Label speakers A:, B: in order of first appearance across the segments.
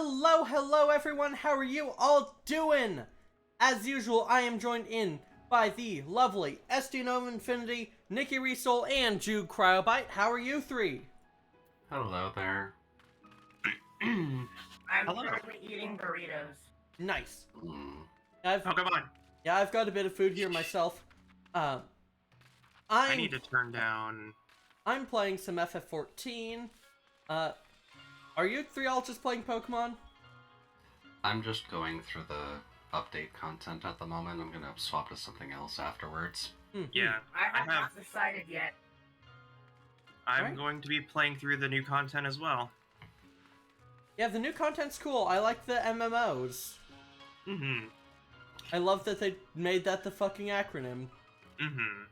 A: Hello everyone, how are you all doing? As usual, I am joined in by the lovely ENVTuber, Nikki Resol, and Jude Cryobite. How are you three?
B: Hello there.
C: I'm currently eating burritos.
A: Nice.
B: Oh, come on.
A: Yeah, I've got a bit of food here myself.
B: I need to turn down...
A: I'm playing some FF14. Are you three all just playing Pokemon?
B: I'm just going through the update content at the moment. I'm gonna swap to something else afterwards.
D: Yeah,
C: I have not decided yet.
D: I'm going to be playing through the new content as well.
A: Yeah, the new content's cool. I like the MMOs.
D: Mm-hmm.
A: I love that they made that the fucking acronym.
D: Mm-hmm.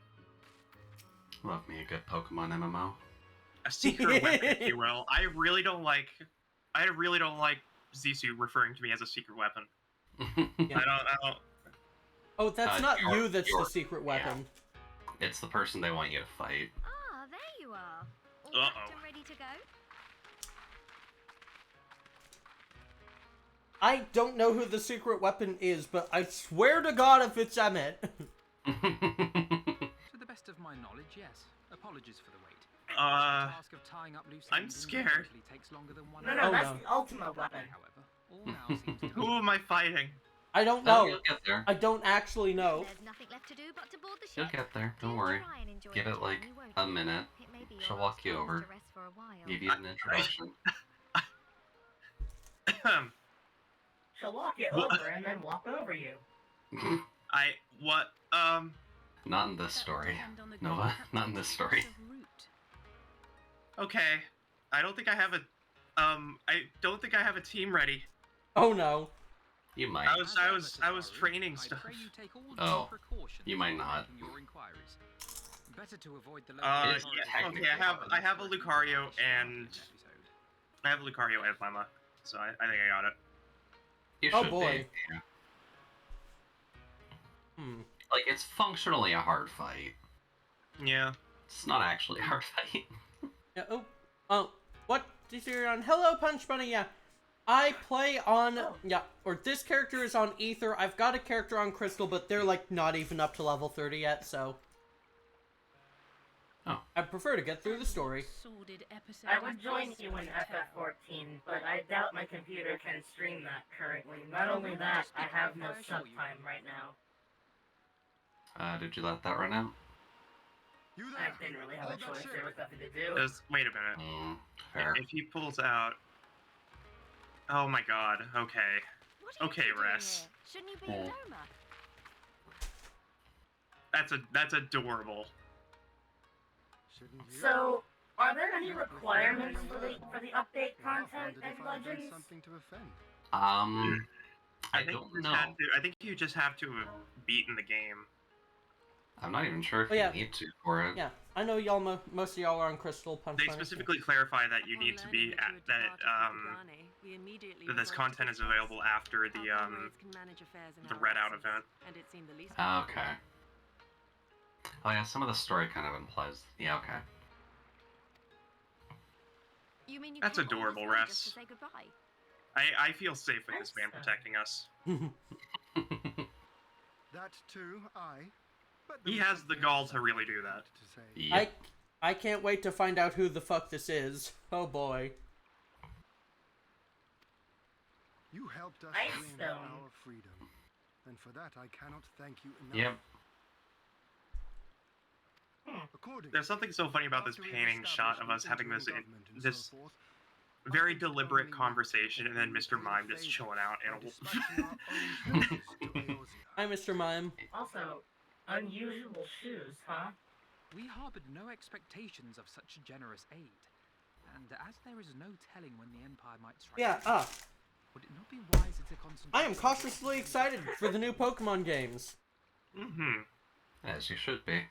B: Love me a good Pokemon MMO.
D: A secret weapon, if you will. I really don't like Zissou referring to me as a secret weapon.
A: Yeah.
D: I don't...
A: Oh, that's not you that's the secret weapon.
B: Yeah. It's the person they want you to fight.
E: Ah, there you are. All packed and ready to go?
A: I don't know who the secret weapon is, but I swear to God if it's Emmett.
F: To the best of my knowledge, yes. Apologies for the wait.
D: I'm scared.
F: Takes longer than one
C: No,
F: hour.
C: that's the ultimate weapon.
F: However, all now seems to
D: Who am I fighting?
A: I don't
B: Oh,
A: know.
B: you'll get there.
A: I don't actually know.
E: There's nothing left to do but to board the
B: You'll
E: ship.
B: get there. Don't
E: Do
B: worry.
E: try and enjoy
B: Give
E: the
B: it like
E: journey, won't
B: a
E: you?
B: minute.
E: It may be
B: She'll
E: your
B: walk you
E: last
B: over.
E: chance to rest for a while.
B: Give you an introduction.
C: She'll walk you over and then walk over you.
B: Not in this story, Nova. Not in this story.
D: Okay. I don't think I have a team ready.
A: Oh no.
B: You might.
D: I was training stuff.
B: Oh, you might not.
F: Better to avoid the
D: Yeah, okay, I have a Lucario and Lemma, so I think I got it.
B: You
A: Oh
B: should
A: boy.
B: be. Yeah. Like, it's functionally a hard fight.
D: Yeah.
B: It's not actually a hard fight.
A: Yeah, oh, what did you hear on? Hello, Punch Bunny, yeah. I play on, this character is on Ether. I've got a character on Crystal, but they're, like, not even up to level 30 yet, so.
B: Oh.
A: I prefer to get through the story.
C: I would join you in FF14, but I doubt my computer can stream that currently. Not only that, I have no sub time right now.
B: Did you let that run out?
C: I didn't really have a choice. There was nothing to do.
D: Wait a minute.
B: Fair.
D: If he pulls out... Oh my god, okay. Okay, Res.
E: Shouldn't you be a Doma?
D: That's adorable.
C: So, are there any requirements for the update content and Legends?
B: I don't know.
D: I think you just have to have beaten the game.
B: I'm not even sure if
A: Oh, yeah.
B: you need to for it.
A: Yeah, I know y'all, most of y'all are on Crystal Punch
D: They
A: Bunny.
D: specifically clarify that you need to be at that this content is available after the Red Out event.
B: Okay. Oh yeah, some of the story kind of implies. Yeah, okay.
D: That's adorable, Res. I feel safe with this man protecting us.
F: That too,
D: He has the gall to really do that.
B: Yep.
A: I can't wait to find out who the fuck this is. Oh boy.
F: You helped us
C: Ice
F: win
C: Stone.
F: our freedom, and for that I cannot thank you enough.
B: Yep.
D: There's something so funny about this painting shot of us having this very deliberate conversation, and then Mr. Mime just chilling out and
A: Hi, Mr. Mime.
C: Also, unusual shoes, huh?
F: We harbored no expectations of such generous aid, and as there is no telling when the Empire might strike.
A: Yeah,
F: would it not be wiser to concentrate?
A: I am cautiously excited for the new Pokemon games.
B: As you should be.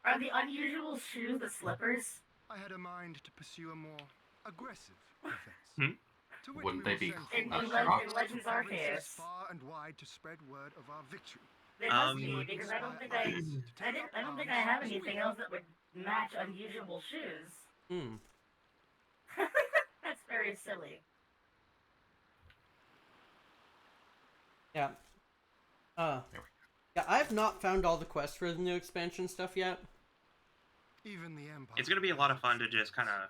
C: Are the unusual shoes the slippers?
F: I had a mind to pursue a more aggressive defense. To which
B: Wouldn't
F: we
B: they
F: will
B: be
F: send
C: in Legends Arceus?
F: far and wide to spread word of our victory.
C: They must be, because I don't think I have anything else that would match unusual shoes. That's very silly.
A: Yeah.
B: There we go.
A: Yeah, I've not found all the quests for the new expansion stuff yet.
G: Even the Empire
D: It's gonna be a lot of fun to just kind of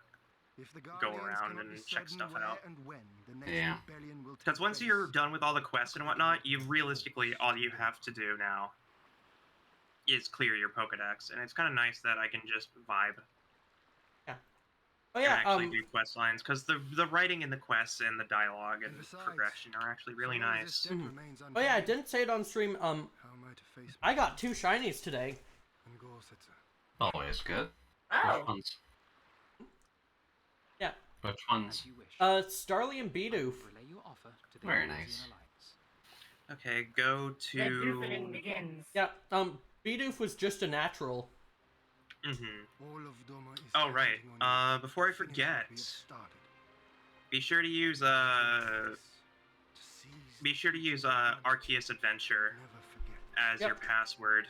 G: If the
D: go
G: Guardians
D: around
G: cannot
D: and
G: be
D: check
G: certain
D: stuff
G: where
D: out.
G: and when the next
B: Yeah.
G: rebellion will take
D: Because once
G: place,
D: you're done with all the quests and whatnot, you realistically all you have to do now is clear your Pokedex, and it's kind of nice that I can just vibe
A: Oh
D: and
A: yeah,
D: actually do quest lines, because the writing in the quests and the dialogue and
G: Besides,
D: progression are actually really
G: so long as
D: nice.
G: this debt
A: Mhm.
G: remains
A: Oh yeah, I
G: unpaid,
A: didn't say it on stream.
G: how am I to face
A: I got 2 shinies today.
G: and Gorsetzer?
B: Always good.
C: Oh.
B: Which ones?
A: Yeah.
B: Which
F: As
B: ones?
F: you wish.
A: Starly and Bidoof.
F: Relay your offer to the
B: Very
F: Eorzean
B: nice.
F: Alliance.
D: Okay, go
C: The
D: to.
C: doofening begins.
A: Yeah, Bidoof was just a natural.
G: All of Doma is
D: Oh, right.
G: counting on you
D: Before I
G: to finish what
D: forget,
G: we have started.
D: be sure to use
G: To seize
D: Arceus Adventure
G: never forget.
D: as
A: Yep.
D: your password,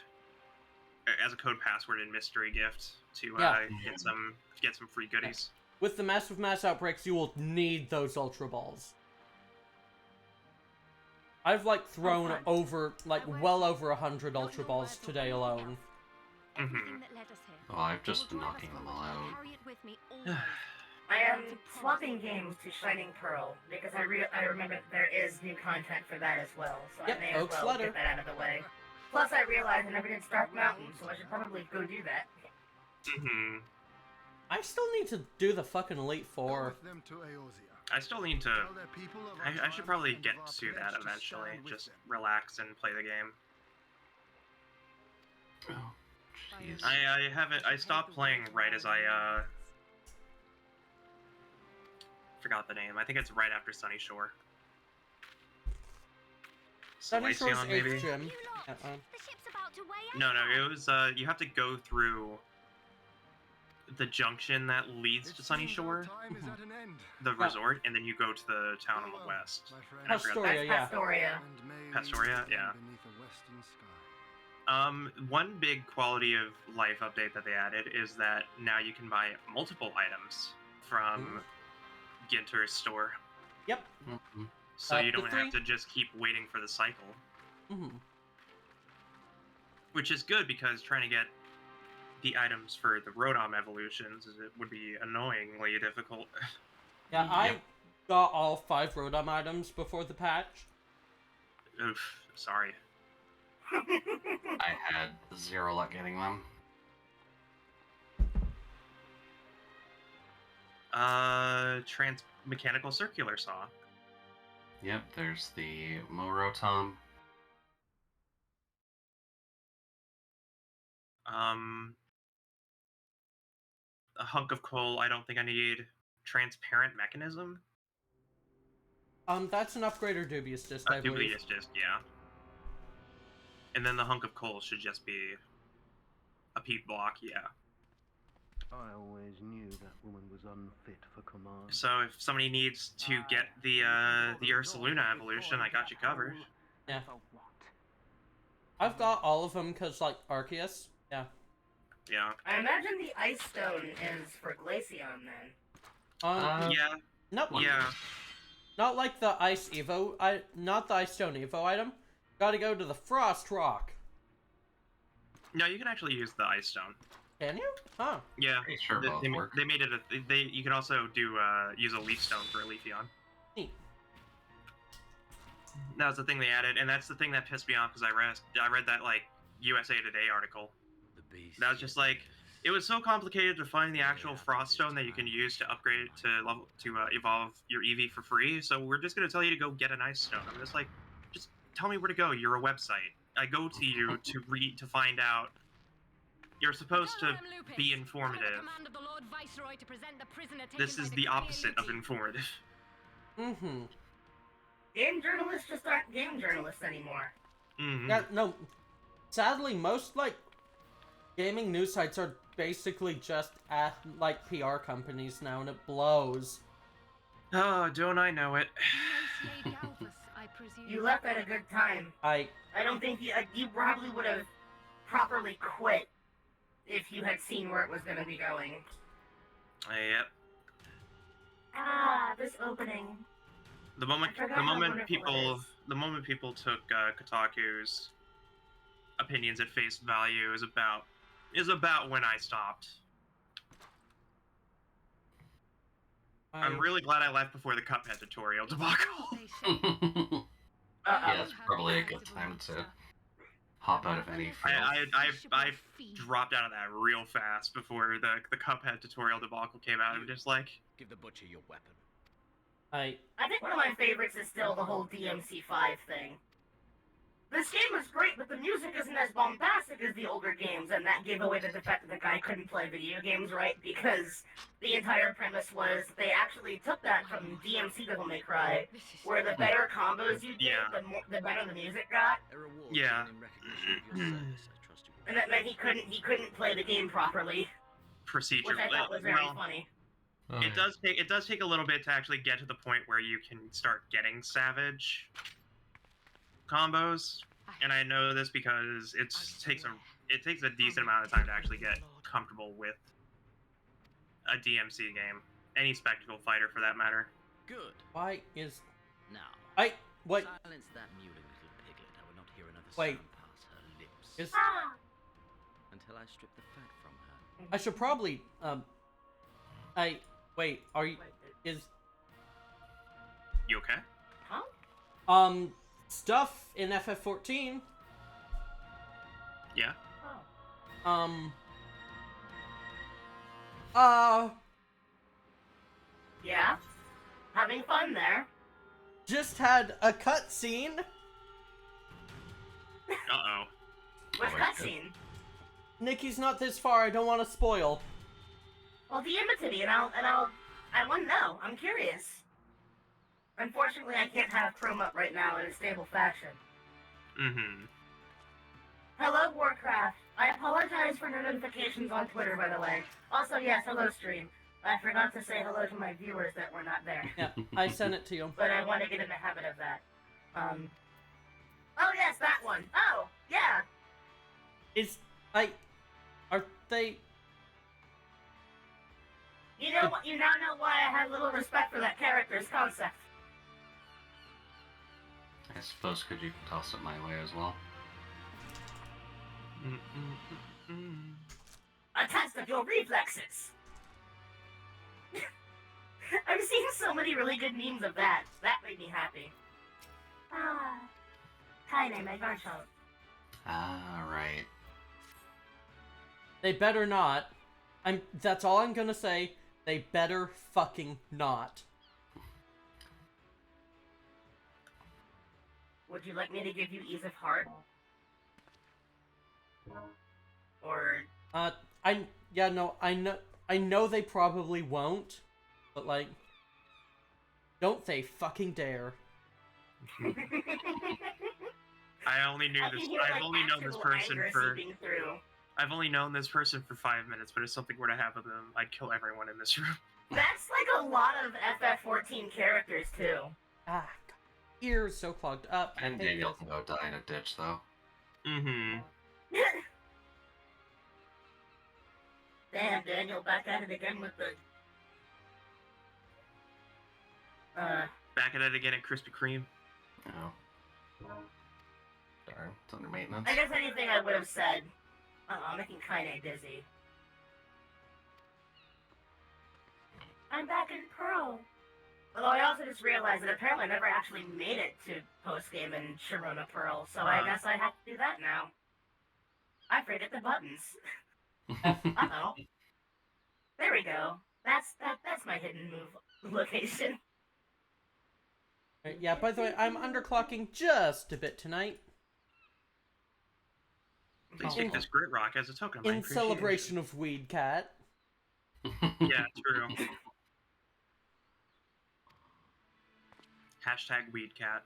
D: as a code password and mystery gift to
A: Yeah.
D: get some free goodies.
A: With the massive mass outbreaks, you will need those Ultra Balls. I've like thrown
C: fun.
A: over, like well over 100 Ultra Balls today alone.
E: Everything that led us here.
B: Oh, I've
E: I
B: just
E: will
B: been
E: drive us
B: knocking them
E: forward
B: all
E: and
B: out.
E: carry it with me always.
C: I am swapping games to Shining Pearl because I remember there is new content for that as well, so
A: Yep,
C: I may as
A: Oak's
C: well
A: Letter.
C: get that out of the way. Plus, I realized I never did Stark Mountain, so I should probably go do that.
A: I still need to do the fucking Elite
G: Go
A: Four.
G: with them to Eorzea.
D: I still need to.
G: Tell their people of our
D: I should probably
G: triumph
D: get
G: and of our
D: to that
G: pledge to
D: eventually.
G: stand with
D: Just
G: them.
D: relax and play the game.
B: Oh, jeez.
D: I haven't. I stopped playing right as I forgot the name. I think it's right after Sunny Shore.
A: Sunny Shore's
D: Selacion, maybe?
A: 8th gym.
E: You lot,
A: Yeah,
E: the ship's about to weigh
D: No,
E: anchor.
D: it was. You have to go through the junction that leads
G: It
D: to Sunny
G: seems our
D: Shore,
G: time is at an end.
D: the resort, and then you go to the town on the
G: Farewell,
D: west.
G: my friend.
D: And I forgot
A: Pastoria,
C: That's
A: yeah.
C: Pastoria.
G: And may we
D: Pastoria,
G: meet again
D: yeah.
G: beneath a western sky.
D: One big quality of life update that they added is that now you can buy multiple items from Ginter's store,
A: Yep.
B: Mhm.
D: so you
A: the
D: don't
A: three-
D: have to just keep waiting for the cycle,
A: Mhm.
D: which is good because trying to get the items for the Rotom evolutions would be annoyingly difficult.
A: Yeah, I
B: Yep.
A: got all 5 Rotom items before the patch.
D: Oof, sorry.
B: I had 0 luck getting them.
D: Mechanical circular saw.
B: Yep, there's the Morotom.
D: A hunk of coal. I don't think I need transparent mechanism.
A: That's an upgrade or dubious disc, I believe.
D: Dubious disc, yeah. And then the hunk of coal should just be a peat block, yeah.
H: I always knew that woman was unfit for command.
D: So if somebody needs to get the Ursaluna evolution, I got you covered.
A: Yeah. I've got all of them because, like, Arceus. Yeah.
D: Yeah.
C: I imagine the Ice Stone is for Glaceon then.
D: Yeah.
A: Nope.
D: Yeah.
A: Not like the Ice Evo. Not the Ice Stone Evo item. Gotta go to the Frost Rock.
D: No, you can actually use the Ice Stone.
A: Can you? Huh.
D: Yeah.
B: Pretty sure both
D: They
B: work.
D: made it you can also do use a Leaf Stone for a Leafeon.
A: Neat.
D: That was the thing they added, and that's the thing that pissed me off because I read that like USA Today article. That was just like, it was so complicated to find the actual Frost Stone that you can use to upgrade it to evolve your Eevee for free. So we're just gonna tell you to go get an Ice Stone. I'm just like, just tell me where to go. You're a website. I go to you to find out. You're supposed to be informative. This is the opposite of informative.
A: Mm-hmm.
C: Game journalists just aren't game journalists anymore.
D: Mm-hmm.
A: Yeah, no. Sadly, most, like, gaming news sites are basically just like PR companies now, and it blows.
D: Oh, don't I know it?
C: You left at a good time. I don't think you probably would have properly quit if you had seen where it was going to be going.
D: Yep.
C: Ah, this opening.
D: The moment
C: I forgot how wonderful it is.
D: people took Kotaku's opinions at face value is about when I stopped. I'm really glad I left before the Cuphead tutorial debacle.
B: Yeah, it's probably a good time to hop out of any field.
D: I dropped out of that real fast before the Cuphead tutorial debacle came out. I'm just like,
I: give the butcher your weapon.
C: I think one of my favorites is still the whole DMC5 thing. This game was great, but the music isn't as bombastic as the older games, and that gave away the fact that the guy couldn't play video games right, because the entire premise was they actually took that from DMC Devil May Cry, where the better combos you did, the better the music got.
D: Yeah.
C: And that meant he couldn't play the game properly.
D: Procedurally,
C: which I thought was very funny.
D: It does take a little bit to actually get to the point where you can start getting savage combos, and I know this because it takes a decent amount of time to actually get comfortable with a DMC game, any spectacle fighter for that matter.
I: Good.
A: Why is
I: now?
A: What?
I: Silence that mewling little piglet. I will not hear another
A: Wait.
I: sound pass her lips.
A: Is
I: Until I strip the fat from her.
A: I should probably wait. Are you? Is
D: you okay?
C: Huh?
A: Stuff in FF14.
D: Yeah.
C: Yeah. Having fun there.
A: Just had a cutscene.
D: Uh-oh.
C: Which cutscene?
A: Nikki's not this far. I don't want to spoil.
C: Well, DM it to me, and I want to know. I'm curious. Unfortunately, I can't have Chrome up right now in a stable fashion.
D: Mm-hmm.
C: Hello, Warcraft. I apologize for no notifications on Twitter, by the way. Also, yes, hello, stream. I forgot to say hello to my viewers that were not there.
A: Yeah, I sent it to you.
C: But I want to get in the habit of that. Oh, yes, that one. Oh, yeah.
A: Are they...
C: You know what? You now know why I have little respect for that character's concept.
B: I suppose could you toss it my way as well?
C: A test of your reflexes. I've seen so many really good memes of that. That made me happy. Kaine, my gunshoot.
B: Ah, right.
A: They better not. That's all I'm gonna say. They better fucking not.
C: Would you like me to give you ease of heart? Or...
A: I know they probably won't, but like, don't they fucking dare.
D: I've only known this person for 5 minutes, but if something were to happen to them, I'd kill everyone in this room.
C: That's like a lot of FF14 characters, too.
A: Ah, God. Ears so clogged up.
B: And Daniel can go die in a ditch, though.
D: Mm-hmm.
C: Damn, Daniel, back at it again with the...
D: Back at it again at Krispy Kreme.
B: Oh. Darn, it's under maintenance.
C: I guess anything I would have said. I'm making Kaine dizzy. I'm back in Pearl. Although I also just realized that apparently I never actually made it to post-game in Sharona Pearl, so I guess I have to do that now. I forget the buttons. Uh-oh. There we go. That's my hidden move location.
A: Yeah, by the way, I'm underclocking just a bit tonight.
D: Please take this grit rock as a token of my
A: In celebration of Weed Cat.
D: Yeah, true. Hashtag Weed Cat.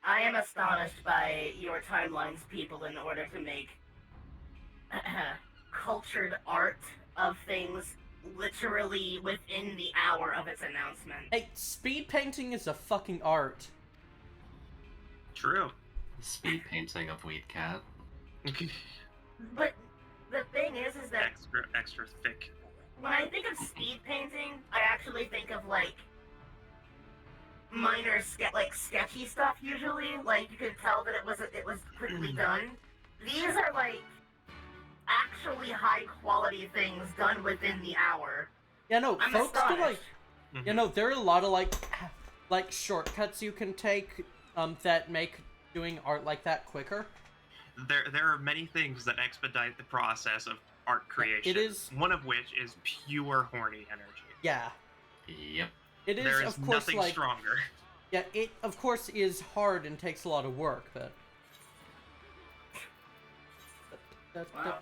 C: I am astonished by your timelines, people, in order to make cultured art of things literally within the hour of its announcement.
A: Hey, speed painting is a fucking art.
D: True.
B: Speed painting of Weed Cat.
C: But the thing is that
D: extra thick.
C: when I think of speed painting, I actually think of like minor sketchy stuff usually. Like you could tell that it was quickly done. These are like actually high quality things done within the hour.
A: Yeah, no,
C: I'm
A: folks do like,
C: astonished.
A: you know, there are a lot of like shortcuts you can take that make doing art like that quicker.
D: There are many things that expedite the process of art creation.
A: It is
D: one of which is pure horny energy.
A: Yeah.
B: Yep.
A: It is,
D: There is
A: of course,
D: nothing
A: like
D: stronger.
A: yeah, it of course is hard and takes a lot of work, but.
C: Wow.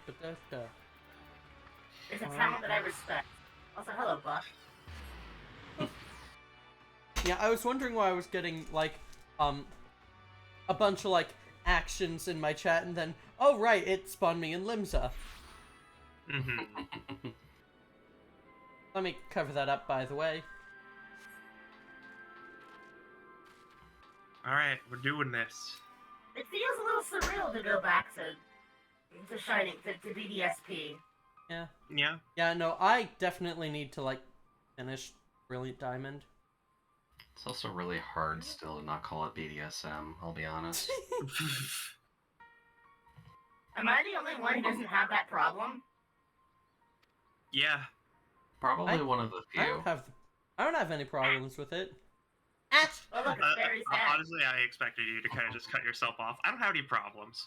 C: It's a talent that I respect. Also, hello, Buck.
A: Yeah, I was wondering why I was getting, like, a bunch of, like, actions in my chat, and then, oh, right, it spawned me in Limsa.
D: Mm-hmm.
A: Let me cover that up, by the way.
D: Alright, we're doing this.
C: It feels a little surreal to go back to Shining, to BDSP.
A: Yeah.
D: Yeah?
A: Yeah, no, I definitely need to, like, finish Brilliant Diamond.
B: It's also really hard still to not call it BDSM, I'll be honest.
C: Am I the only one who doesn't have that problem?
D: Yeah.
B: Probably one of the few.
A: I don't have any problems with it.
C: Oh, look, it's very sad.
D: Honestly, I expected you to kind of just cut yourself off. I don't have any problems.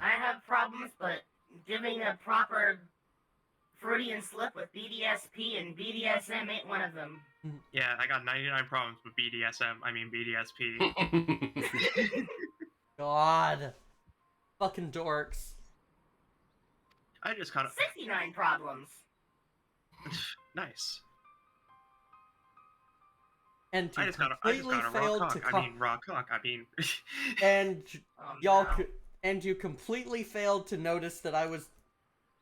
C: I have problems, but giving a proper Freudian slip with BDSP and BDSM ain't one of them.
D: Yeah, I got 99 problems with BDSM.
A: God. Fucking dorks.
D: I just kind of
C: 69 problems.
D: Nice.
A: And
D: I
A: you
D: just got
A: completely
D: a raw
A: failed
D: cock.
A: to
D: I mean, raw cock. I mean.
A: and
C: Oh,
A: y'all
C: no.
A: and you completely failed to notice that I was,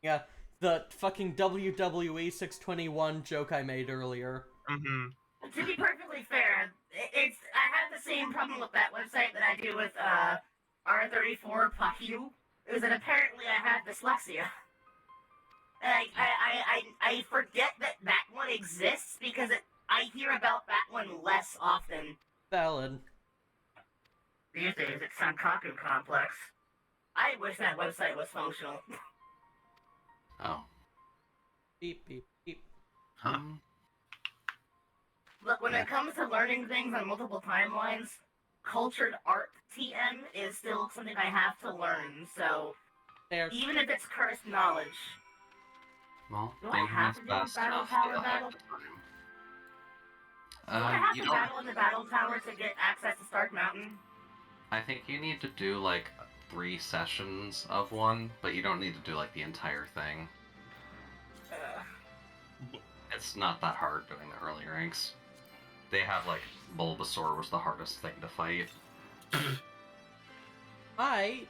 A: yeah, the fucking WWE 621 joke I made earlier.
D: Mm-hmm.
C: To be perfectly fair, I have the same problem with that website that I do with R34 Pahiu, is that apparently I have dyslexia. I forget that one exists because I hear about that one less often.
A: Valid.
C: These days, it's Sankaku Complex. I wish that website was functional.
B: Oh.
A: Beep, beep, beep.
D: Huh.
C: Look, when it comes to learning things on multiple timelines, cultured art TM is still something I have to learn, so
A: There.
C: even if it's cursed knowledge.
B: Well,
C: Do I
B: thinking
C: have
B: is
C: to do a
B: best
C: battle
B: enough
C: tower
B: to
C: battle?
B: have the time.
C: Do I have
B: You
C: to
B: don't.
C: battle in the battle tower to get access to Stark Mountain?
B: I think you need to do like 3 sessions of one, but you don't need to do like the entire thing. It's not that hard doing the early ranks. They have like Bulbasaur was the hardest thing to fight.
A: I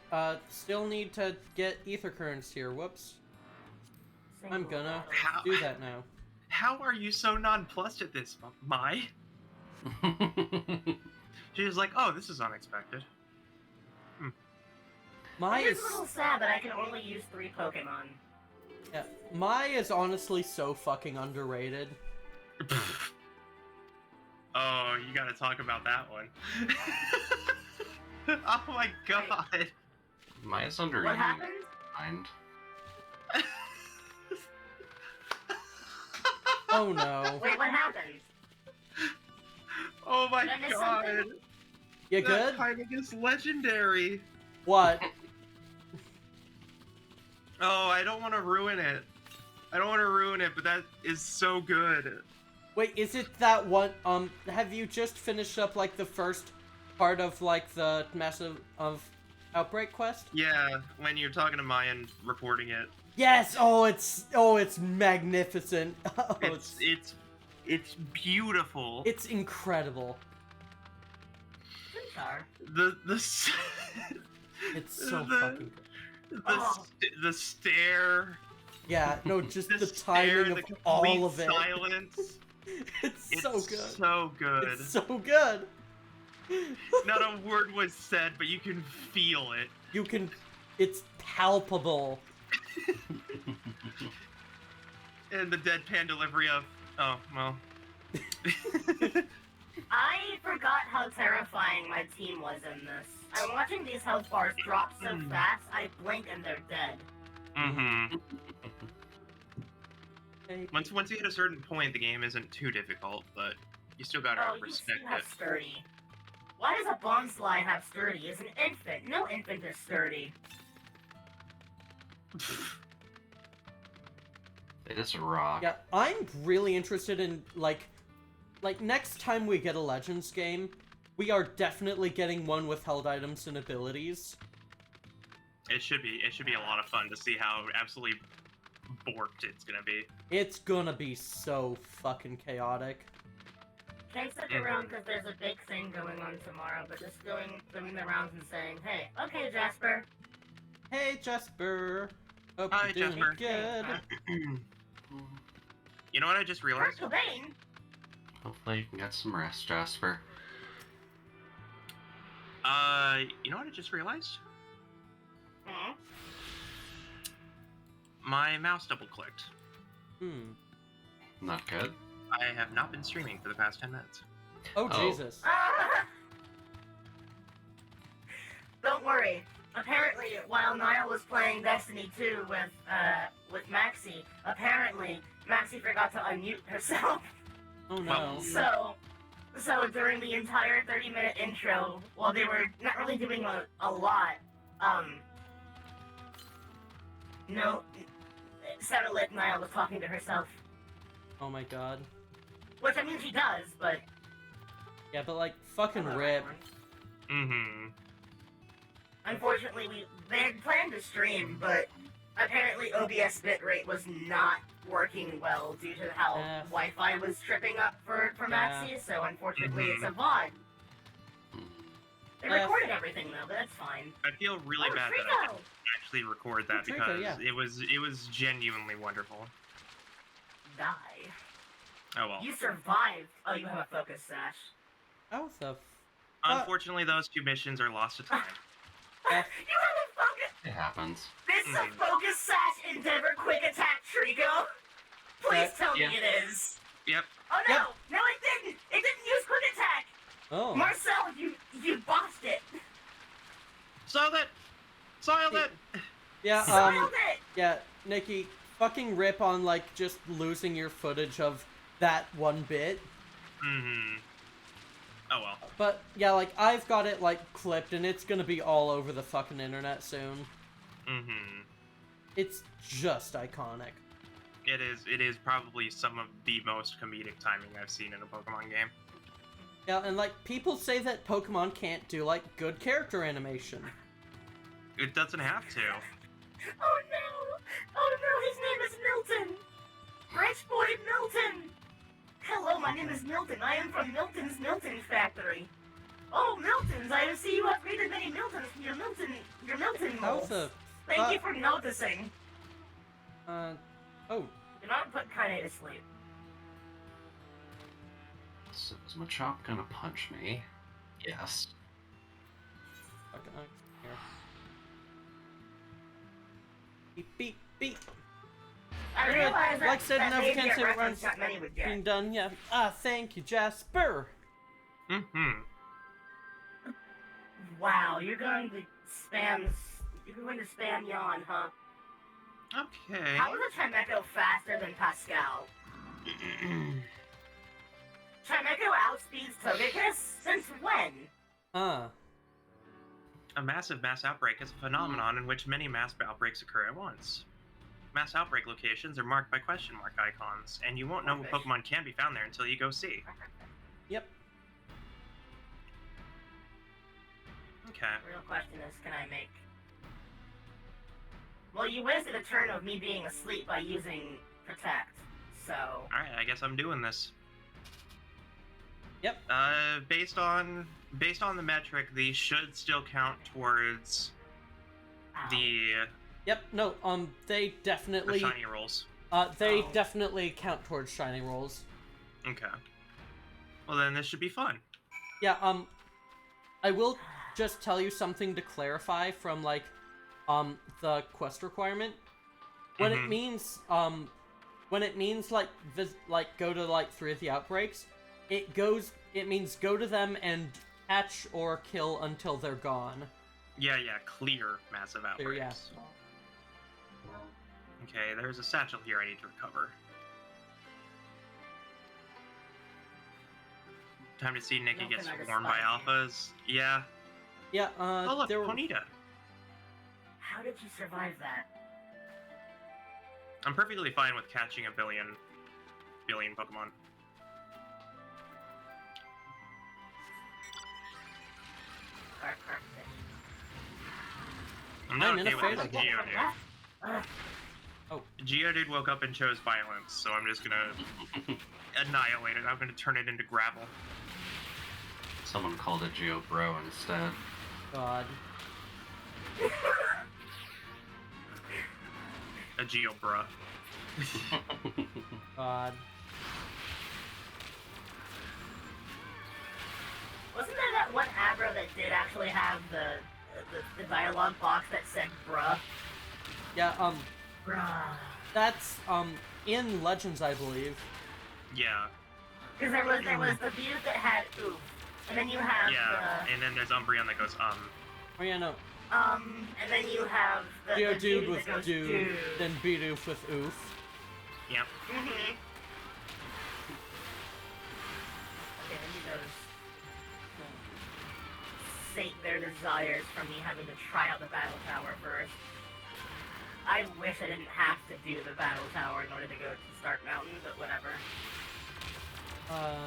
A: still need to get ether currents here. Whoops. I'm gonna do that now.
D: How are you so nonplussed at this, Mai? She's like, oh, this is unexpected.
A: Mai
C: It is
A: is
C: a little sad that I can only use 3 Pokemon.
A: yeah, Mai is honestly so fucking underrated.
D: Oh, you gotta talk about that one. Oh my god.
B: Maya's under
C: What
B: you,
C: happened?
B: mind.
A: Oh no.
C: Wait, what happened?
D: Oh my
C: Did I miss
D: god.
C: something?
A: You
D: That
A: good?
D: timing is legendary.
A: What?
D: Oh, I don't want to ruin it. I don't want to ruin it, but that is so good.
A: Wait, is it that one? Have you just finished up like the first part of like the massive outbreak quest?
D: Yeah, when you're talking to Maya and reporting it.
A: Yes. Oh, it's magnificent. Oh,
D: It's beautiful.
A: it's incredible.
C: Centaur.
A: It's so
D: The-
A: fucking good.
D: the stare.
A: Yeah, no, just the
D: stare,
A: timing
D: the
A: of
D: complete
A: all of it.
D: silence.
A: It's so good.
D: So good.
A: It's so good.
D: Not a word was said, but you can feel it.
A: You can. It's palpable.
D: And the deadpan delivery of, Oh, well.
C: I forgot how terrifying my team was in this. I'm watching these health bars drop so fast, I blink and they're dead.
D: Mm-hmm. Once you hit a certain point, the game isn't too difficult, but you still gotta respect
C: you have
D: it.
C: sturdy. Why does a bomb slide have sturdy? It's an infant. No infant is sturdy.
B: It is a rock.
A: Yeah, I'm really interested in, like, next time we get a Legends game, we are definitely getting one with held items and abilities.
D: It should be a lot of fun to see how absolutely borked it's gonna be.
A: It's gonna be so fucking chaotic.
C: Can't stick around because there's a big thing going on tomorrow, but just doing the rounds and saying, hey, okay, Jasper.
A: Hey, Jasper. Hope
D: Hi,
A: you're doing
D: Jasper.
A: good.
D: You know what I just realized?
C: Kurt Cobain.
B: Hopefully you can get some rest, Jasper.
D: You know what I just realized?
C: Hmm?
D: My mouse double-clicked.
B: Not good.
D: I have not been streaming for the past 10 minutes.
A: Oh,
B: Oh.
A: Jesus.
C: Don't worry. Apparently, while Niall was playing Destiny 2 with Maxie, apparently Maxie forgot to unmute herself.
A: Oh, no.
C: So during the entire 30-minute intro, while they were not really doing a lot, no, it sounded like Niall was talking to herself.
A: Oh, my God.
C: Which, I mean, she does, but...
A: Yeah, but, like, fucking rip.
D: Mm-hmm.
C: Unfortunately, they had planned to stream, but apparently OBS bitrate was not working well due to how Wi-Fi was tripping up for Maxie, so unfortunately it's a VOD. They recorded everything though, but that's fine.
D: I feel really bad that I didn't actually record that because it was genuinely wonderful.
C: Die.
D: Oh well.
C: You survived. Oh, you have a focus sash.
A: How the
D: Unfortunately, those 2 missions are lost to time.
C: You have a focus.
B: It happens.
C: This is a focus sash endeavor quick attack, Trico. Please tell me it is.
D: Yep.
C: Oh no! No, it didn't. It didn't use quick attack.
A: Oh.
C: Marcel, you bossed it.
D: Soiled it.
A: Yeah,
C: Soiled it.
A: yeah, Nikki, fucking rip on, like, just losing your footage of that one bit.
D: Mm-hmm. Oh well.
A: But, yeah, like, I've got it, like, clipped, and it's gonna be all over the fucking internet soon.
D: Mm-hmm.
A: It's just iconic.
D: It is probably some of the most comedic timing I've seen in a Pokemon game.
A: Yeah, and, like, people say that Pokemon can't do, like, good character animation.
D: It doesn't have to.
C: Oh no! Oh no, his name is Milton! Rich boy Milton! Hello, my name is Milton. I am from Milton's Milton Factory. Oh, Milton's! I see you have created many Miltons from your Milton molds. Thank you for noticing.
A: Oh.
C: Do not put Kaine to sleep.
B: So is Machop gonna punch me? Yes.
A: Fucking here. Beep, beep, beep.
C: I realize
A: like said,
C: that
A: never
C: maybe
A: can
C: a
A: say
C: reference
A: runs
C: not many would get.
A: being done, yeah. Thank you, Jasper.
D: Mm-hmm.
C: Wow, you're going to spam yawn, huh?
D: Okay.
C: How is a Chimecho faster than Pascal? Chimecho outspeeds Togekiss? Since when?
D: A massive mass outbreak is a phenomenon in which many mass outbreaks occur at once. Mass outbreak locations are marked by question mark icons, and you won't know what Pokemon can be found there until you go see.
A: Yep.
D: Okay.
C: The real question is, can I make... Well, you wasted a turn of me being asleep by using Protect, so...
D: Alright, I guess I'm doing this.
A: Yep.
D: Based on the metric, these should still count towards the...
A: Yep, no, they definitely...
D: The shiny rolls.
A: They definitely count towards shiny rolls.
D: Okay. Well then, this should be fun.
A: Yeah, I will just tell you something to clarify from, like, the quest requirement. What it means, when it means like go to like 3 of the outbreaks, it means go to them and catch or kill until they're gone.
D: Yeah, clear massive outbreaks.
A: Clear, yeah.
D: Okay, there's a satchel here I need to recover. Time to see Nikki get swarmed by alphas. Yeah.
A: Yeah,
D: Oh look,
A: there were...
D: Ponyta.
C: How did you survive that?
D: I'm perfectly fine with catching a billion Pokemon. I'm not okay with this Geodude.
A: Oh.
D: Geodude woke up and chose violence, so I'm just gonna annihilate it. I'm gonna turn it into gravel.
B: Someone called it Geo Bro instead.
A: God.
D: A Geo Bruh.
A: God.
C: Wasn't there that one Abra that did actually have the dialogue box that said bruh?
A: Yeah,
C: Bruh.
A: that's, in Legends, I believe.
D: Yeah.
C: Because there was the view that had oof. And then you have
D: and then there's Umbreon that goes,
A: Oh yeah, no.
C: and then you have the
A: Geodude with
C: that goes,
A: dude, then Bidoof with oof.
D: Yep.
C: Mm-hmm. Okay, then you those sate their desires from me having to try out the Battle Tower first. I wish I didn't have to do the Battle Tower in order to go to Stark Mountain, but whatever.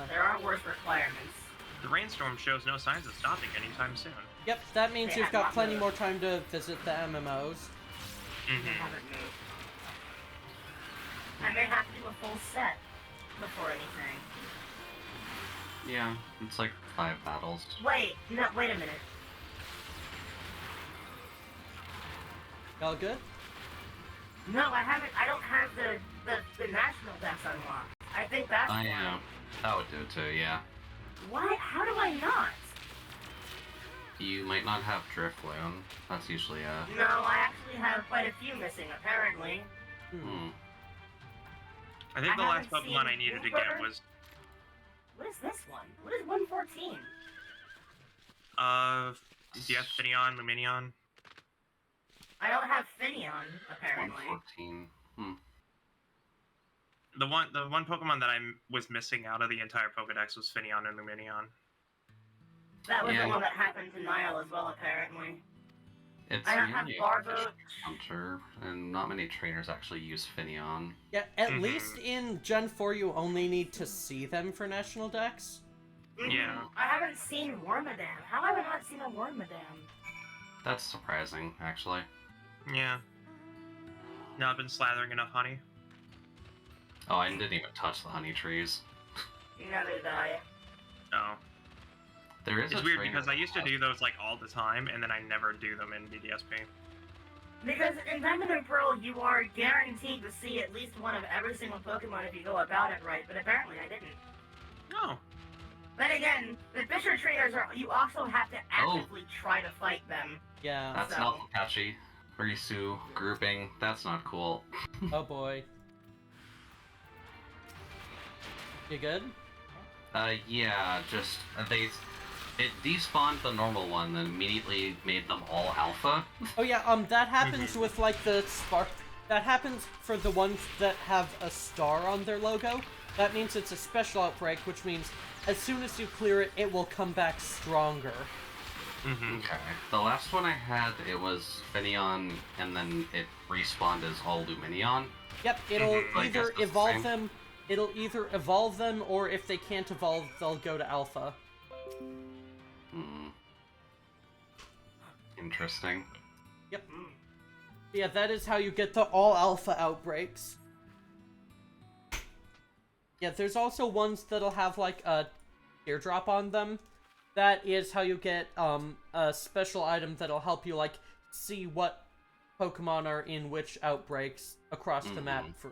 C: There are worse requirements.
D: The rainstorm shows no signs of stopping anytime soon.
A: Yep, that means
C: They
A: you've got
C: haven't
A: plenty
C: moved.
A: more time to visit the MMOs.
C: I haven't moved. I may have to do a full set before anything.
B: Yeah, it's like 5 battles.
C: Wait a minute.
A: Y'all good?
C: No, I haven't. I don't have the national dex unlocked. I think that's why.
B: That would do it too, yeah.
C: Why? How do I not?
B: You might not have Drifloon. That's usually
C: No, I actually have quite a few missing, apparently.
D: I think the
C: I
D: last
C: haven't
D: Pokemon I
C: seen
D: needed to
C: Uber.
D: get was...
C: What is this one? What is 114?
D: Do you have Finneon, Luminion?
C: I don't have Finneon, apparently.
B: 114.
D: The one Pokemon that I was missing out of the entire Pokedex was Finneon and Luminion.
C: That was
B: Yeah.
C: the one that happened to Nile as well, apparently.
B: It's
C: I don't have
B: really
C: Barbo.
B: just Hunter, and not many trainers actually use Finneon.
A: Yeah, at least in Gen 4 you only need to see them for National Dex.
D: Yeah.
C: I haven't seen Wormadam. How have I not seen a Wormadam?
B: That's surprising, actually.
D: Yeah. No, I've been slathering enough honey.
B: Oh, I didn't even touch the honey trees.
C: Neither did I.
D: Oh.
B: There is
D: It's
B: a
D: weird
B: trainer
D: because I used to
B: that
D: do those like all the time, and then I never do them in BDSP.
C: Because in Diamond and Pearl, you are guaranteed to see at least one of every single Pokemon if you go about it right, but apparently I didn't.
D: No.
C: Then again, the Fisher trainers are, you also have to actively try to fight them.
A: Yeah.
B: That's
C: So-
B: not Apache. Risu grouping. That's not cool.
A: Oh boy. You good?
B: Yeah, just it despawned the normal one, then immediately made them all alpha.
A: Oh yeah, that happens with like the spark. That happens for the ones that have a star on their logo. That means it's a special outbreak, which means as soon as you clear it, it will come back stronger.
B: Okay. The last one I had, it was Finneon, and then it respawned as all Luminion.
A: Yep, it'll
B: I guess
A: either
B: that's the
A: evolve
B: same.
A: them. It'll either evolve them, or if they can't evolve, they'll go to alpha.
B: Interesting.
A: Yep. Yeah, that is how you get the all alpha outbreaks. Yeah, there's also ones that'll have like a teardrop on them. That is how you get a special item that'll help you like see what Pokemon are in which outbreaks across the map for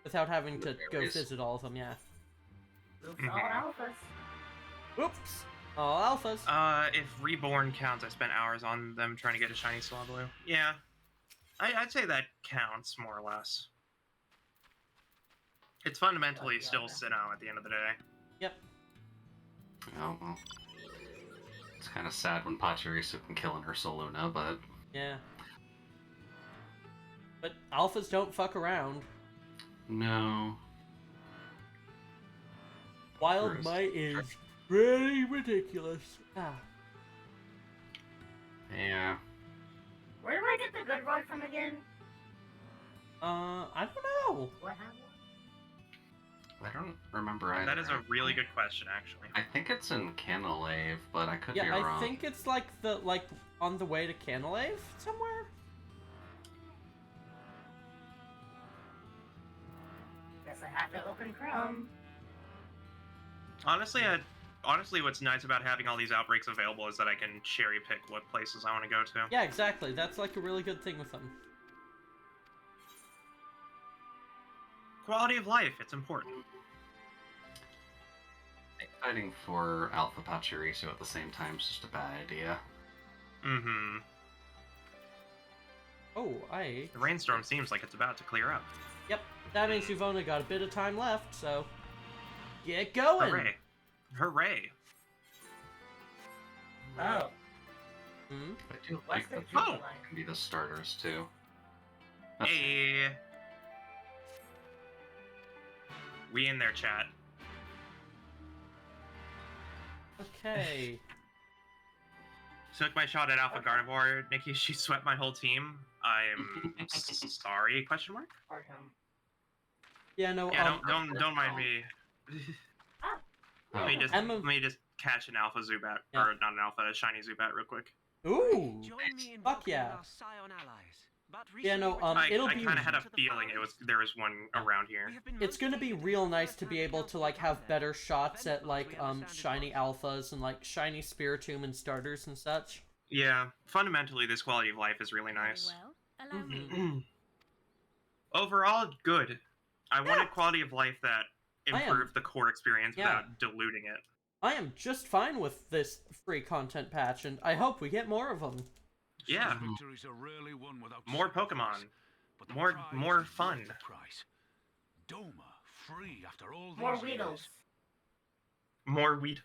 A: without having to go visit all of them, yeah.
C: Oops, all alphas.
A: Oops. All alphas.
D: If Reborn counts, I spent hours on them trying to get a shiny Swablu. Yeah. I'd say that counts, more or less. It's fundamentally still Sinnoh at the end of the day.
A: Yep.
B: Oh, well. It's kind of sad when Pachirisu can kill an Ursa Luna, but...
A: Yeah. But alphas don't fuck around.
B: No.
A: Wild Might is pretty ridiculous. Ah.
B: Yeah.
C: Where do I get the good rod from again?
A: I don't know.
C: What happened?
B: I don't remember either.
D: That is a really good question, actually.
B: I think it's in Canalave, but I could be
A: Yeah,
B: wrong.
A: I think it's like on the way to Canalave somewhere.
C: Guess I have to open Chrome.
D: Honestly, what's nice about having all these outbreaks available is that I can cherry pick what places I want to go to.
A: Yeah, exactly. That's like a really good thing with them.
D: Quality of life, it's important.
B: I think fighting for Alpha Pachirisu at the same time is just a bad idea.
D: Mm-hmm.
A: Oh,
D: The rainstorm seems like it's about to clear up.
A: Yep, that means you've only got a bit of time left, so... Get going!
D: Hooray. Hooray.
C: Oh.
A: Hmm?
B: I do
C: What's
B: like
C: the
B: that
C: Jubilee
B: people
C: like?
B: can be the starters, too.
D: Hey. We in there, chat.
A: Okay.
D: Took my shot at Alpha Gardevoir, Nikki. She swept my whole team. I'm sorry? Question mark?
C: Or him.
A: Yeah, no,
D: Yeah, don't mind me.
B: Oh.
D: Let me just catch an Alpha Zubat,
A: Yeah.
D: or not an Alpha, a shiny Zubat real quick.
A: Ooh! Fuck yeah. Yeah, no, it'll
D: I
A: be...
D: kind of had a feeling there was one around here.
A: It's gonna be real nice to be able to, like, have better shots at, like, shiny alphas and, like, shiny Spiritomb and starters and such.
D: Yeah, fundamentally, this quality of life is really nice.
E: Well, allow me.
A: Mhm.
D: Overall, good. I wanted quality of life that
A: I am-
D: improved the core experience
A: Yeah.
D: without diluting it.
A: I am just fine with this free content patch, and I hope we get more of them.
D: Yeah.
G: Victories are rarely won without
D: More
G: sacrifice,
D: Pokemon.
G: but the
D: More-
G: prize
D: more
G: is
D: fun.
G: worth the price. Doma, free after all
C: More
G: these
C: Weedles.
G: years.
D: More weed.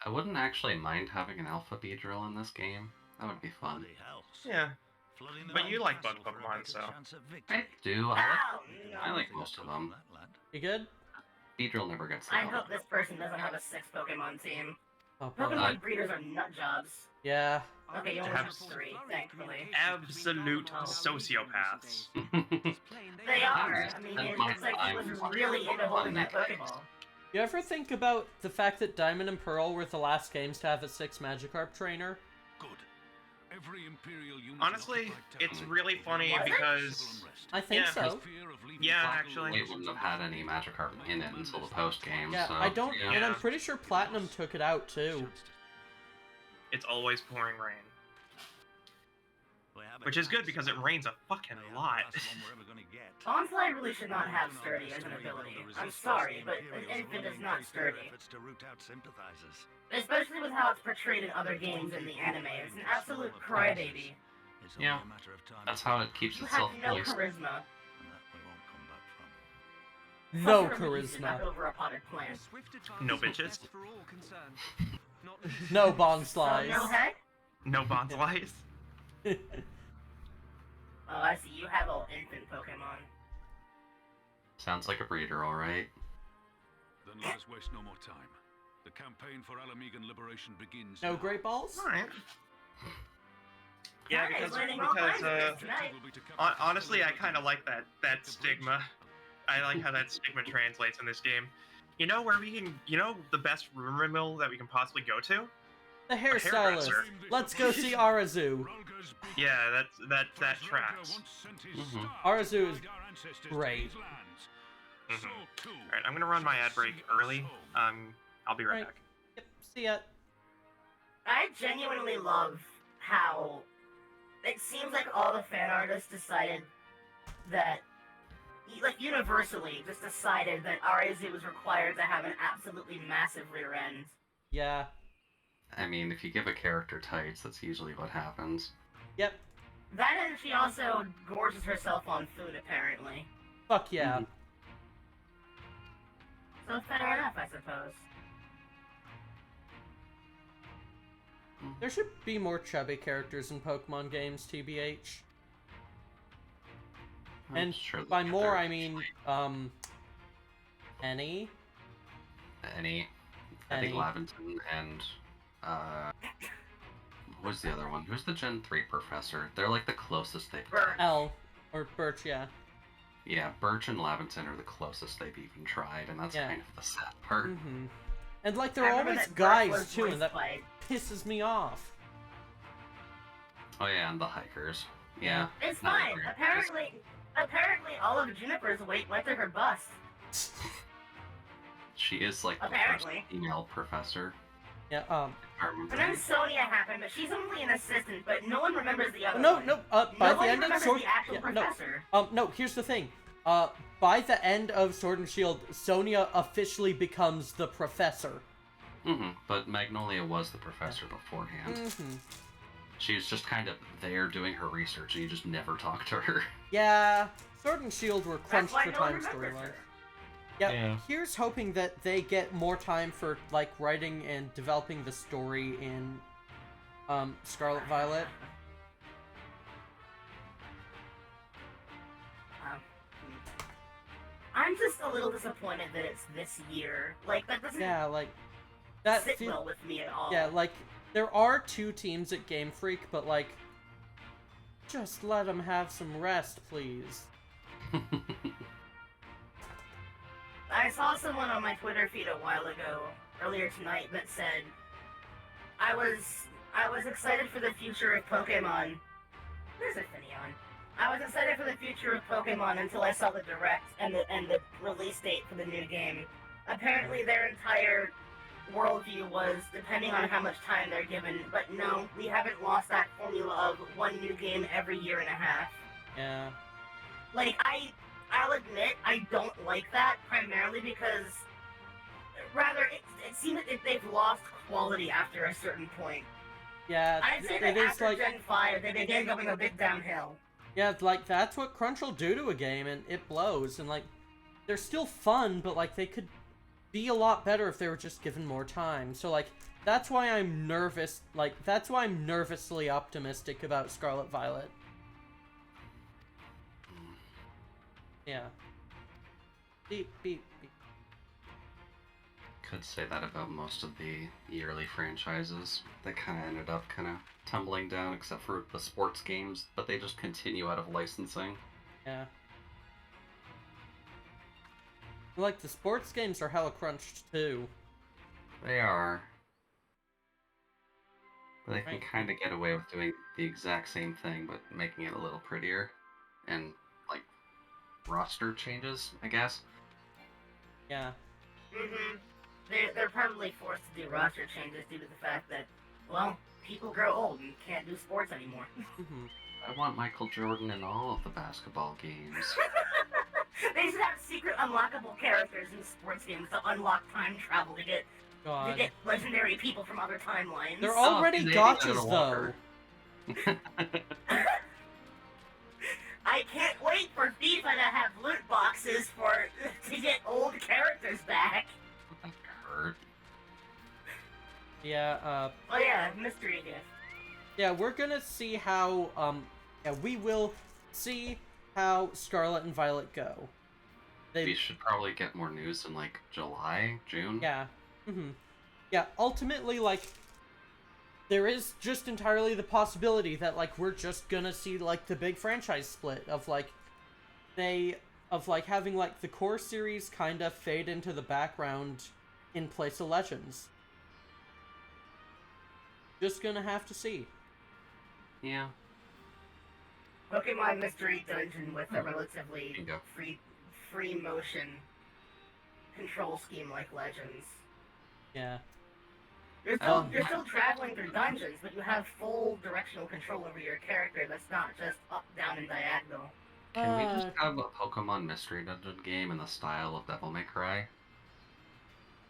B: I wouldn't actually mind having an Alpha Beedrill in this game. That would be fun.
G: Bloody hell.
D: Yeah.
G: Flooding the
D: But you like
G: castle
D: bug
G: for a
D: Pokemon,
G: better
D: so.
G: chance of
B: I
G: victory.
B: do.
C: Ow!
B: I like most of them.
G: That lad.
A: You good?
B: Beedrill never gets
C: I
B: out.
C: hope this person doesn't have a 6 Pokemon team.
A: Oh, boy.
C: Pokemon breeders are nut jobs.
A: Yeah.
C: Okay, you only
D: Abs-
C: have 3, thankfully.
D: Absolute sociopaths.
C: They are. I mean,
B: Spend
C: it
B: my
C: looks like he
B: time
C: was
B: on
C: really into holding that
B: Pokemon.
C: Pokeball.
A: You ever think about the fact that Diamond and Pearl were the last games to have a 6 Magikarp trainer?
G: Good. Every Imperial unit
D: Honestly,
G: occupied
D: it's
G: territory
D: really funny
C: Was it?
D: because...
G: civil unrest.
A: I think
D: Yeah.
A: so.
G: Fear of leaving
D: Yeah,
G: Platinum
D: actually.
B: It wouldn't have had any Magikarp in it until the post game.
A: Yeah,
B: so,
A: I don't,
B: yeah.
A: and I'm pretty sure Platinum took it out too.
D: It's always pouring rain. Which is good because it rains a fucking lot.
C: Bonsly really should not have sturdy as an ability. I'm sorry, but an infant is not sturdy. Especially with how it's portrayed in other games in the anime. It's an absolute crybaby.
B: Yeah, that's how it keeps
C: You have
B: itself
C: no
B: voiced.
C: charisma.
A: No
C: Such a reason
A: charisma.
C: knock over a potted plant.
D: No bitches.
A: No Bong
C: So,
A: Slies.
C: no head?
D: No Bonslies.
C: Oh, I see. You have all infant Pokemon.
B: Sounds like a breeder, alright.
F: Then let us waste no more time. The campaign for Alamegan liberation begins.
A: No
F: now.
A: Great Balls?
D: Alright. Yeah,
C: Guys,
D: because,
C: learning all kinds of this tonight.
F: Objective will be to capture
D: honestly, I
F: the
D: kind of like that stigma. I like how that stigma translates in this game. You know where we can, the best rumor mill that we can possibly go to?
A: The hairstylist.
D: hairdresser.
A: Let's go see Arazu.
F: Ralga's
D: Yeah, that
F: Ralga
D: tracks.
F: once sent his
B: Mhm.
F: star
A: Arazu is
F: guide our ancestors to
A: great.
F: these lands.
D: Mhm.
F: So too
D: Alright, I'm gonna run my ad break
F: see us
D: early.
F: home.
D: I'll be right
A: Right.
D: back.
A: Yep, see ya.
C: I genuinely love how it seems like all the fan artists decided that, like, universally just decided that Arazu was required to have an absolutely massive rear end.
A: Yeah.
B: I mean, if you give a character tights, that's usually what happens.
A: Yep.
C: That and she also gorges herself on food, apparently.
A: Fuck yeah.
C: So fair enough, I suppose.
A: There should be more chubby characters in Pokemon games, TBH. And
B: sure
A: by
B: that
A: more,
B: they're
A: I mean, Any?
B: Any. I think
A: Any.
B: Laventon and, what's the other one? Who's the Gen 3 professor? They're like the closest they've
C: Birch.
A: L. Or Birch, yeah.
B: Yeah, Birch and Laventon are the closest they've even tried, and that's
A: Yeah.
B: kind of the sad part.
A: Mm-hmm. And, like,
C: I
A: there are
C: remember
A: always
C: that Birch
A: guys,
C: was
A: too, and
C: voiced
A: that
C: by-
A: pisses me off.
B: Oh yeah, and the hikers. Yeah.
C: It's
B: Not
C: fine.
B: weird.
C: Apparently, all of Juniper's weight went to her bust.
B: She is like the first
C: Apparently.
B: female professor.
A: Yeah,
B: I remember.
C: And then Sonia happened, but she's only an assistant, but no one remembers the other
A: no,
C: one.
A: no, by the
C: Nobody
A: end of
C: remembers
A: Sword...
C: the actual
A: yeah,
C: professor.
A: no, here's the thing. By the end of Sword and Shield, Sonia officially becomes the professor.
B: But Magnolia was the professor beforehand. She was just kind of there doing her research, and you just never talked to her.
A: Yeah, Sword and Shield were
C: That's
A: crunched
C: why
A: for
C: no one
A: time
C: remembers
A: storyline.
C: her.
A: Yeah, here's hoping that they get more time for, like, writing and developing the story in, Scarlet Violet.
C: I'm just a little disappointed that it's this year. Like, that doesn't
A: Yeah, like, that
C: sit
A: feel-
C: well with me at all.
A: Yeah, like, there are 2 teams at Game Freak, but, like, just let them have some rest, please.
C: I saw someone on my Twitter feed a while ago, earlier tonight, that said, I was excited for the future of Pokemon. There's a Finneon. I was excited for the future of Pokemon until I saw the Direct and the release date for the new game. Apparently their entire worldview was depending on how much time they're given, but no, we haven't lost that formula of one new game every year and a half.
A: Yeah.
C: Like, I'll admit, I don't like that, primarily because, rather, it seems that they've lost quality after a certain point.
A: Yeah,
C: I'd say
A: it
C: that
A: is
C: after
A: like...
C: Gen 5, they began going a bit downhill.
A: Yeah, like, that's what Crunch will do to a game, and it blows, and, like, they're still fun, but, like, they could be a lot better if they were just given more time. So, like, that's why I'm nervous, like, that's why I'm nervously optimistic about Scarlet Violet. Yeah. Beep, beep, beep.
B: Could say that about most of the yearly franchises. They kind of ended up kind of tumbling down, except for the sports games, but they just continue out of licensing.
A: Yeah. Like, the sports games are hella crunched, too.
B: They are. But they can
A: Right.
B: kind of get away with doing the exact same thing, but making it a little prettier. And, like, roster changes, I guess.
A: Yeah.
C: Mm-hmm. They're probably forced to do roster changes due to the fact that, well, people grow old and can't do sports anymore.
A: Mm-hmm.
B: I want Michael Jordan in all of the basketball games.
C: They should have secret unlockable characters in sports games to unlock time travel to get
A: God.
C: legendary people from other timelines.
A: They're already
B: they
A: gotchas,
B: need
A: though.
B: another
C: I can't wait for FIFA to have loot boxes to get old characters back.
B: That hurt.
A: Yeah,
C: Oh yeah, mystery gift.
A: yeah, we're gonna see how, yeah, we will see how Scarlet and Violet go.
B: We should probably get more news in, like, July, June?
A: Yeah. Mm-hmm. Yeah, ultimately, like, there is just entirely the possibility that, like, we're just gonna see, like, the big franchise split of, like, having, like, the core series kind of fade into the background in place of Legends. Just gonna have to see.
B: Yeah.
C: Pokemon Mystery Dungeon with a relatively
B: Bingo.
C: free motion control scheme like Legends.
A: Yeah.
C: You're still traveling through dungeons, but you have full directional control over your character that's not just up, down, and diagonal.
B: Can we just have a Pokemon Mystery Dungeon game in the style of Devil May Cry?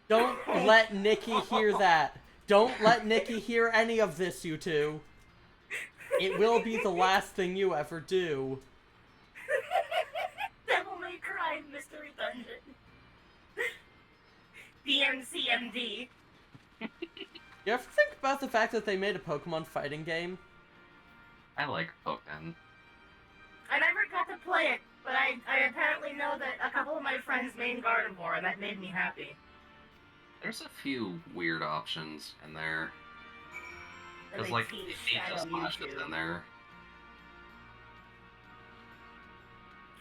A: Don't let Nikki hear that. Don't let Nikki hear any of this, you two. It will be the last thing you ever do.
C: Devil May Cry Mystery Dungeon. DMCMD.
A: You ever think about the fact that they made a Pokemon fighting game?
B: I like Pokemon.
C: I never got to play it, but I apparently know that a couple of my friends main Gardevoir, and that made me happy.
B: There's a few weird options in there.
C: And
B: There's
C: they
B: like
C: tease
B: Ninja
C: Shadow
B: Slashes
C: Mewtwo.
B: in there.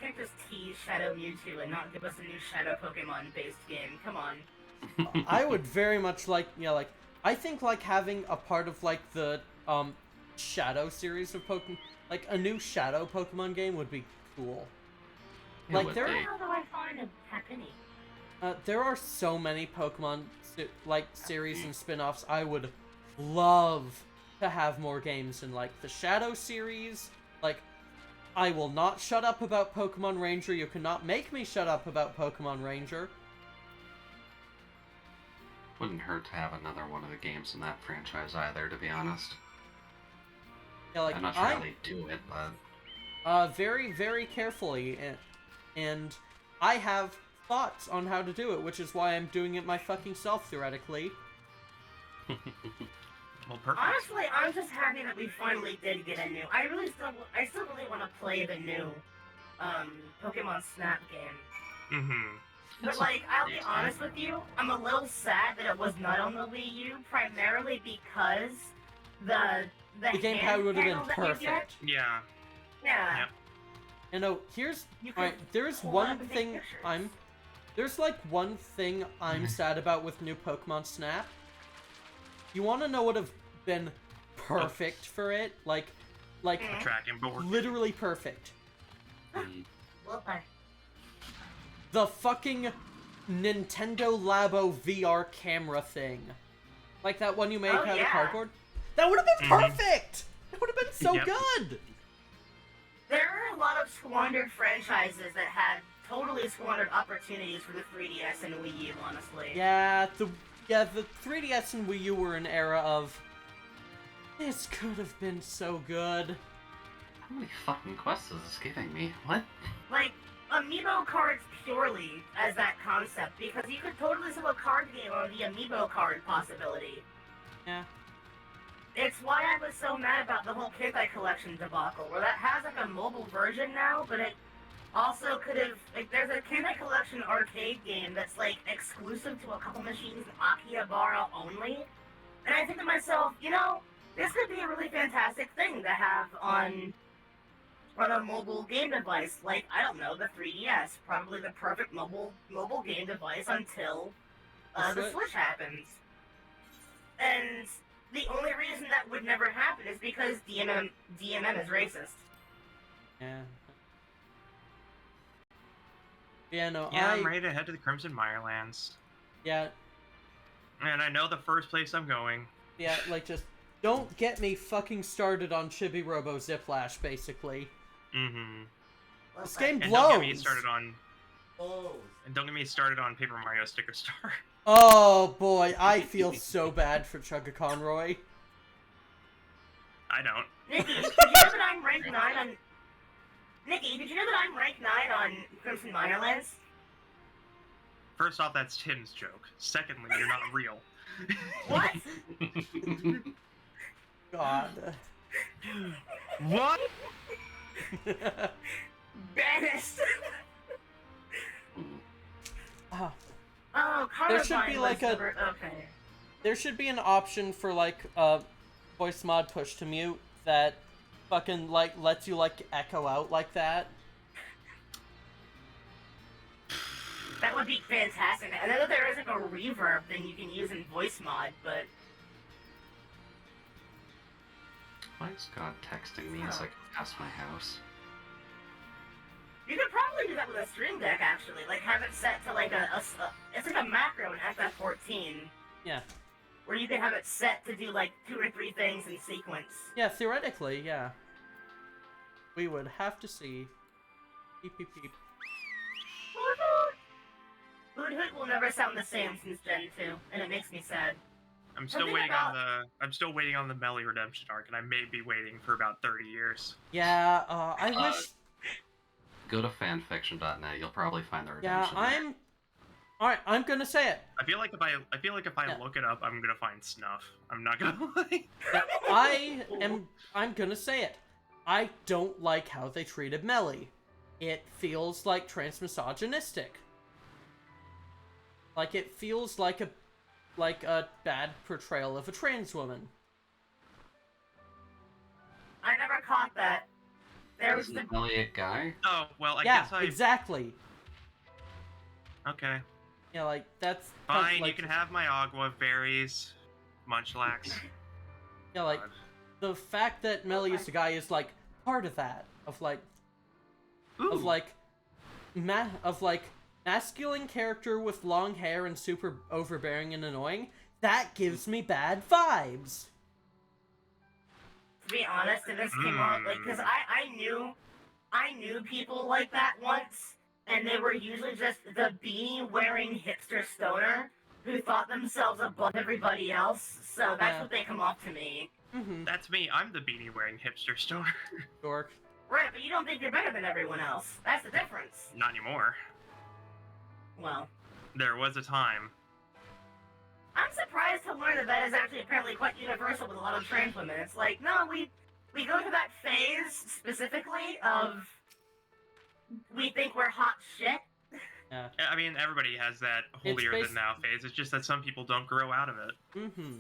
C: You can't just tease Shadow Mewtwo and not give us a new Shadow Pokemon-based game. Come on.
A: I would very much like, like, I think, like, having a part of, like, the, Shadow series of Pokemon, like, a new Shadow Pokemon game would be cool.
B: It
A: Like,
B: would
A: there,
B: be.
C: How do I find a Happiny?
A: There are so many Pokemon, series and spin-offs. I would love to have more games in, like, the Shadow series. Like, I will not shut up about Pokemon Ranger. You cannot make me shut up about Pokemon Ranger.
B: Wouldn't hurt to have another one of the games in that franchise either, to be honest.
A: Yeah, like,
B: I'm not sure how they do it, but...
A: very, very carefully, and I have thoughts on how to do it, which is why I'm doing it my fucking self, theoretically.
D: Well, perfect.
C: Honestly, I'm just happy that we finally did get a new. I still really want to play the new, Pokemon Snap game.
D: Mm-hmm.
C: But like, I'll be honest with you, I'm a little sad that it was not on the Wii U, primarily because the
A: gamepad
C: hand
A: would have been
C: panel that you get-
A: perfect.
D: Yeah.
C: Yeah.
D: Yep.
A: And oh, here's
C: You could
A: alright. There's
C: pull
A: one
C: up and take
A: thing
C: pictures.
A: There's like one thing I'm sad about with new Pokemon Snap. You want to know what would have been perfect for it? Like
C: Mm.
D: Tracking board.
A: literally perfect.
C: Well,
A: The fucking Nintendo Labo VR camera thing. Like that one you made
C: Oh,
A: out of
C: yeah.
A: cardboard? That would have been
D: Mhm.
A: perfect! It would have been so
D: Yep.
A: good!
C: there are a lot of squandered franchises that had totally squandered opportunities for the 3DS and Wii U, honestly.
A: Yeah, the 3DS and Wii U were an era of... This could have been so good.
B: How many fucking quests is this giving me? What?
C: Like, Amiibo cards purely as that concept, because you could totally sell a card game on the Amiibo card possibility.
A: Yeah.
C: It's why I was so mad about the whole Kentai Collection debacle, where that has like a mobile version now, but it also could have, like, there's a Kentai Collection arcade game that's like exclusive to a couple machines in Akihabara only, and I think to myself, you know, this could be a really fantastic thing to have on a mobile game device, like, I don't know, the 3DS, probably the perfect mobile game device until the Switch happens. And the only reason that would never happen is because DMM is racist.
A: Yeah. Yeah, no,
D: Yeah, I'm ready to head to the Crimson Mirelands.
A: Yeah,
D: And I know the first place I'm going.
A: yeah, like, just don't get me fucking started on Chibi Robo Ziplash, basically.
D: Mm-hmm.
A: This game
D: And
A: blows!
D: don't get me started on... And don't get me started on Paper Mario Sticker Star.
A: Oh boy, I feel so bad for Chugga Conroy.
D: I don't.
C: Nikki, did you know that I'm ranked 9 on... Nikki, did you know that I'm ranked 9 on Crimson Mirelands?
D: First off, that's Tim's joke. Secondly, you're not real.
C: What?
A: God.
D: What?
C: Banished!
A: Ah,
C: Oh,
A: There should be,
C: Columbine
A: like,
C: was
A: a-
C: never- Okay.
A: there should be an option for, like, voice mod push to mute that fucking, like, lets you, like, echo out like that.
C: That would be fantastic. I know that there is like a reverb thing you can use in voice mod, but
B: Why is God texting me as I go past my house?
C: you could probably do that with a Stream Deck actually. Like have it set to like it's like a macro in FF14
A: Yeah.
C: where you can have it set to do like 2 or 3 things in sequence.
A: Yeah, theoretically, yeah. We would have to see. Beep, beep, beep.
C: Hoot Hoot will never sound the same since Gen 2, and it makes me sad.
D: I'm still
C: Something
D: waiting
C: about-
D: I'm still waiting on the Melly Redemption arc, and I may be waiting for about 30 years.
A: Yeah, I wish...
B: Go to fanfiction.net, you'll probably find the
A: Yeah,
B: redemption there.
A: Alright, I'm gonna say it.
D: I feel like if I look it up, I'm gonna find snuff. I'm not gonna lie.
A: Yeah, I'm gonna say it. I don't like how they treated Melly. It feels like transmisogynistic. Like, it feels like a bad portrayal of a trans woman.
C: I never caught that. There was the...
B: Isn't Elliot guy?
D: Oh, well, I
A: Yeah,
D: guess I...
A: exactly.
D: Okay.
A: Yeah, like, that's...
D: Fine,
A: like,
D: you can have my agua berries, munchlax.
A: Yeah, like, the fact that Melly is the guy is, like, part of that. Of, like...
D: Ooh.
A: Of, like... masculine character with long hair and super overbearing and annoying. That gives me bad vibes.
C: To be honest, if this came out, like, because I knew people like that once, and they were usually just the beanie-wearing hipster stoner who thought themselves above everybody else, so that's what they come off to me.
A: Mm-hmm.
D: That's me. I'm the beanie-wearing hipster stoner.
A: Dork.
C: Right, but you don't think you're better than everyone else. That's the difference.
D: Not anymore.
C: Well.
D: There was a time.
C: I'm surprised to learn that that is actually apparently quite universal with a lot of trans women. It's like, no, we go through that phase, specifically, of we think we're hot shit.
A: Yeah.
D: I mean, everybody has that holier-than-thou phase. It's just that some people don't grow out of it.
A: Mm-hmm.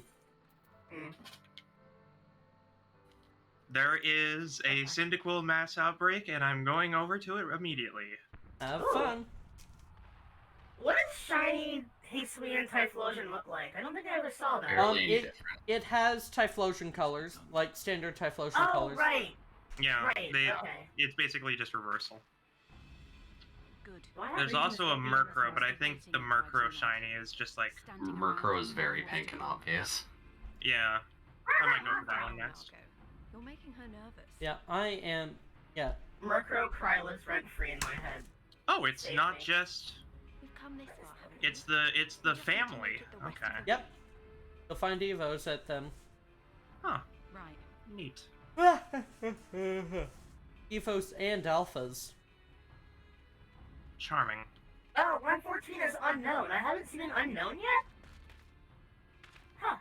D: There is a Cyndaquil mass outbreak, and I'm going over to it immediately.
A: Have fun.
C: What does shiny Hisuian Typhlosion look like? I don't think I ever saw that.
A: It has Typhlosion colors, like standard Typhlosion colors.
C: Oh, right.
D: Yeah,
C: Right, okay.
D: It's basically just reversal.
E: Good.
D: There's also a Murkrow, but I think the Murkrow shiny is just like...
B: Murkrow is very pink and obvious.
D: Yeah. I might go for that one next.
E: You're making her nervous.
A: Yeah, I am... Yeah.
C: Murkrow cry lives rent-free in my head.
D: Oh, it's not just...
E: We've come this far.
D: It's the family. Okay.
A: Yep. You'll find Evos at them.
D: Huh.
E: Right.
D: Neat.
A: Evos and Alphas.
D: Charming.
C: Oh, Run 14 is unknown. I haven't seen an unknown yet? Huh.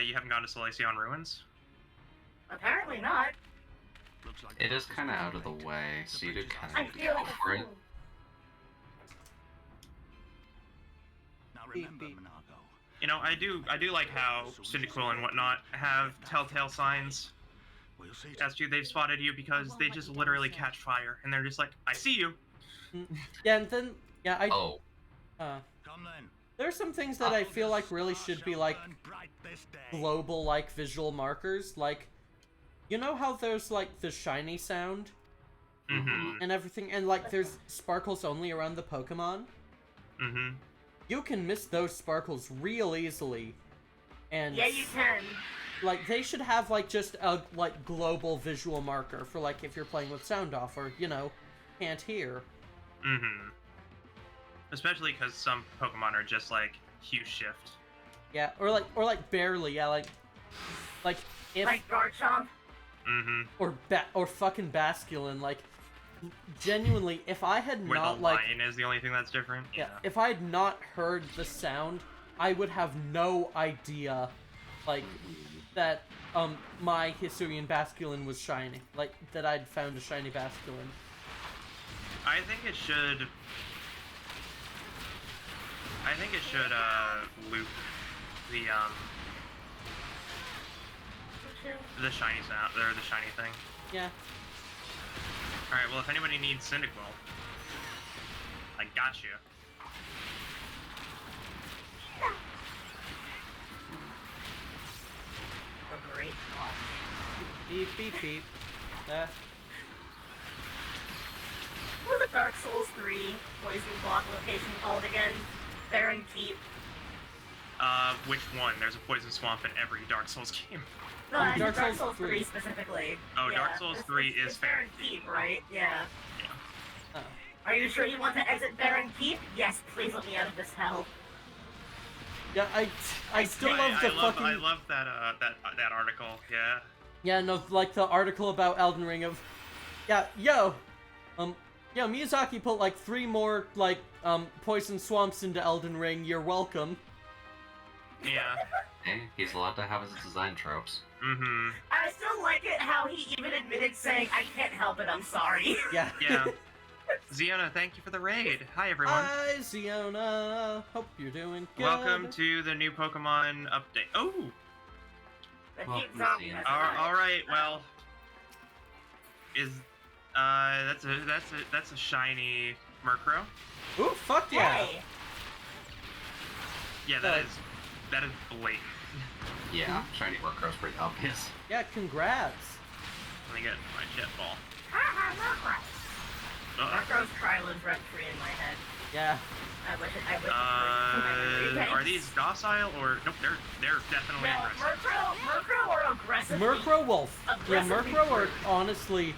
D: You haven't gone to Solaceon Ruins?
C: Apparently not.
B: It is kind of out of the way, so you could kind
C: I
B: of
C: feel
B: go
C: like
B: for it.
G: Now remember, Monago.
D: You know, I do like how Cyndaquil and whatnot have telltale signs
G: We'll see.
D: as to they've spotted you because they just literally catch fire and they're just like, I see you.
A: Yeah, and then... Yeah,
B: Oh.
G: Come then.
A: There's some things that I feel like really should be, like, global, like, visual markers. Like, you know how there's, like, the shiny sound?
D: Mm-hmm.
A: And everything, and, like, there's sparkles only around the Pokemon?
D: Mm-hmm.
A: You can miss those sparkles real easily. And...
C: Yeah, you can.
A: Like, they should have, like, just a, like, global visual marker for, like, if you're playing with sound off or, you know, can't hear.
D: Mm-hmm. Especially because some Pokemon are just like Hue Shift.
A: Yeah, or like barely, yeah, like if
C: Like Garchomp?
D: Mm-hmm.
A: or fucking Basculin, like genuinely, if I had
D: Where
A: not
D: the
A: like
D: line is the only thing that's different.
A: yeah, if I had not heard the sound, I would have no idea, like that my Hisuian Basculin was shiny, like that I'd found a shiny Basculin.
D: I think it should loop the shiny sound or the shiny thing.
A: Yeah.
D: Alright, well if anybody needs Cyndaquil, I got you.
C: A great thought.
A: Beep beep beep.
C: What was the Dark Souls 3 poison block location called again? Baron Keep.
D: Which one? There's a poison swamp in every Dark Souls game.
C: No, I
A: Dark
C: Dark
A: Souls
C: Souls 3
A: 3
C: specifically.
D: Oh,
C: Yeah.
D: Dark Souls 3 is
C: Baron
D: fair.
C: Keep, right? Yeah.
A: Oh.
C: Are you sure you want to exit Baron Keep? Yes, please let me out of this hell.
A: Yeah, I still love the fucking...
D: I love that that article. Yeah.
A: Yeah, no, like the article about Elden Ring of... Yeah, yo! Yeah, Miyazaki put like 3 more like poison swamps into Elden Ring. You're welcome.
D: Yeah.
B: Hey, he's allowed to have his design tropes.
D: Mm-hmm.
C: I still like it how he even admitted saying, I can't help it, I'm sorry.
A: Yeah.
D: Yeah. Ziona, thank you for the raid. Hi, everyone.
A: Hi, Ziona. Hope you're doing good.
D: Welcome to the new Pokemon update. Oh!
C: The
B: Well,
C: cute zombie
B: Lucian.
C: has died.
D: Alright, well... That's a shiny Murkrow.
A: Ooh, fuck yeah.
C: Hey!
D: Yeah, that is blatant.
B: Yeah, shiny Murkrow's pretty obvious.
A: Yeah, congrats.
D: Let me get my jet ball.
C: Murkrow's cry lives rent free in my head.
A: Yeah.
C: I wish it
D: Are these docile or nope? They're definitely
C: No,
D: aggressive.
C: Murkrow are aggressive.
A: Murkrow Wolf. Yeah,
C: Aggressively
A: Murkrow are
C: rude.
A: honestly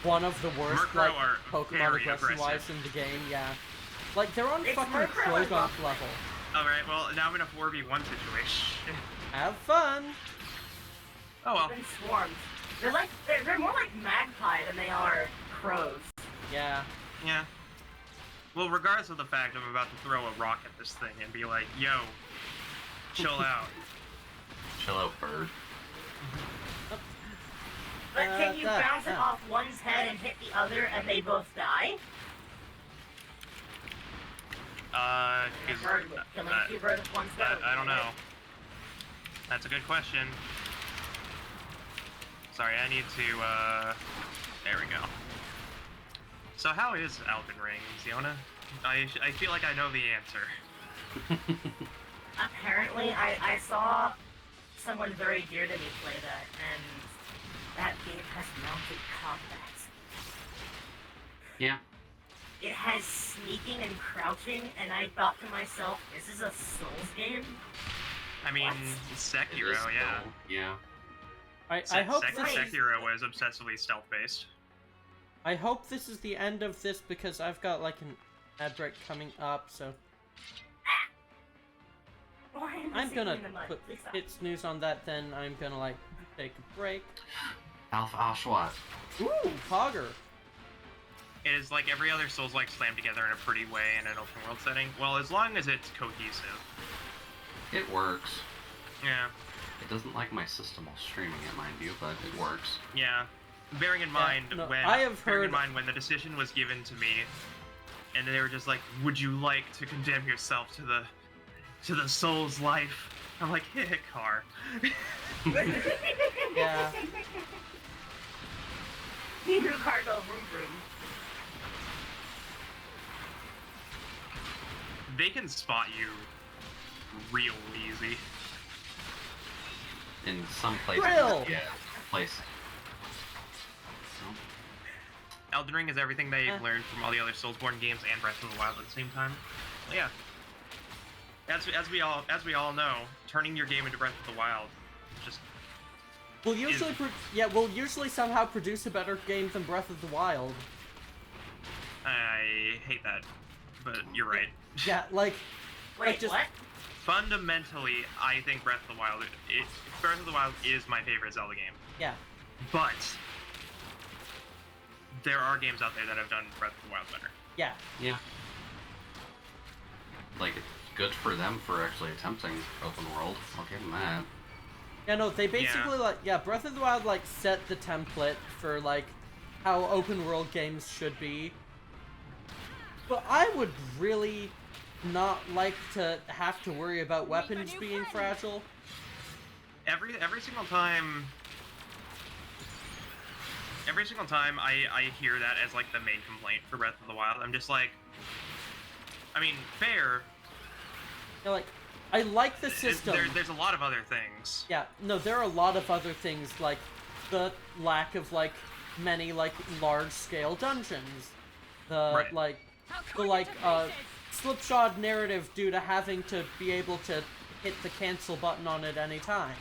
A: one of the worst
D: Murkrow
A: like
D: are
A: Pokemon
D: very
A: aggression-wise
D: aggressive.
A: in the game. Yeah. Like they're on
C: It's
A: fucking
C: Murkrow and
A: Croagunk
C: Buffalo.
A: level.
D: All right, well now I'm in a 4v1 situation.
A: Have fun.
D: Oh well.
C: Been swarmed. They're more like magpie than they are crows.
A: Yeah.
D: Yeah. Well, regardless of the fact I'm about to throw a rock at this thing and be like, yo, chill out.
B: Chill out, bird.
C: But can you bounce it off one's head and hit the other and they both die? Killing two birds with one stone.
D: I don't know. That's a good question. Sorry, I need to, there we go. So how is Elden Ring, Ziona? I feel like I know the answer.
C: Apparently, I saw someone very dear to me play that, and that game has mounted combat.
B: Yeah.
C: It has sneaking and crouching, and I thought to myself, this is a Souls game?
D: I mean,
C: What?
D: Sekiro,
B: It is
D: yeah.
B: cool. Yeah.
A: I hope this
D: Sekiro was obsessively stealth-based.
A: I hope this is the end of this because I've got like an ad break coming up, so
C: Why am I
A: I'm
C: sinking
A: gonna
C: in the mud?
A: put
C: Please stop.
A: hit snooze on that, then I'm gonna like take a break.
B: Alpha Oshawott.
A: Ooh, Pogger.
D: It is like every other Souls-like slammed together in a pretty way in an open-world setting. Well, as long as it's cohesive.
B: It works.
D: Yeah.
B: It doesn't like my system while streaming it, mind you, but it works.
D: Yeah. Bearing in mind
A: no,
D: when
A: I have
D: bearing in
A: heard-
D: mind when the decision was given to me, and they were just like, "Would you like to condemn yourself to the Souls life?" I'm like, "Hit car."
A: Yeah.
C: Hebrew cargo vroom vroom.
D: They can spot you real easy.
B: In some places,
A: Thrill!
B: yeah. Place.
D: Elden Ring is everything they've learned from all the other Soulsborne games and Breath of the Wild at the same time. Yeah. As we all know, turning your game into Breath of the Wild just
A: We'll usually we'll usually somehow produce a better game than Breath of the Wild.
D: I hate that, but you're right.
A: Yeah, like
C: Wait,
A: just-
C: what?
D: Fundamentally, I think Breath of the Wild is my favorite Zelda game.
A: yeah.
D: But there are games out there that have done Breath of the Wild better.
A: Yeah.
B: Yeah. Like, it's good for them for actually attempting open world. I'll give them that.
A: Yeah, no, they basically Breath of the Wild like set the template for like how open world games should be. But I would really not like to have to worry about weapons being fragile.
D: Every single time I hear that as like the main complaint for Breath of the Wild, I'm just like, I mean, fair.
A: You know, like, I like the system.
D: There's a lot of other things.
A: Yeah, no, there are a lot of other things, like the lack of like many like large-scale dungeons, the
D: Right.
A: slipshod narrative due to having to be able to hit the cancel button on it any time.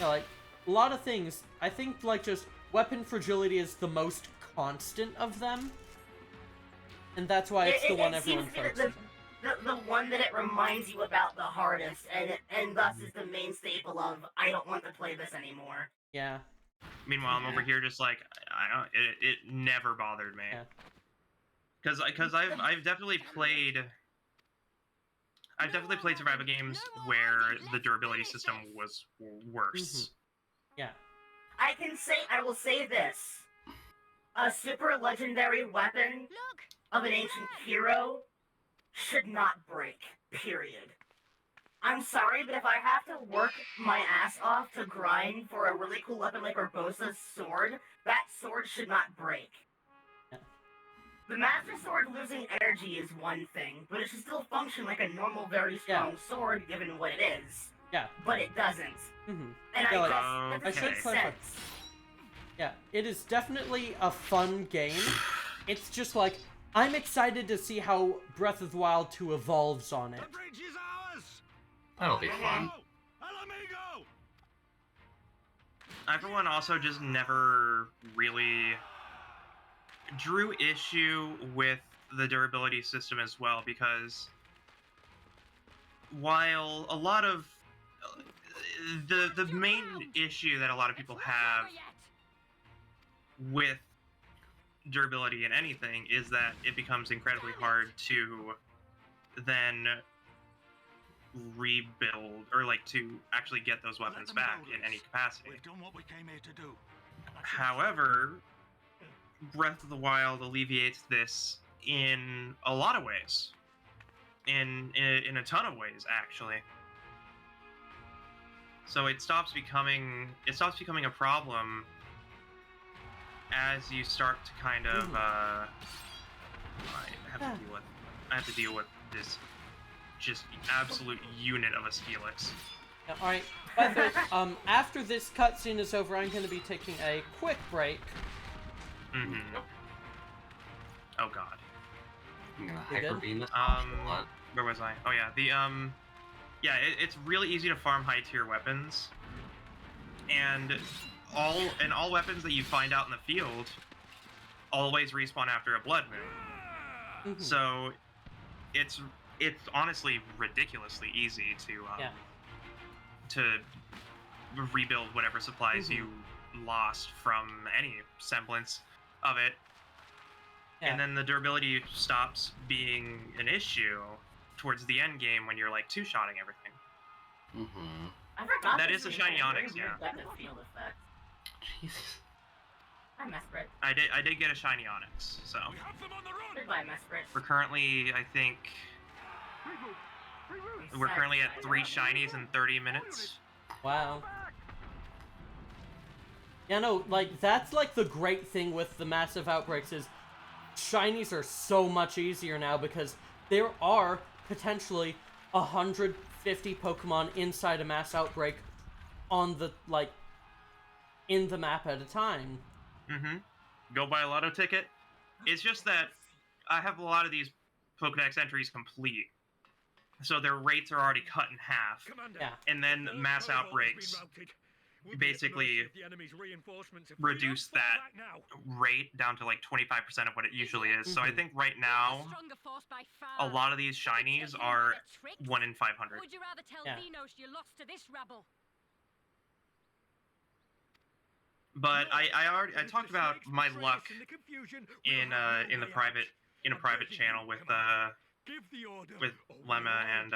A: Yeah, like a lot of things. I think like just weapon fragility is the most constant of them, and that's why it's the one everyone
C: seems
A: focuses on.
C: the one that it reminds you about the hardest, and thus is the main staple of I don't want to play this anymore.
A: Yeah.
D: Meanwhile, I'm over here just like I don't. It never bothered me.
A: Yeah.
D: Because I've definitely played. I've definitely played survival games where the durability system was worse.
A: Yeah.
C: I will say this. A super legendary weapon of an ancient hero should not break, period. I'm sorry, but if I have to work my ass off to grind for a really cool weapon like Urbosa's sword, that sword should not break.
A: Yeah.
C: The Master Sword losing energy is one thing, but it should still function like a normal, very strong sword, given what it is.
A: Yeah.
C: But it doesn't.
A: Mm-hmm.
C: And
A: Yeah,
C: I
A: like,
C: guess
D: I
C: that doesn't
D: should
C: make
A: clarify.
C: sense.
A: Yeah, it is definitely a fun game. It's just like, I'm excited to see how Breath of the Wild 2 evolves on it.
G: The bridge is ours!
B: That'll be fun.
G: El amigo!
D: I, for one, also just never really drew issue with the durability system as well, because while a lot of the main issue that a lot of people have with durability in anything is that it becomes incredibly hard to then rebuild or like to actually get those weapons back in any capacity.
G: We've done what we came here to do.
D: However, Breath of the Wild alleviates this in a lot of ways. In a ton of ways, actually. So it stops becoming a problem as you start to kind of I have to deal with this just absolute unit of a Steelix.
A: Yeah, alright, by the way, after this cutscene is over, I'm going to be taking a quick break.
D: Mm-hmm. Oh god.
B: I'm gonna
A: You good?
B: hyper beam this. What?
D: Where was I? Oh yeah, it's really easy to farm high tier weapons, and all weapons that you find out in the field always respawn after a blood moon. So it's honestly ridiculously easy to rebuild whatever supplies you lost from any semblance of it.
A: Yeah.
D: And then the durability stops being an issue towards the end game when you're like two-shotting everything.
B: Mm-hmm.
C: I forgot
D: That
C: this
D: is a
C: game
D: shiny
C: had
D: onyx,
C: very
D: yeah.
C: weird depth of field effect.
B: Jesus.
C: I Mesprit.
D: I did get a shiny onyx, so
G: We have them on the run!
C: Goodbye, Mesprit.
D: we're currently, I think, we're currently at 3 shinies in 30 minutes.
A: Wow. Yeah, no, like, that's like the great thing with the massive outbreaks is shinies are so much easier now because there are potentially 150 Pokemon inside a mass outbreak on the, like, in the map at a time.
D: Mm-hmm. Go buy a lotto ticket. It's just that I have a lot of these Pokedex entries complete, so their rates are already cut in half.
G: Commander,
A: Yeah.
D: And then mass outbreaks basically reduce that rate down to like 25% of what it usually is. So I think right now, a lot of these shinies are 1 in 500.
E: Would you rather tell
A: Yeah.
E: Venos you lost to this rabble?
D: But I talked about my luck in a private channel with Lemma and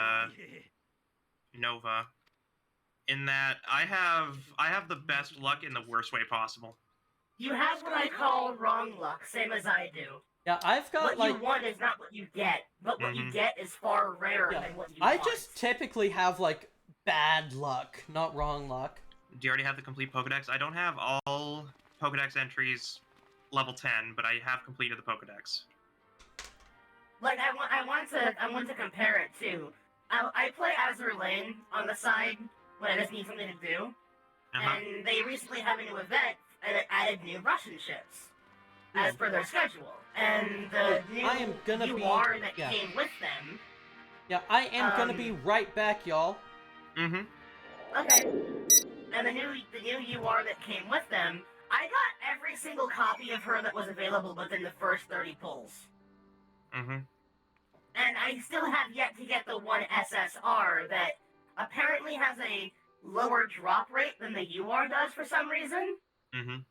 D: Nova. In that I have the best luck in the worst way possible.
C: You have what I call wrong luck, same as I do.
A: Yeah, I've got,
C: What
A: like...
C: you want is not what you get, but what you
D: Mhm.
C: get is far rarer
A: Yeah,
C: than what you
A: I
C: want.
A: just typically have, like, bad luck, not wrong luck.
D: Do you already have the complete Pokedex? I don't have all Pokedex entries level 10, but I have completed the Pokedex.
C: Like I want to compare it to. I play Azure Lane on the side when I just need something to do, and they recently have a new event and it added new Russian ships as per their schedule, and the new
A: I am gonna be-
C: UR that
A: yeah.
C: came with them.
A: Yeah, I am gonna be right back, y'all.
D: Mm-hmm.
C: Okay. And the new UR that came with them, I got every single copy of her that was available within the first 30 pulls.
D: Mm-hmm.
C: And I still have yet to get the one SSR that apparently has a lower drop rate than the UR does for some reason.
D: Mm-hmm.
C: And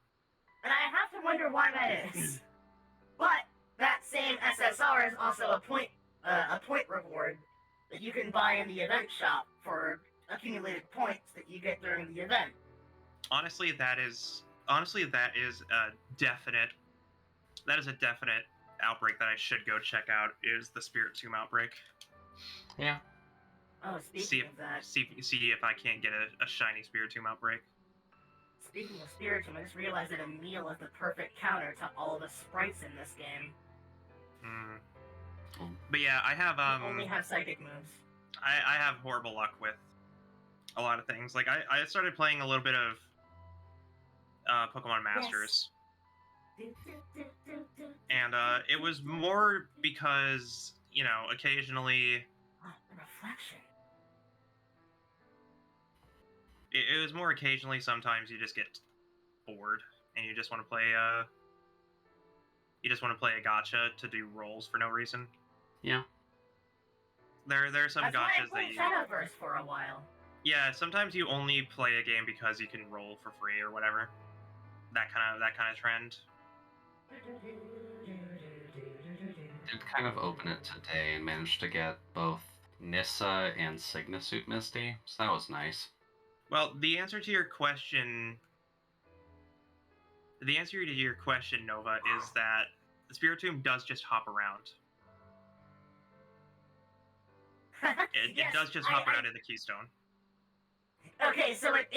C: I have to wonder why that is. But that same SSR is also a point reward that you can buy in the event shop for accumulated points that you get during the event.
D: Honestly, that is a definite outbreak that I should go check out. Is the Spirit Tomb outbreak?
B: Yeah.
C: Oh, speaking of that.
D: See if I can't get a shiny Spirit Tomb outbreak.
C: Speaking of Spirit Tomb, I just realized that Emil is the perfect counter to all of the sprites in this game.
D: But yeah, I have
C: They only have psychic moves.
D: I have horrible luck with a lot of things. Like I started playing a little bit of Pokemon Masters.
C: Yes.
D: And it was more because, you know, occasionally
C: The reflection.
D: it was more occasionally sometimes you just get bored and you just want to play a gacha to do rolls for no reason.
B: Yeah.
D: There are some
C: That's why I
D: gachas that
C: played
D: you
C: Shadowverse for a while.
D: Yeah, sometimes you only play a game because you can roll for free or whatever. That kind of trend.
B: Did kind of open it today and managed to get both Nissa and Signasuit Misty, so that was nice.
D: Well, the answer to your question, Nova, is that the Spirit Tomb does just hop around. It does just hop around in the Keystone.
C: Okay, so it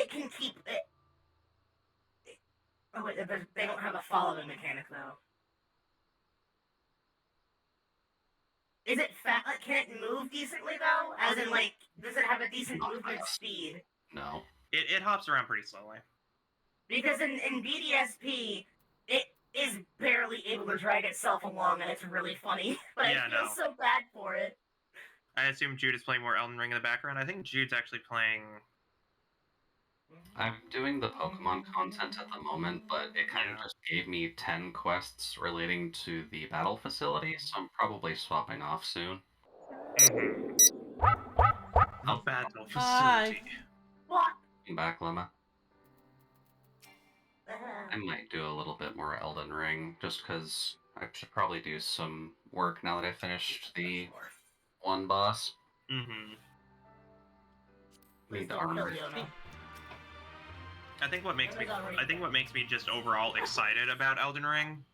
C: can keep it. Oh wait, they don't have a following mechanic though. Is it fat? Like, can it move decently though? As in, like, does it have a decent movement speed?
B: No.
D: It hops around pretty slowly.
C: Because in BDSP, it is barely able to drag itself along, and it's really funny. But
D: Yeah,
C: I feel
D: no.
C: so bad for it.
D: I assume Jude is playing more Elden Ring in the background. I think Jude's actually playing.
B: I'm doing the Pokemon content at the moment, but it kind of just gave me 10 quests relating to the battle facility, so I'm probably swapping off soon.
D: The battle
A: Hi.
D: facility.
C: What?
B: Come back, Lemma. I might do a little bit more Elden Ring, just because I should probably do some work now that I finished the one boss. Need the armor.
D: I think what makes me just overall excited about Elden Ring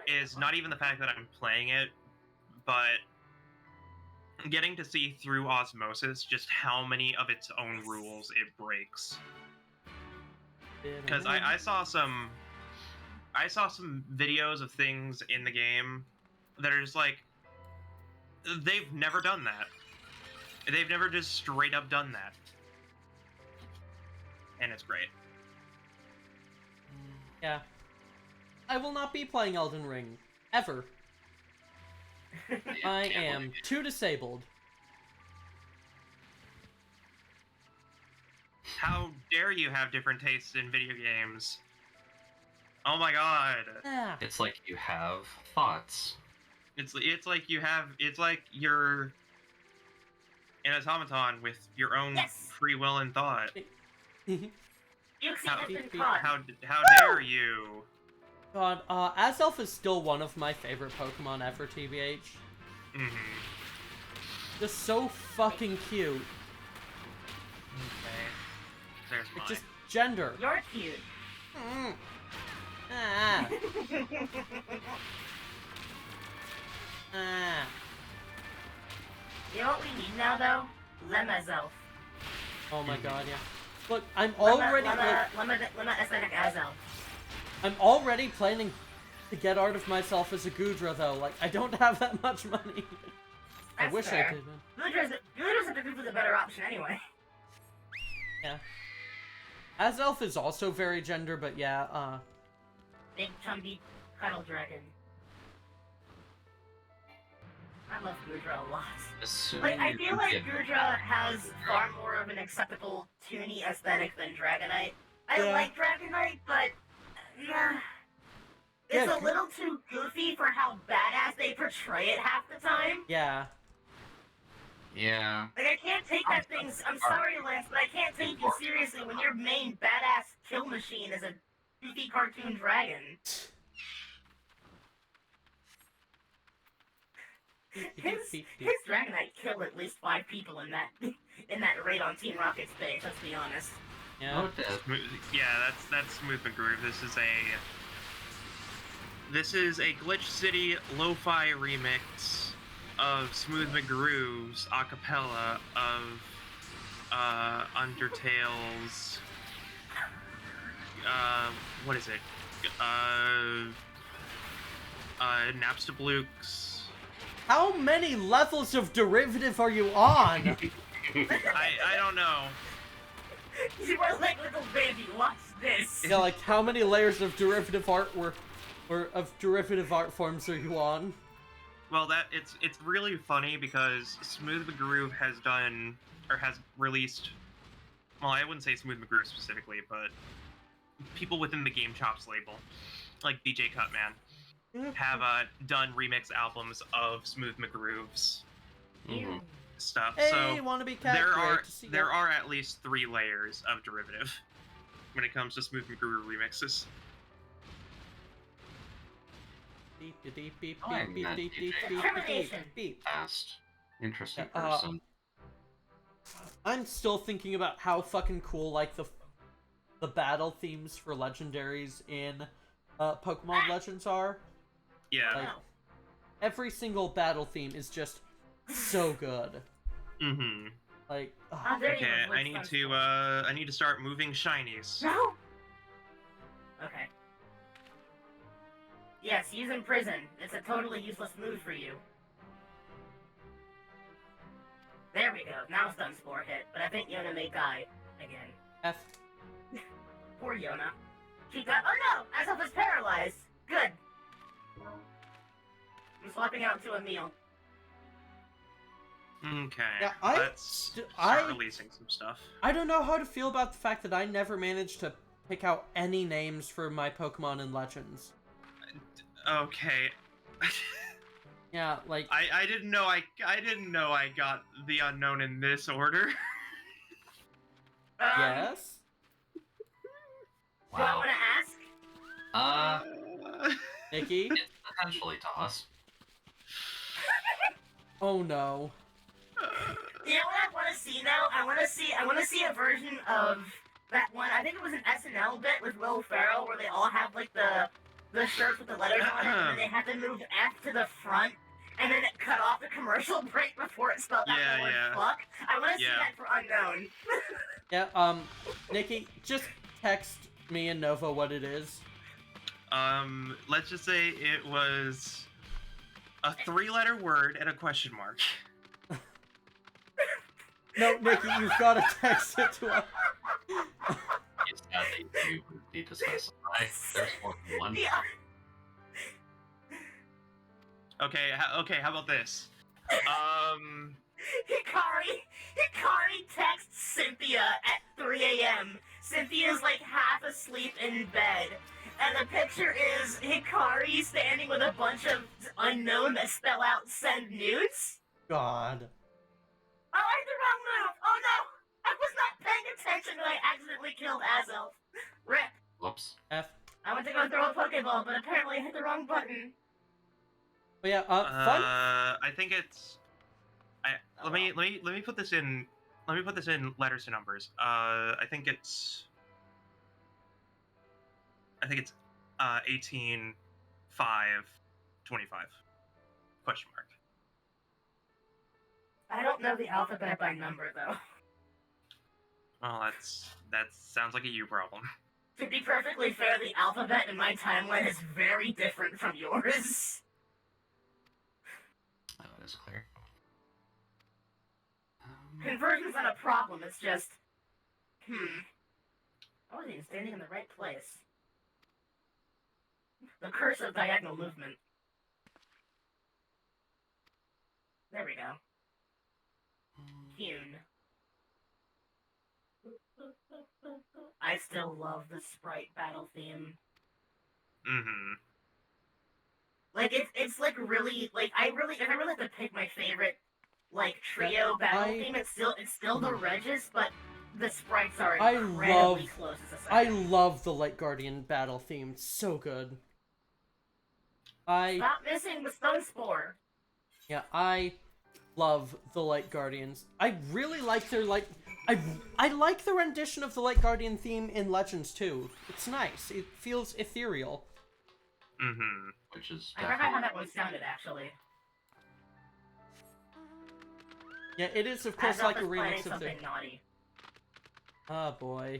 D: is not even the fact that I'm playing it, but getting to see through osmosis just how many of its own rules it breaks. Because I saw some videos of things in the game that are just like, they've never done that. They've never just straight up done that. And it's great.
A: Yeah. I will not be playing Elden Ring. Ever. I am too disabled.
D: How dare you have different tastes in video games? Oh my god.
A: Yeah.
B: It's like you have thoughts.
D: It's like you're an automaton with your own free will and thought. How dare you?
A: God, Azelf is still one of my favorite Pokemon ever, TBH. Just so fucking cute.
D: Okay. There's mine.
A: It's just gender.
C: You're cute.
A: Ah. Ah.
C: You know what we need now, though? Lemmazelf.
A: Oh my god, yeah. Look, I'm already
C: Lemma aesthetic Azelf.
A: I'm already planning to get art of myself as a Gudra, though. Like, I don't have that much money. I wish I did.
C: Gudra's a better option anyway.
A: Yeah. Azelf is also very gender, but yeah,
C: Big chumby cuddle dragon. I love Gudra a lot. Like, I feel like Gudra has far more of an acceptable toony aesthetic than Dragonite. I like Dragonite, but it's a little too goofy for how badass they portray it half the time.
A: Yeah.
B: Yeah.
C: Like, I can't take that thing. I'm sorry, Lance, but I can't take you seriously when your main badass kill machine is a goofy cartoon dragon. His Dragonite killed at least 5 people in that raid on Team Rocket's base. Let's be honest.
A: Yeah.
B: Oh, it did.
D: Yeah, that's Smooth McGroove. This is a Glitch City lo-fi remix of Smooth McGroove's acapella of Undertale's what is it? Napstabluke's.
A: How many levels of derivative are you on?
D: I don't know.
C: You were like, little baby, watch this.
A: Yeah, like how many layers of derivative art or of derivative art forms are you on?
D: Well, it's really funny because Smooth McGroove has done or has released. Well, I wouldn't say Smooth McGroove specifically, but people within the Game Chops label, like DJ Cutman, have done remix albums of Smooth McGroove's stuff.
A: Hey,
D: so
A: wanna be cat?
D: there are at least 3 layers of derivative when it comes to Smooth McGroove remixes.
A: Beep, beep, beep, beep,
B: I
A: beep,
B: met
A: beep,
B: DJ
A: beep, beep, beep, beep.
B: Fast. Interesting person.
A: I'm still thinking about how fucking cool like the battle themes for legendaries in Pokemon Legends are.
D: Yeah.
A: Like, every single battle theme is just so good.
D: Mm-hmm.
A: Like,
D: okay, I need to start moving shinies.
C: No. Okay. Yes, use in prison. It's a totally useless move for you. There we go. Now Stun Spore hit, but I think Yona may die again.
A: F.
C: Poor Yona. She got. Oh no! Azelf is paralyzed. Good. I'm swapping out to a meal.
D: Okay.
A: Yeah,
D: let's start releasing some stuff.
A: I don't know how to feel about the fact that I never managed to pick out any names for my Pokemon in Legends.
D: Okay.
A: Yeah, like
D: I didn't know I got the unknown in this order.
A: yes.
C: Do I want to ask?
A: Nikki?
B: It's potentially to us.
A: Oh no.
C: You know what I want to see now? I want to see a version of that one. I think it was an SNL bit with Will Ferrell where they all have like the shirts with the letters on it, and then they have to move F to the front, and then it cut off the commercial break before it spelled out the word fuck. I want to see that for Unknown.
A: Yeah, Nikki, just text me and Nova what it is.
D: Let's just say it was a 3-letter word and a question mark.
A: No, Nikki, you've got to text it to us.
B: It's sad that you need to specify. There's more than one.
C: Yeah.
D: Okay, how about this?
C: Hikari texts Cynthia at 3 a.m. Cynthia's like half asleep in bed. And the picture is Hikari standing with a bunch of unknown that spell out send nudes.
A: God.
C: Oh, I hit the wrong move! Oh no! I was not paying attention and I accidentally killed Azelf. Rip.
B: Whoops.
A: F.
C: I went to go throw a Pokeball, but apparently I hit the wrong button.
A: But yeah, fun.
D: I think it's. Let me put this in. Let me put this in letters to numbers. I think it's 18, 5, 25. Question mark.
C: I don't know the alphabet by number though.
D: Well, that sounds like a you problem.
C: To be perfectly fair, the alphabet in my timeline is very different from yours.
B: Oh, that is clear.
C: Conversion's not a problem, it's just... I wasn't even standing in the right place. The curse of diagonal movement. There we go. Hewn. I still love the sprite battle theme.
D: Mm-hmm.
C: Like, it's like really, like, if I really have to pick my favorite like trio battle
A: I-
C: theme. It's still the Regis, but the sprites are
A: I
C: incredibly
A: love-
C: close as a
A: I
C: second.
A: love the Light Guardian battle theme. It's so good.
C: Stop missing the Stone Spore.
A: Yeah, I love the Light Guardians. I really like their I like the rendition of the Light Guardian theme in Legends too. It's nice. It feels ethereal.
D: Mm-hmm.
B: Which is
C: I forgot how that one sounded actually.
A: Yeah, it is of course
C: As
A: like a
C: is planning
A: remix of
C: something
A: the.
C: naughty.
A: Oh boy.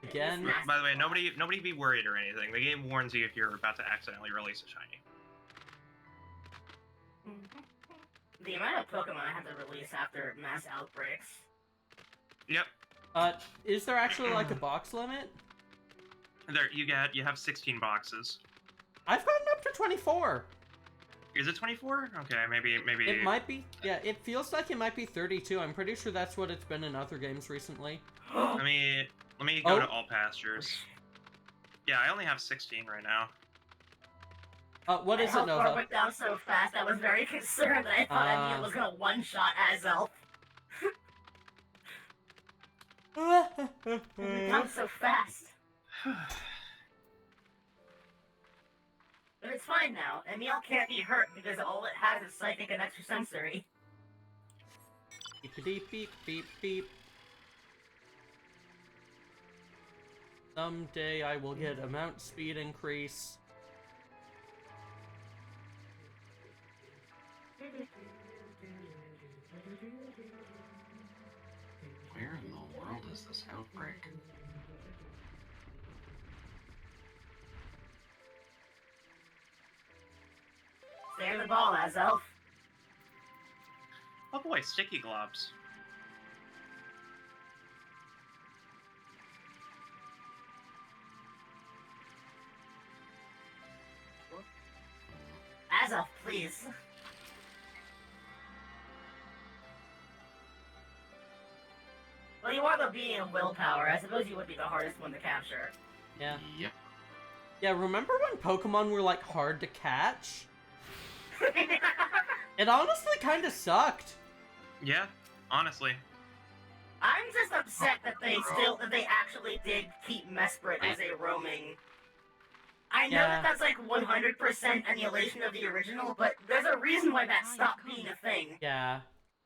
A: Again.
D: By the way, nobody be worried or anything. The game warns you if you're about to accidentally release a shiny.
C: The amount of Pokemon I have to release after mass outbreaks.
D: Yep.
A: Is there actually like a box limit?
D: There you have 16 boxes.
A: I've gotten up to 24.
D: Is it 24? Okay, maybe.
A: It might be. Yeah, it feels like it might be 32. I'm pretty sure that's what it's been in other games recently.
D: Let me go to all pastures. Yeah, I only have 16 right now.
A: What is it,
C: Health bar
A: Nova?
C: went down so fast, I was very concerned that I thought Emil was gonna one-shot Azelf. It went down so fast. But it's fine now. Emil can't be hurt because all it has is psychic and extrasensory.
A: Beep beep beep beep beep. Someday I will get a mount speed increase.
B: Where in the world is this outbreak?
C: Stay on the ball, Azelf.
D: Oh boy, sticky globs.
C: Azelf, please. Well, you are the being of willpower. I suppose you would be the hardest one to capture.
A: Yeah.
B: Yep.
A: Yeah, remember when Pokemon were like hard to catch? It honestly kind of sucked.
D: Yeah, honestly.
C: I'm just upset that they actually did keep Mesprit as a roaming. I know
A: Yeah.
C: that that's like 100% emulation of the original, but there's a reason why that stopped being a thing.
A: Yeah.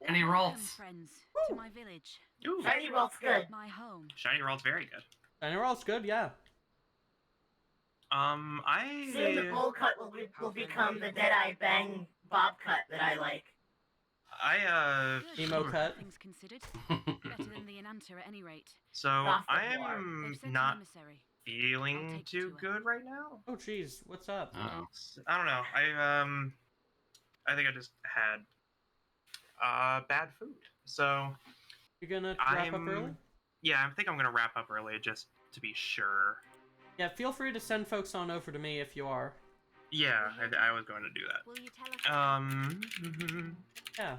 B: Any
E: Welcome,
B: rolls?
E: friends, to my village,
D: Ooh,
C: Shiny Rolt's good.
E: my home.
D: shiny roll's very good.
A: General's good, yeah.
C: Soon the bowl cut will become the Deadeye Bang Bob cut that I like.
E: Good,
A: Emo cut.
E: Things considered. Better than the Enanta at any rate.
D: So
C: Off the
D: I
C: floor.
D: am
E: They've sent
D: not
E: an emissary. I'll
D: feeling
E: take
D: too
E: you to her.
D: good right now.
A: Oh jeez, what's up?
B: Uh-oh.
D: I don't know. I think I just had bad food. So
A: You gonna wrap up early?
D: yeah, I think I'm gonna wrap up early just to be sure.
A: Yeah, feel free to send folks on over to me if you are.
D: Yeah, I was going to do that.
E: Will you tell us?
A: Yeah.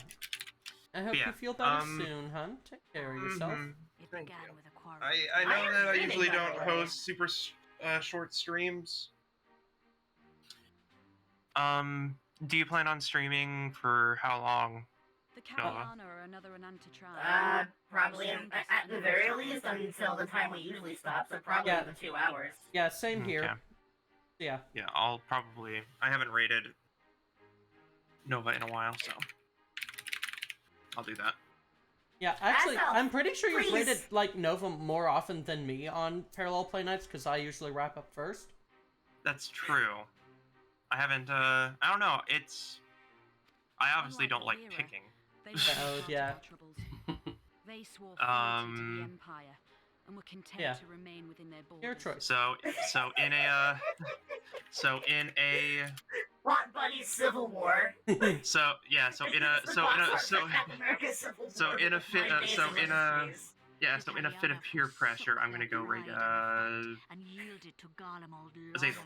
A: I hope
D: Yeah,
A: you feel better soon, hun. Take care of yourself.
E: It
D: Thank
E: began
D: you.
E: with a quarrel.
D: I know
C: I am
D: that I
C: feeling
D: usually
C: better
D: don't
C: already.
D: host super short streams. Do you plan on streaming for how long?
E: The Cariana or another Enanta tribe.
C: Probably at the very least until the time we usually stop, so probably
A: Yeah.
C: the 2 hours.
A: Yeah, same here.
D: Okay.
A: Yeah.
D: Yeah, I'll probably. I haven't rated Nova in a while, so I'll do that.
A: Yeah, actually,
C: Asshole,
A: I'm pretty sure you've
C: please.
A: rated, like, Nova more often than me on Parallel Play Nights, because I usually wrap up first.
D: That's true. I haven't. I don't know. I obviously
E: Unlike
D: don't like
E: Lyra,
D: picking.
E: They were
A: Oh,
E: part of
A: yeah.
E: our troubles. They swore fealty to the Empire and were content
A: Yeah.
E: to remain within their borders.
A: Your choice.
D: So in a
C: Bot Buddy Civil War.
D: so in a fit of peer pressure, I'm gonna go raid
E: And yielded to Gollum old
D: Azazel.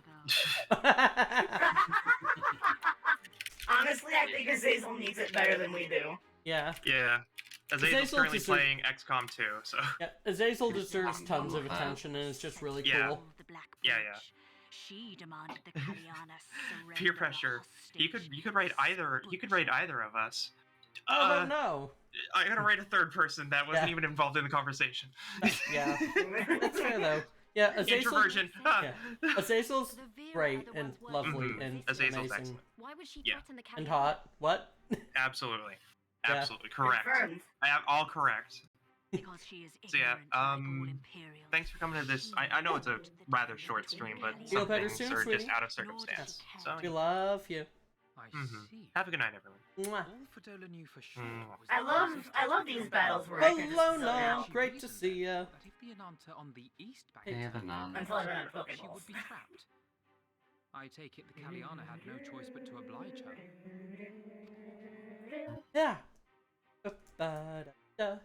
C: Honestly, I think Azazel needs it better than we do.
A: Yeah.
D: Yeah. Azazel's
A: Azazel
D: currently
A: deserve-
D: playing XCOM 2, so
A: Yeah, Azazel deserves tons of attention, and it's just really
D: Yeah.
A: cool.
D: Yeah.
E: She demanded the Cariana surrender
D: peer pressure. You could raid either of us.
A: Oh, but no.
D: I gotta write a third person that wasn't even involved in the conversation.
A: Yeah, that's fair though. Yeah, Azazel.
D: Introversion.
A: Yeah, Azazel's great and lovely and
D: Azazel's
A: amazing
D: excellent.
E: Why would she
D: Yeah.
E: threaten the
A: and
E: Caliana?
A: hot. What?
D: Absolutely.
A: Yeah.
D: Absolutely correct.
C: Confirmed.
D: I am all correct.
E: Because she is
D: So yeah,
E: ignorant, like all Imperials.
D: thanks for coming to this. I know it's a rather short stream, but
A: Feel
D: some
A: better
D: things
A: soon,
D: are
A: sweetie.
D: just out of circumstance. So
A: We love you.
F: I
D: Mhm.
F: see.
D: Have a good night, everyone.
A: Mwah.
F: All Fadola knew for sure
D: Mm.
F: was
C: I
F: that
C: love
F: the
C: these battles where I can just
A: Hello,
C: zone
A: Nom.
C: out.
F: She
A: Great to
F: reasoned
A: see ya.
F: that if the Ananta on the east bank
B: Yeah,
F: turned
B: the nun.
C: Until I run out of
F: she
C: Pokeballs.
F: would be trapped. I take it the Caliana had no choice but to oblige her.
A: Yeah. Da-da-da.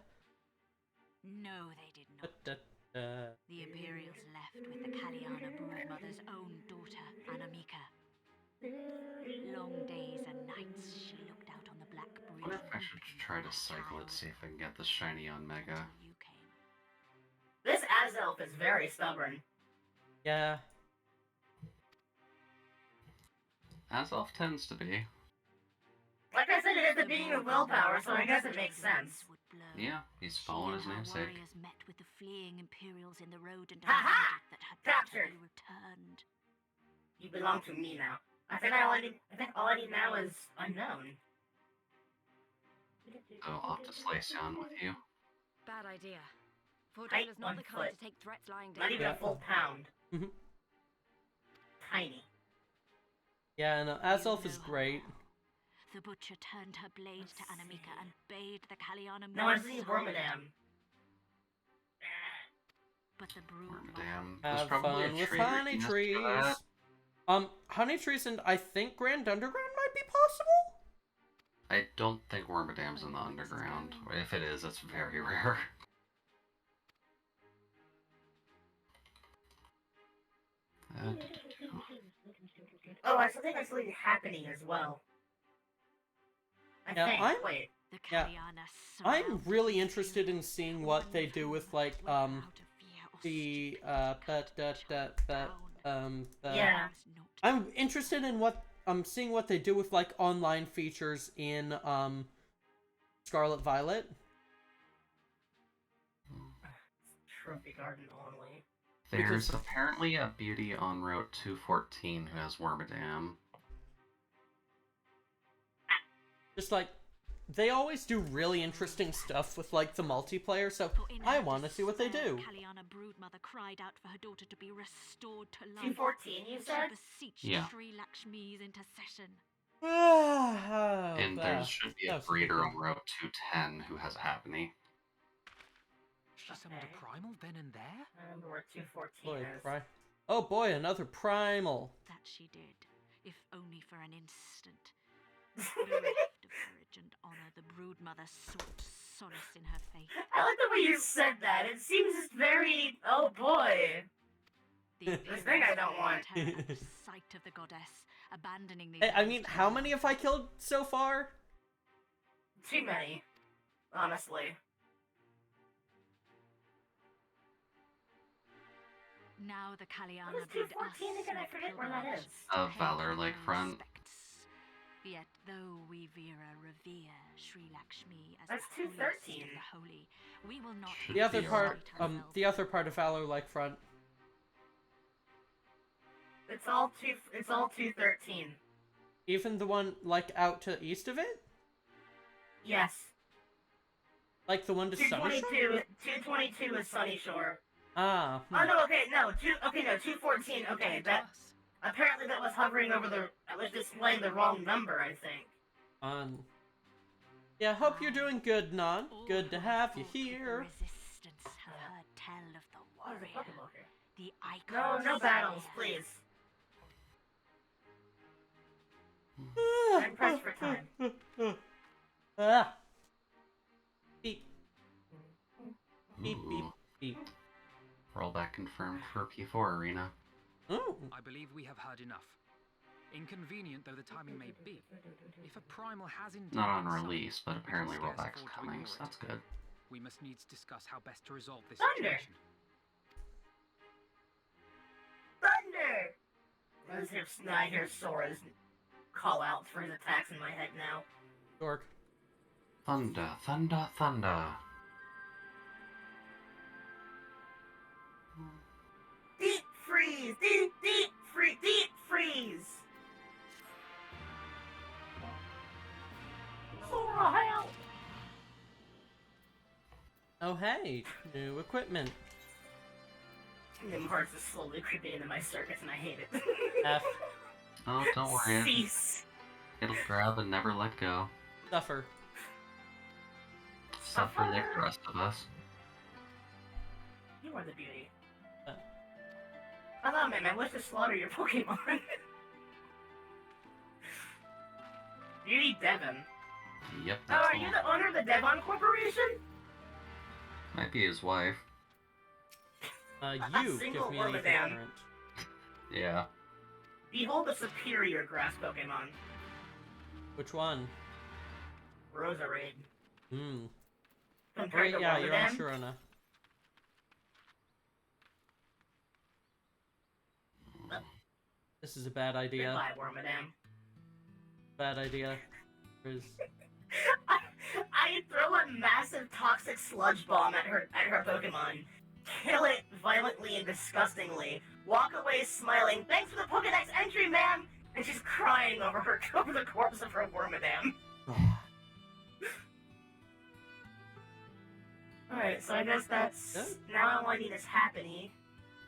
E: No, they did not.
A: Da-da-da.
E: The Imperials left with the Caliana broodmother's own daughter, Anamika. Long days and nights she looked out on the black
B: I
E: bridge.
B: wonder if I should
E: weeping
B: try
E: for
B: to
E: her
B: cycle it,
E: child,
B: see if I can get this shiny on Mega.
E: until you came.
C: This Azelf is very stubborn.
A: Yeah.
B: Azelf tends to be.
C: Like I said, it is the being of willpower, so I guess it makes sense.
E: Would blow.
B: Yeah, he's
E: She
B: following
E: and
B: his
E: her
B: namesake.
E: warriors met with the fleeing Imperials in the road and
C: Ha ha!
E: demanded that her daughter
C: Captured.
E: be returned.
C: You belong to me now. I think all I need now is unknown.
B: So I'll have to slice down with you.
E: Bad idea.
C: Height
E: Fordola's not
C: 1
E: the kind
C: foot.
E: to take threats lying down.
C: Not even
A: Yeah.
C: a full pound.
A: Mhm.
C: Tiny.
A: Yeah, no, Azelf is great.
E: The butcher turned her blade to Anamika and bade the Caliana
C: No, I
E: move
C: see
E: aside.
C: Wormadam.
E: But the brood
B: Damn. There's
A: Have
B: probably
A: fun
B: a
A: with
B: tree
A: honey
B: written
A: trees.
B: for that.
A: Honey trees and I think Grand Underground might be possible?
B: I don't think Wormadam's in the underground. If it is, it's very rare.
C: Oh, I still think I see happening as well. I
A: Yeah,
C: think. Wait.
E: The
A: Yeah.
E: Caliana
A: I'm
E: surrounded
A: really
E: the
A: interested in
E: Imperials,
A: seeing what they do with like
E: out of fear or
A: the
C: Yeah.
A: I'm interested in what seeing what they do with like online features in Scarlet Violet.
C: Trophy Garden only.
B: There's
A: Because-
B: apparently a beauty on Route 214 who has Wormadam.
A: Just like they always do really interesting stuff with like the multiplayer, so
E: For in
A: I
E: her
A: want to see what they
E: despair,
A: do.
E: Caliana broodmother cried out for her daughter to be restored to life.
C: 214, you
E: She
C: said?
E: beseeched
B: Yeah.
E: Sri Lakshmi's intercession.
B: And there should be a
A: that's
B: breeder
A: stupid.
B: on Route 210 who has Abney.
F: She summoned a primal then and there?
C: I remember where 214
A: Boy,
C: is.
A: oh boy, another primal.
E: That she did, if only for an instant. Bereft of courage and honor, the broodmother sought solace in her faith.
C: I like the way you said that. It seems just very. Oh boy.
E: The
C: This thing I don't want.
E: Imperials terror at the sight of the goddess, abandoning the.
A: Hey, I
E: others
A: mean,
E: to
A: how
E: her.
A: many have I killed so far?
C: Too many. Honestly.
E: Now the Caliana
C: Where's
E: bid us
C: 214 again? I
E: not
C: forget where that
E: pilgrimage
C: is.
E: to
B: Of
E: pay
B: Valor
E: her
B: Lakefront.
E: respects. Yet though we revere Sri Lakshmi as
C: That's
E: the holiest
C: 213.
E: of the holy, we will not
B: Should
A: The other
B: be
A: part,
E: ourselves.
A: the other part of Valor Lakefront.
C: It's all 213.
A: Even the one like out to east of it,
C: Yes.
A: like the one to Sunny Shore?
C: 222 is Sunny Shore.
A: Ah,
C: Oh no, okay, no, 214. Okay, that apparently that was hovering over the. I was displaying the wrong number, I think.
A: Yeah, hope you're doing good, Non.
E: All
A: Good to
E: who
A: have you
E: fought with the
A: here.
E: Resistance have heard tell of the
C: Oh, there's a
E: warrior,
C: Pokeball here.
E: the icon.
C: No, no battles, please. I'm pressed for time.
A: Ah. Beep. Beep, beep,
B: Ooh.
A: beep.
B: Rollback confirmed for P4 Arena.
A: Ooh.
F: I believe we have heard enough. Inconvenient though the timing may be, if a primal has indeed
B: Not on
F: been summoned,
B: release, but
F: we can
B: apparently
F: scarce
B: rollback's
F: afford to
B: coming,
F: ignore
B: so
F: it.
B: that's good.
F: We must needs discuss how best to resolve this
C: Thunder!
F: situation.
C: Thunder! I hear Sora's call outs for his attacks in my head now.
A: Dork.
B: Thunder, thunder, thunder.
C: Deep freeze! Deep freeze! Deep freeze! Sora, help!
A: Oh hey, new equipment.
C: Nim hearts is slowly creeping into my circus and I hate it.
A: F.
B: Oh, don't worry.
C: Cease.
B: It'll grab and never let go.
A: Suffer.
B: Suffer like the rest of us.
C: You are the beauty. Hello, man. I wish to slaughter your Pokemon. Beauty Devon.
B: Yep,
C: Oh,
B: that's
C: are you the owner of the Devon Corporation?
B: Might be his wife.
A: You
C: single
A: give me the
C: Wormadam.
A: current.
B: Yeah.
C: Behold the superior grass Pokemon.
A: Which one?
C: Roserade.
A: Hmm.
C: Compared to
A: Yeah, you're on
C: Wormadam,
A: Sharona. This is a bad idea.
C: goodbye, Wormadam.
A: Bad idea. There's...
C: I throw a massive toxic sludge bomb at her Pokemon, kill it violently and disgustingly, walk away smiling, thanks for the Pokedex entry, ma'am! And she's crying over the corpse of her Wormadam. Alright, so I guess that's... Now all I need is Happiny.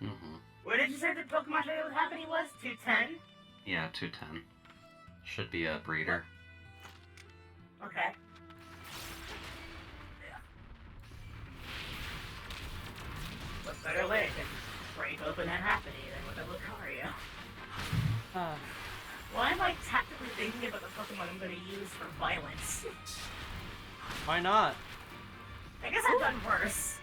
B: Mm-hmm.
C: Where did you say the Pokemon trainer with Happiny was? 210?
B: Yeah, 210. Should be a breeder.
C: Okay. What better way to break open a Happiny than with a Lucario? Why am I tactically thinking about the Pokemon I'm going to use for violence?
A: Why not?
C: I guess I've done worse.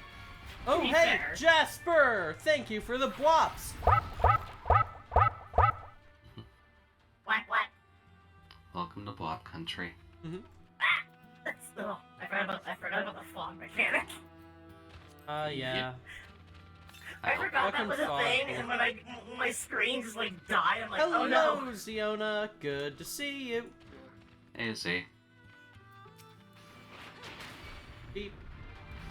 A: Oh,
C: be
A: hey,
C: fair.
A: Jasper! Thank you for the bwops!
C: Whack whack.
B: Welcome to Blob Country.
A: Mm-hmm.
C: I forgot about the fog mechanic.
A: Yeah.
C: I forgot that
A: Welcome
C: was a
A: fog.
C: thing, and when my screen just like died, I'm like,
A: Hello,
C: oh no.
A: Ziona. Good to see you.
B: Hey, Z.
A: Beep.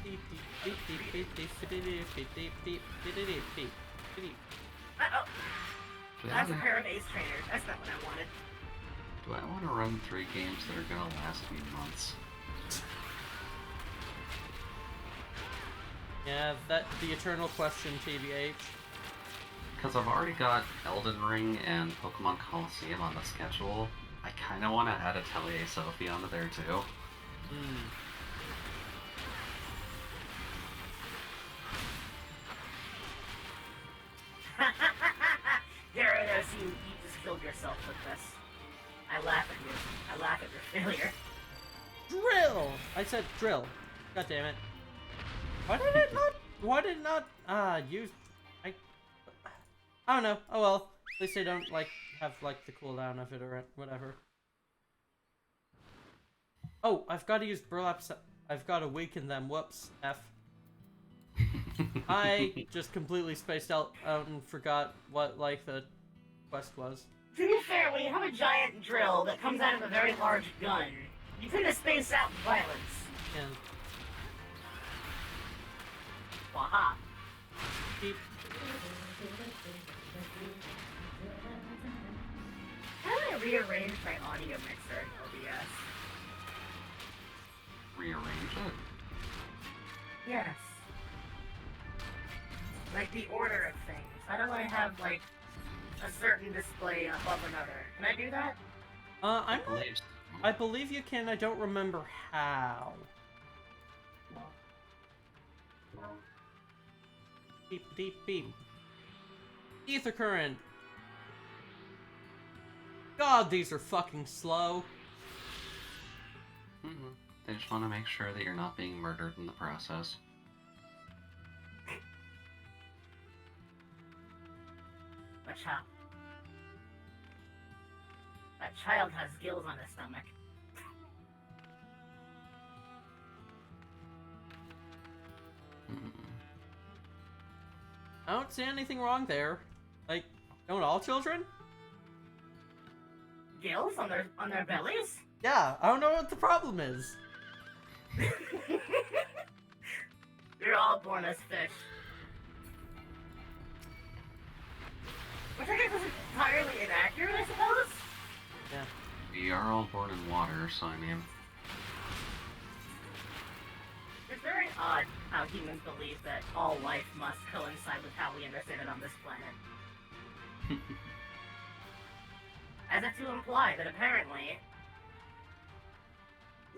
A: Beep, beep, beep, beep, beep, beep, beep, beep, beep, beep, beep, beep, beep, beep.
C: Uh-oh.
B: Do
C: That's a
B: I,
C: pair of ace trainers. That's not what I wanted.
B: do I want to run 3 games that are gonna last me months?
A: Yeah, that the eternal question, TBH.
B: Because I've already got Elden Ring and Pokemon Coliseum on the schedule. I kind of want to add Atelier Sophie onto there too.
A: Hmm.
C: Gyarados, you just killed yourself with this. I laugh at you. I laugh at your failure.
A: Drill! I said drill. God damn it. Why did it not use... I don't know. Oh well. At least they don't, like, have, like, the cooldown of it or whatever. Oh, I've got to use Burlap... I've got to weaken them. Whoops. F. I just completely spaced out and forgot what, like, the quest was.
C: To be fair, when you have a giant drill that comes out of a very large gun, you tend to space out violence.
A: Yeah.
C: Waha.
A: Beep.
C: How do I rearrange my audio mixer in OBS?
B: Rearrange it?
C: Yes. Like the order of things. How do I have, like, a certain display above another? Can I do that?
A: I believe you can. I don't remember how. Beep, beep, beep. Ether current. God, these are fucking slow.
B: Mm-hmm. They just want to make sure that you're not being murdered in the process.
C: Watch out. That child has gills on his stomach.
A: I don't see anything wrong there. Like, don't all children?
C: Gills on their bellies?
A: Yeah, I don't know what the problem is.
C: We're all born as fish. Which I guess is entirely inaccurate, I suppose?
A: Yeah.
B: We are all born in water, so I mean...
C: It's very odd how humans believe that all life must coincide with how we understand it on this planet. As if to imply that apparently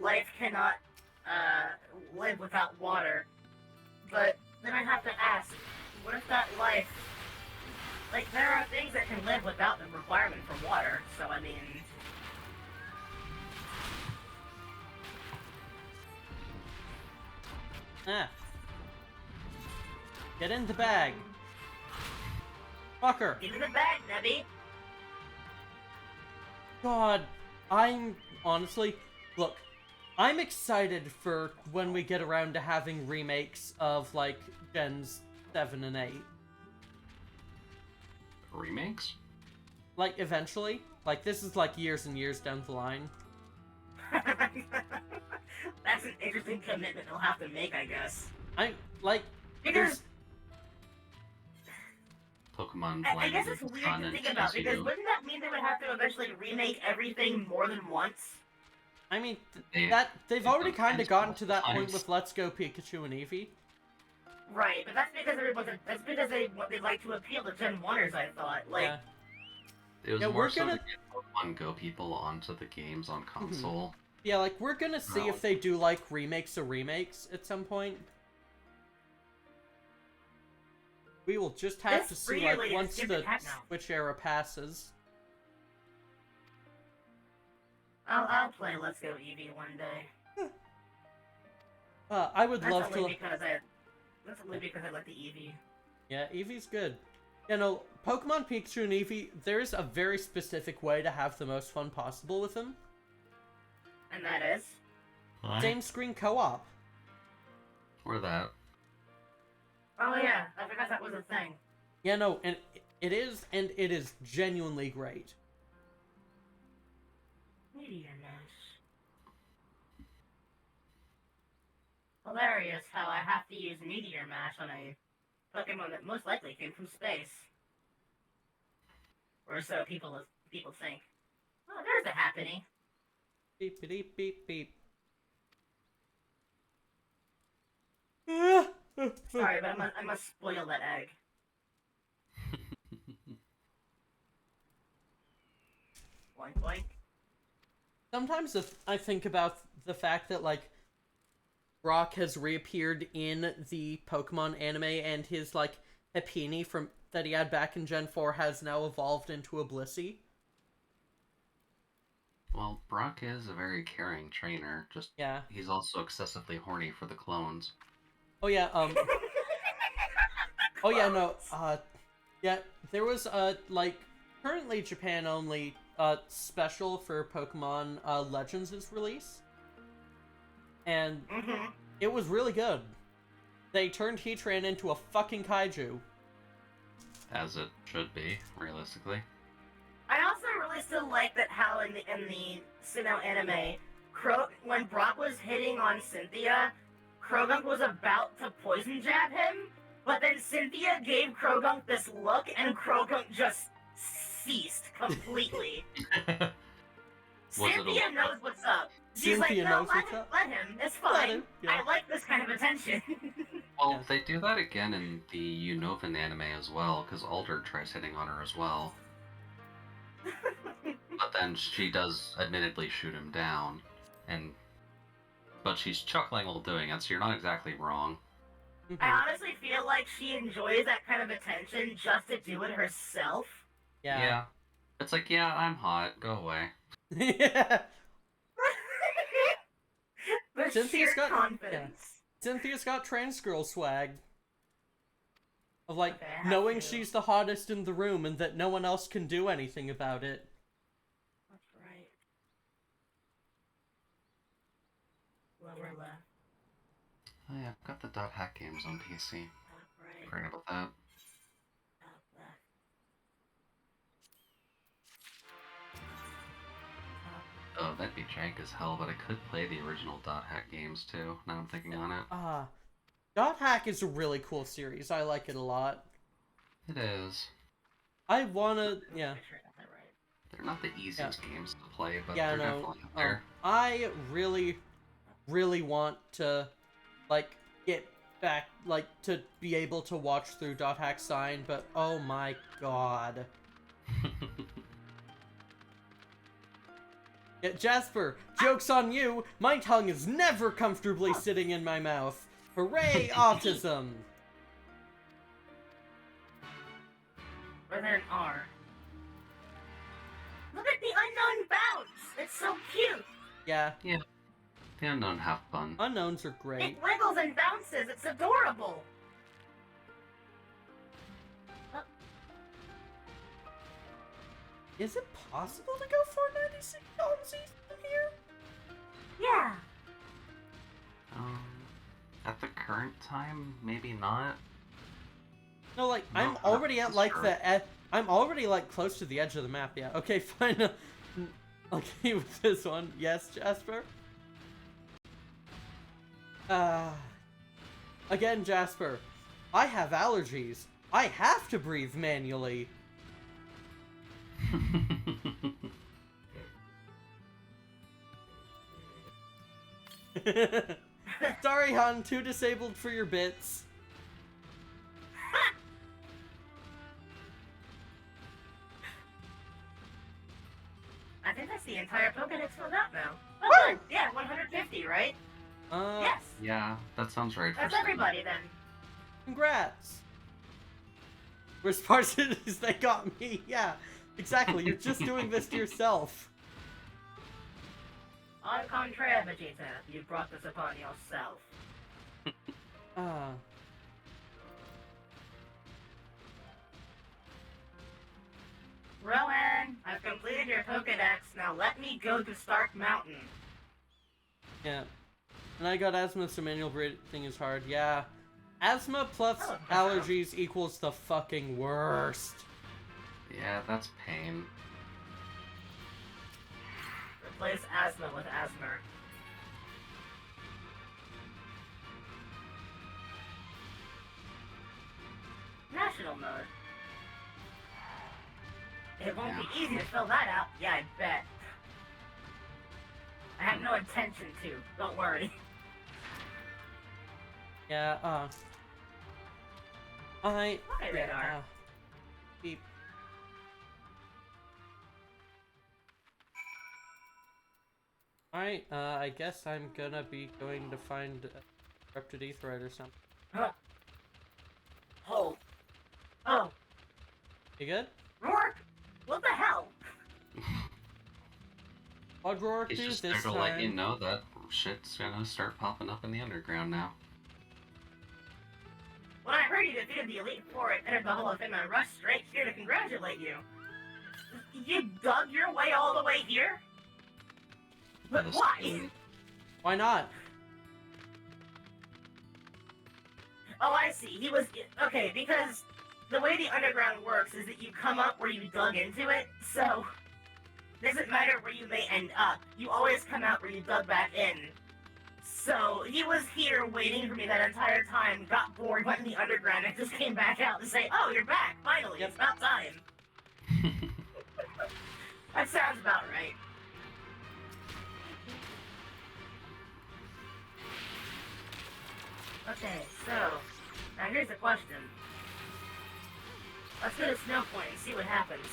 C: life cannot live without water. But then I have to ask, what if that life... Like, there are things that can live without the requirement for water, so I mean...
A: Ah. Get in the bag. Fucker.
C: Get in the bag, Nebby!
A: God, I'm honestly, look, I'm excited for when we get around to having remakes of like Gens 7 and 8.
B: Remakes?
A: Like eventually, like this is like years and years down the line.
C: That's an interesting commitment they'll have to make, I guess.
A: I like
C: Because
B: Pokemon
C: I guess
B: Blend
C: it's weird
B: Sun
C: to
B: and
C: think about, because
B: TCU.
C: wouldn't that mean they would have to eventually remake everything more than once?
A: I mean
B: They-
A: they've already kind of
B: sometimes
A: gotten to that point
B: sometimes-
A: with Let's Go Pikachu and Eevee.
C: Right, but that's because they like to appeal to Gen 1ers, I thought. Like,
A: Yeah.
B: It was
A: Yeah,
B: more
A: we're
B: so
A: gonna-
B: to get Pokemon Go people onto the games on console.
A: Yeah, like we're gonna see
B: No.
A: if they do like remakes of remakes at some point. We will just have
C: This
A: to see
C: really
A: like
C: is
A: once
C: Jim
A: the
C: the Cat now.
A: Switch era passes.
C: I'll play Let's Go Eevee one day.
A: I would
C: That's
A: love
C: only
A: to.
C: that's only because I like the Eevee.
A: Yeah, Eevee's good. You know, Pokemon Pikachu and Eevee, there's a very specific way to have the most fun possible with them.
C: And that is?
A: Same screen co-op.
B: Or that.
C: Oh yeah, I forgot that was a thing.
A: Yeah, no, and it is genuinely great.
C: Meteor Mash. Hilarious how I have to use Meteor Mash on a Pokemon that most likely came from space. Or so people think. Oh, there's a Happiny.
A: Beep beep beep beep.
C: Sorry, but I must spoil that egg. Boink boink.
A: Sometimes I think about the fact that like Brock has reappeared in the Pokemon anime, and his like Happiny from that he had back in Gen 4 has now evolved into a Blissey.
B: Well, Brock is a very caring trainer, just
A: Yeah.
B: he's also excessively horny for the clones.
A: Oh yeah, oh yeah, no, yeah, there was like currently Japan only special for Pokemon Legends' release. And it was really good. They turned Heatran into a fucking kaiju.
B: As it should be, realistically.
C: I also really still like that how in the Sinnoh anime, when Brock was hitting on Cynthia, Krogunk was about to poison jab him, but then Cynthia gave Krogunk this look, and Krogunk just ceased completely. Cynthia knows what's up. She's
A: Cynthia
C: like, no,
A: knows what's up.
C: let him. It's
A: Let
C: fine.
A: him, yeah.
C: I like this kind of attention.
B: Well, they do that again in the Unova anime as well, because Alder tries hitting on her as well. But then she does admittedly shoot him down, but she's chuckling while doing it, so you're not exactly wrong.
C: I honestly feel like she enjoys that kind of attention just to do it herself.
A: Yeah.
B: It's like, yeah, I'm hot, go away.
A: Yeah.
C: The
A: Cynthia's
C: sheer
A: got-
C: confidence.
A: Cynthia's got trans girl swag. Of like,
C: Okay, I have
A: knowing
C: to.
A: she's the hottest in the room and that no one else can do anything about it.
C: That's right. Lower left.
B: Oh yeah, I've got the Dot Hack games on PC.
C: Top right.
B: Forgot about that.
C: Top left.
B: Oh, that'd be jank as hell, but I could play the original Dot Hack games too, now I'm thinking on it.
A: Dot Hack is a really cool series. I like it a lot.
B: It is.
A: I wanna, yeah.
B: They're not the easiest games to play, but
A: Yeah,
B: they're
A: no.
B: definitely up there.
A: I really, really want to, like, get back, like, to be able to watch through Dot Hack Sign, but oh my god. Yeah, Jasper, joke's on you! My tongue is never comfortably sitting in my mouth. Hooray, autism!
C: Or there an R. Look at the unknown bounce! It's so cute!
A: Yeah.
B: Yeah. The unknown have fun.
A: Unknowns are great.
C: It wiggles and bounces, it's adorable!
A: Is it possible to go 496 from here?
C: Yeah!
B: At the current time, maybe not.
A: No, like,
B: No,
A: I'm already at, like,
B: sure.
A: I'm already, like, close to the edge of the map, yeah. Okay, fine. Okay, with this one. Yes, Jasper? Again, Jasper. I have allergies. I have to breathe manually. Sorry, hon. Too disabled for your bits.
C: I think that's the entire Pokedex filled out now. Oh, good. Yeah, 150, right? Yes.
B: Yeah, that sounds right.
C: That's
B: for
C: everybody then.
A: Congrats. We're Spartans, they got me. Yeah, exactly. You're just doing this to yourself.
C: On contraire, Vegeta, you brought this upon yourself. Rowan, I've completed your Pokedex. Now let me go to Stark Mountain.
A: Yeah. And I got asthma, so manual breathing is hard. Yeah. Asthma plus allergies equals the fucking worst.
B: Yeah, that's pain.
C: Replace asthma with asthma. National mode. It won't be easy to fill that out. Yeah, I bet. I have no intention to. Don't worry.
A: Yeah,
C: Okay, Radar.
A: Beep. Alright, I guess I'm gonna be going to find corrupted aetheryte or something.
C: Huh. Oh. Oh.
A: You good?
C: Rourke? What the hell?
A: What'd Rourke
B: It's
A: do
B: just
A: this
B: there to
A: time?
B: let you know that shit's gonna start popping up in the underground now.
C: When I heard you defeated the Elite Four and entered the Hall of Fame, I rushed straight here to congratulate you. You dug your way all the way here? But
B: This
C: why?
B: thing-
A: Why not?
C: Oh, I see. He was... Okay, because the way the underground works is that you come up where you dug into it, so... Doesn't matter where you may end up. You always come out where you dug back in. So, he was here waiting for me that entire time, got bored, went in the underground, and just came back out to say, oh, you're back, finally, It's about time. That sounds about right. Okay, so, now here's the question. Let's go to Snow Point and see what happens.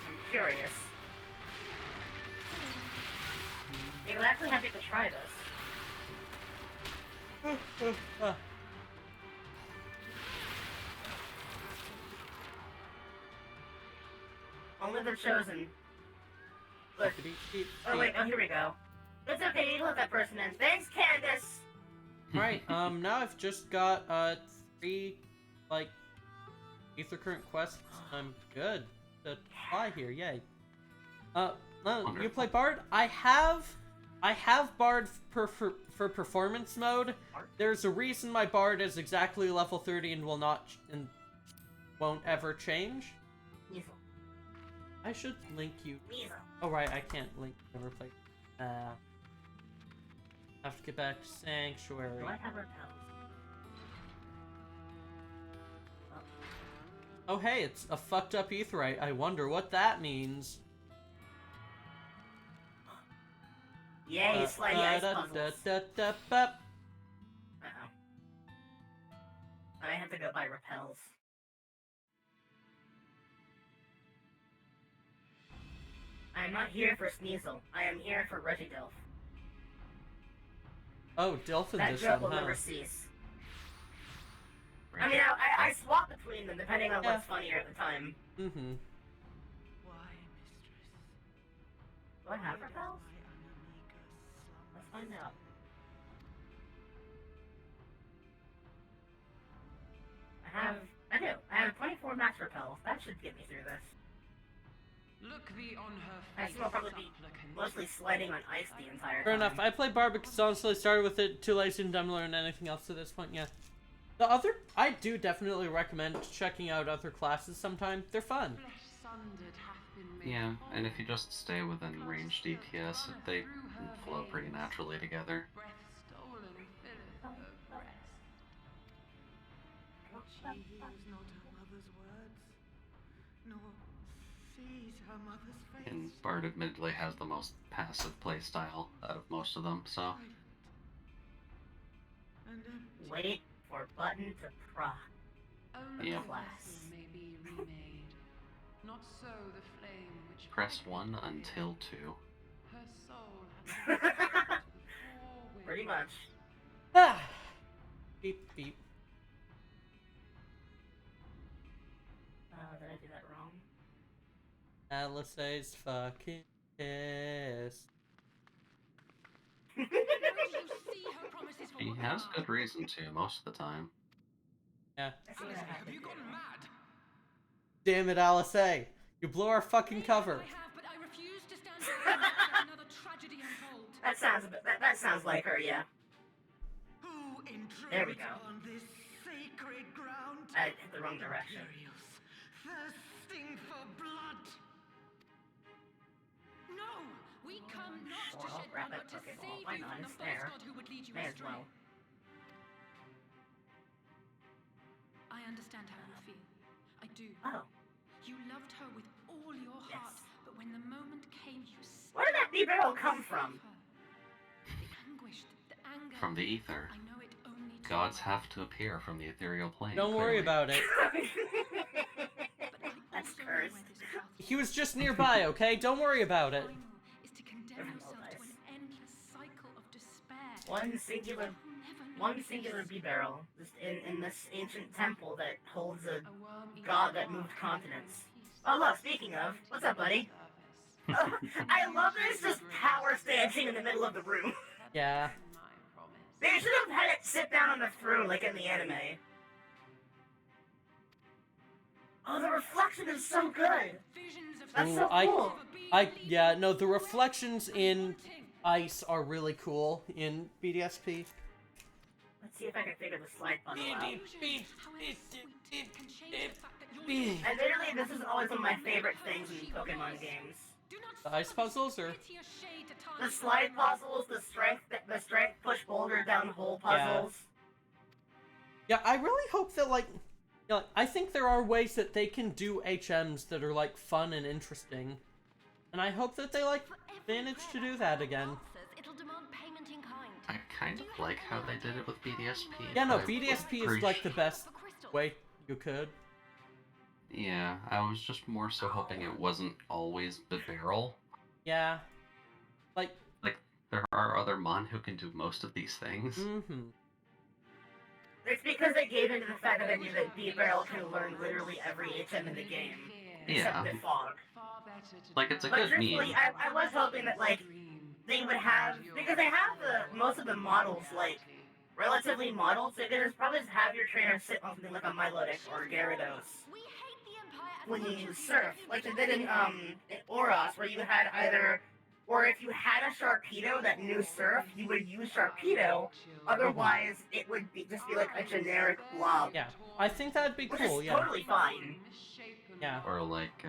C: I'm curious. You're actually happy to try this. Only the chosen. Look. Oh wait, oh here we go. It's okay, you can let that person in. Thanks, Candace!
A: Alright, now I've just got, 3, like, Ether Current quests. I'm good to fly here, yay. You play Bard? I have Bard for performance mode. There's a reason my Bard is exactly level 30 and will not, and won't ever change.
C: Weasel.
A: I should link you.
C: Weasel.
A: Oh right, I can't link, never play. Have to get back to Sanctuary.
C: Do I have repels?
A: Oh hey, it's a fucked up aetheryte. I wonder what that means.
C: Yay, slidey ice puzzles.
A: Uh-oh.
C: I have to go buy repels. I am not here for Sneasel. I am here for Regidelf.
A: Oh, Delphin
C: That
A: this
C: joke
A: one,
C: will
A: huh?
C: never cease. I mean, I swap between them depending on what's funnier at the time.
A: Mm-hmm.
J: Why, mistress?
C: Do I have repels? Let's find out. I do. I have 24 max repels. That should get me through this.
J: Look thee on her
C: I
J: face,
C: assume I'll probably be
J: supplicant.
C: mostly sliding on ice the entire time.
A: Fair enough. I played Barbic, honestly started with it, too lazy and dumb to learn anything else to this point, yeah. I do definitely recommend checking out other classes sometime. They're fun.
B: Yeah, and if you just stay within ranged DPS, they flow pretty naturally together.
J: She hears not her mother's words, nor sees her mother's face.
B: And Bard admittedly has the most passive playstyle out of most of them, so...
C: Wait for button to proc.
B: Yep.
C: Class.
J: May be remade. Not so the flame which
B: Press 1 until 2.
J: her soul has
C: Pretty much.
A: Ah! Beep, beep.
C: Did I do that wrong?
A: Alice's fucking pissed.
B: He has good reason to, most of the time.
A: Yeah.
J: Have you gone mad?
A: Damn it, Alice A. You blew our fucking cover.
C: That sounds a bit, that sounds like her, yeah.
J: Who intrudes
C: There we go.
J: on this sacred ground?
C: I hit the wrong direction.
J: Thirsting for blood.
E: No, we come not
C: Sure,
E: to
C: I'll
E: shed
C: grab
E: blood,
C: that
E: but to
C: Pokeball.
E: save
C: Why
E: you
C: not?
E: from
C: It's
E: the false
C: there.
E: god who would lead you
C: May as
E: astray.
C: well.
E: I understand how you feel. I do.
C: Oh.
E: You loved her with all your heart, but when the moment came, you
C: Where did that B-barrel come from?
E: The anguish, the anger.
B: From the ether.
E: I know it only too
B: Gods
E: well.
B: have to appear from the ethereal plane.
A: Don't worry about it.
C: That's cursed.
A: He was just nearby, okay? Don't worry about it.
E: Is to condemn yourself to an endless cycle of despair.
C: One singular B-barrel just in this ancient temple that holds a god that moved continents. Oh look, speaking of, what's up, buddy? I love this just power stancing in the middle of the room.
A: Yeah.
C: They should have had it sit down on the throne like in the anime. Oh, the reflection is so good. That's so cool.
A: Yeah, no, the reflections in ice are really cool in BDSP.
C: Let's see if I can figure the slide puzzle out. Admittedly, this is always one of my favorite things in Pokemon games.
A: The ice puzzles, or?
C: The slide puzzles, the strength push boulder down hole puzzles.
A: Yeah, I really hope that, like, you know, I think there are ways that they can do HMs that are, like, fun and interesting. And I hope that they, like, manage to do that again.
B: I kind of like how they did it with BDSP.
A: Yeah, no,
B: but
A: BDSP is, like, the best way you could.
B: Yeah, I was just more so hoping it wasn't always Barrel.
A: Yeah. Like,
B: there are other Mon who can do most of these things.
A: Mm-hmm.
C: It's because they gave into the fact that they knew that B-Barrel can learn literally every HM in the game.
B: Yeah.
C: Except the Fog.
B: Like, it's a
C: But
B: good
C: truthfully,
B: meme.
C: I was hoping that, like, they would have, because they have most of the models, like, relatively modeled, so you can just probably just have your trainer sit on something like a Milotic or Gyarados when you use Surf, like they did in Oros, where you had either, or if you had a Sharpedo that knew Surf, you would use Sharpedo, otherwise it would just be like a generic blob.
A: Yeah, I think that'd be
C: Which
A: cool,
C: is
A: yeah.
C: totally fine.
A: Yeah.
B: Or like,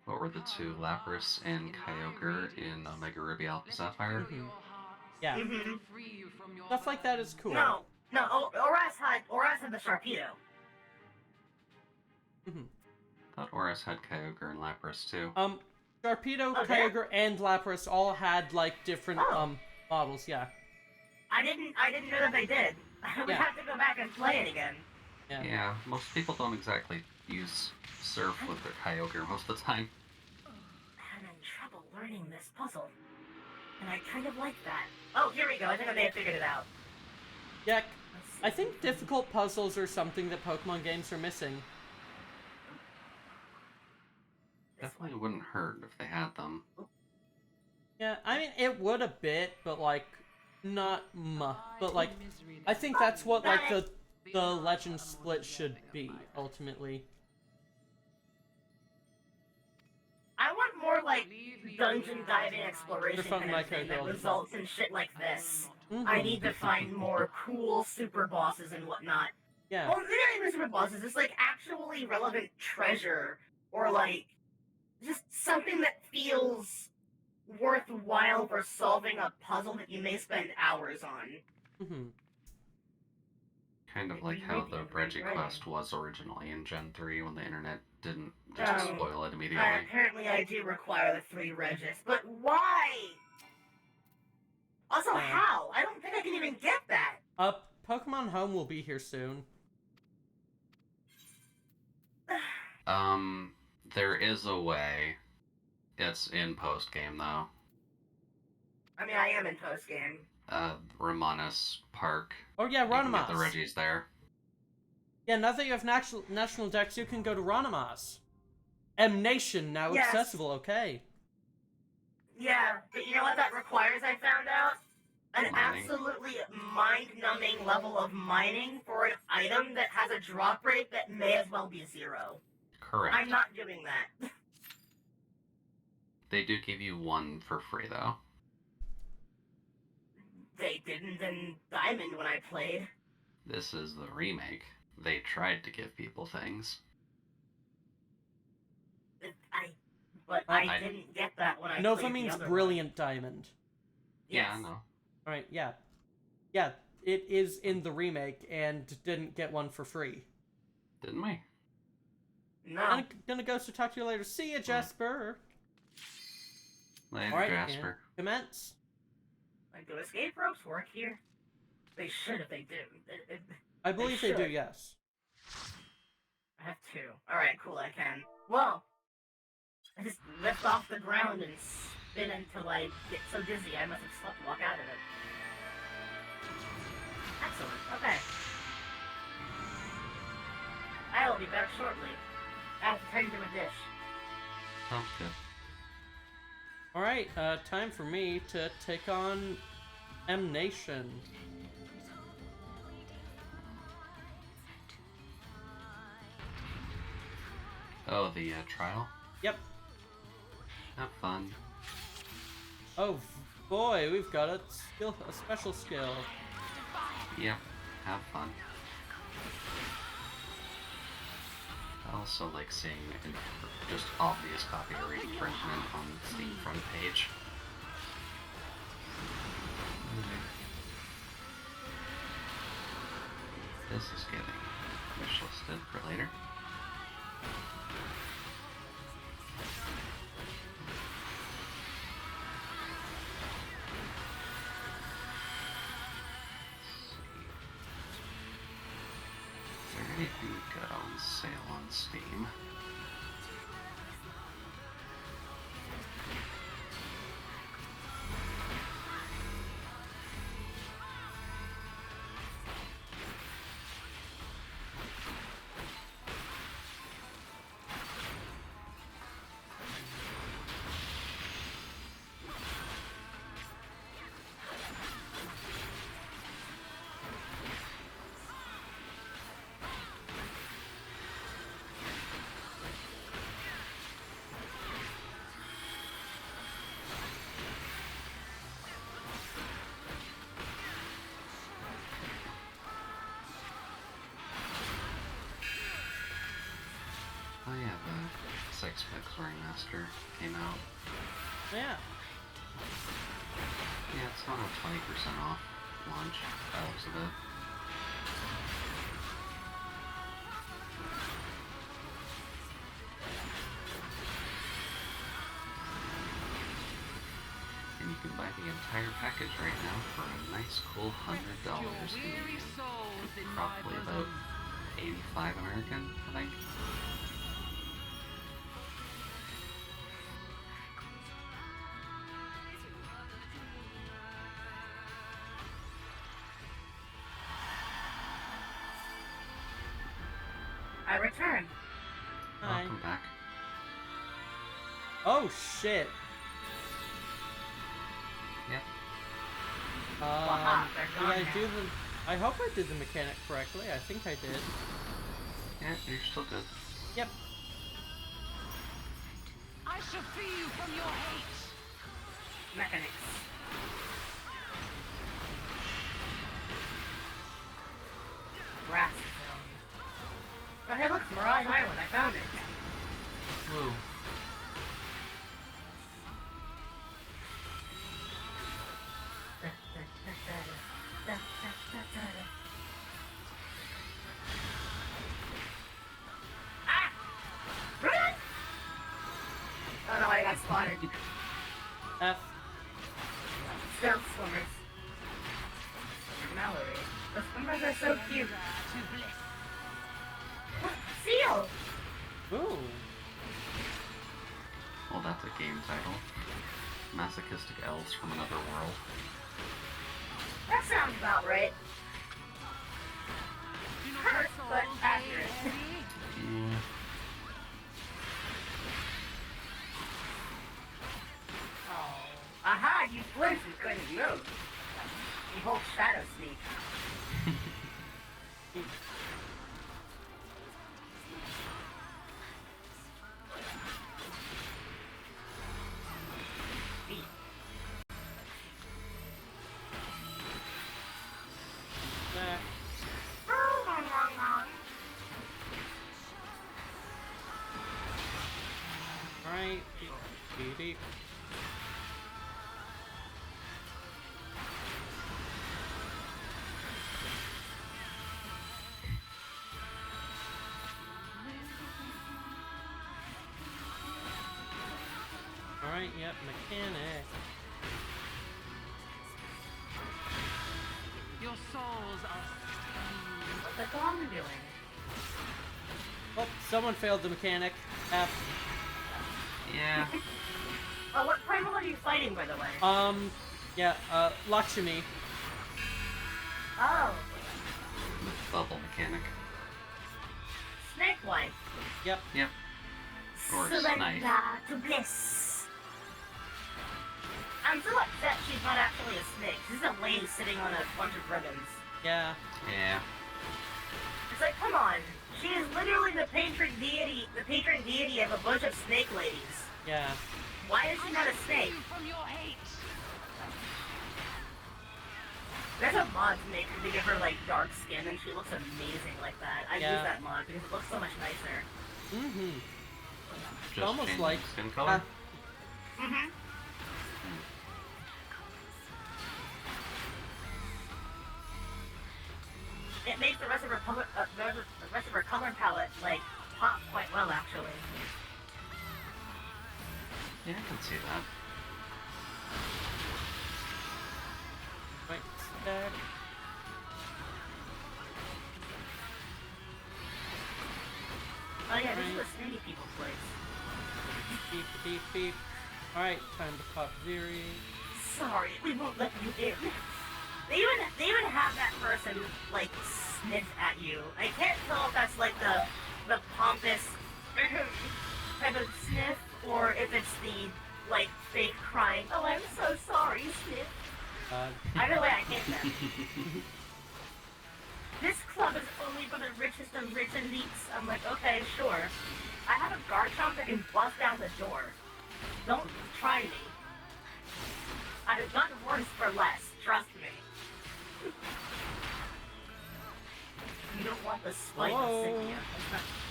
B: what were the two? Lapras and Kyogre in Omega Ruby Alpha Sapphire?
A: Yeah.
C: Mm-hmm.
A: Stuff like that is cool.
C: No, Oras had the Sharpedo.
B: I thought Oris had Kyogre and Lapras too.
A: Sharpedo,
C: Oh,
A: Kyogre, and Lapras all had like different models. Yeah.
C: I didn't know that they did. We have to go back and play it again.
B: Yeah, most people don't exactly use Surf with their Kyogre most of the time.
C: I'm in trouble learning this puzzle, and I kind of like that. Oh, here we go. I think I may have figured it out.
A: Yeah, I think difficult puzzles are something that Pokemon games are missing.
B: Definitely wouldn't hurt if they had them.
A: Yeah, I mean, it would a bit, but, like, not much. But, like, I think that's what, like, the Legend split should be, ultimately.
C: I want more, like, dungeon diving exploration
A: fun
C: kind of thing that
A: micro-builds.
C: results in shit like this. I need to find more cool super bosses and whatnot.
A: Yeah.
C: Well, they're not even super bosses, it's, like, actually relevant treasure, or, like, just something that feels worthwhile for solving a puzzle that you may spend hours on.
B: Kind of like how the Reggie quest was originally in Gen 3 when the internet didn't just spoil it immediately.
C: Apparently I do require the 3 Regis, but why? Also, how? I don't think I can even get that.
A: Pokemon Home will be here soon.
B: There is a way. It's in post-game, though.
C: I mean, I am in post-game.
B: Romanus Park.
A: Oh yeah,
B: You can
A: Ranamas.
B: get the Reggies there.
A: Yeah, now that you have national decks, you can go to Ranamas. M Nation now accessible, okay.
C: Yeah, but you know what that requires, I found out? An
B: Mining.
C: absolutely mind-numbing level of mining for an item that has a drop rate that may as well be 0.
B: Correct.
C: I'm not doing that.
B: They do give you one for free, though.
C: They didn't in Diamond when I played.
B: This is the remake. They tried to give people things.
C: I didn't get that when I
A: Nova
C: played
A: means
C: the other
A: brilliant diamond.
C: Yes.
B: Yeah, I know.
A: Alright, yeah. Yeah, it is in the remake and didn't get one for free.
B: Didn't we?
C: No.
A: I'm gonna go, so talk to you later. See ya, Jasper!
B: Later,
A: Alright,
B: Jasper.
A: Commence.
C: Like, do escape ropes work here? They should if they do.
A: I believe they do, yes.
C: I have 2. Alright, cool, I can. Well, I just lift off the ground and spin until I get so dizzy I must have slept walk out of it. Excellent, okay. I will be back shortly. I have to turn to a dish.
B: Sounds good.
A: Alright, time for me to take on M Nation.
B: Oh, the trial?
A: Yep.
B: Have fun.
A: Oh boy, we've got a special skill.
B: Yep, have fun. I also like seeing just obvious copyright infringement on the Steam front page. This is getting wishlisted for later. Is there anything good on sale on Steam? Oh yeah, the Six-Pack Soaring Master came out.
A: Yeah.
B: Yeah, it's on a 20% off launch, by the looks of it. And you can buy the entire package right now for a nice cool $100 Canadian. Probably about 85 American, I think.
C: I return.
A: Hi.
B: Welcome back.
A: Oh shit.
B: Yep.
A: Did I do the... I hope I did the mechanic correctly. I think I did.
B: Yeah, you're still good.
A: Yep.
E: I shall free you from your hate.
C: Mechanics. Grass zone. Oh, hey, look, Mirage Island. I found it.
B: Woo.
C: Oh no, I got spotted.
A: F.
C: Stealth swimmers. Mallory. The swimmers are so cute. Seal!
A: Ooh.
B: Well, that's a game title. Masochistic elves from another world.
C: That sounds about right. Hurt, but accurate.
B: Yeah.
C: Oh. Aha, you flinched and couldn't move. You hold shadow sneak.
A: There. Alright. Beep. Alright, yep, mechanic.
E: Your souls are
C: What's the gong doing?
A: Oh, someone failed the mechanic. F.
B: Yeah.
C: Oh, what primal are you fighting, by the way?
A: Yeah, Lakshmi.
C: Oh,
B: Bubble mechanic.
C: snake wife.
A: Yep.
B: Yep. Or
C: Surrender
B: knife.
C: to bliss. I'm so upset she's not actually a snake. She's a lady sitting on a bunch of ribbons.
A: Yeah.
B: Yeah.
C: It's like, come on. She is literally the patron deity of a bunch of snake ladies.
A: Yeah.
C: Why is she not a snake?
E: from your hate.
C: There's a mod to make her to give her like dark skin, and she looks amazing like that. I
A: Yeah.
C: use that mod because it looks so much nicer.
A: Mm-hmm.
B: Just
A: almost
B: changing
A: like
B: skin color.
C: Mm-hmm. It makes the rest of her color, the rest of her color palette like pop quite well, actually.
B: Yeah, I can see that.
A: Right. Stack.
C: Oh yeah, this is a snake people place.
A: Beep, beep, beep. Alright, time to pop Ziri.
C: Sorry, we won't let you in. They even have that person like sniff at you. I can't tell if that's like the pompous type of sniff, or if it's the like fake crying. Oh, I'm so sorry, sniff. Either way, I can't tell. This club is only for the richest of rich elites. I'm like, okay, sure. I have a guard chomp that can bust down the door. Don't try me. I have gotten worse for less. Trust me. You don't want the spite
A: Hello?
C: insignia.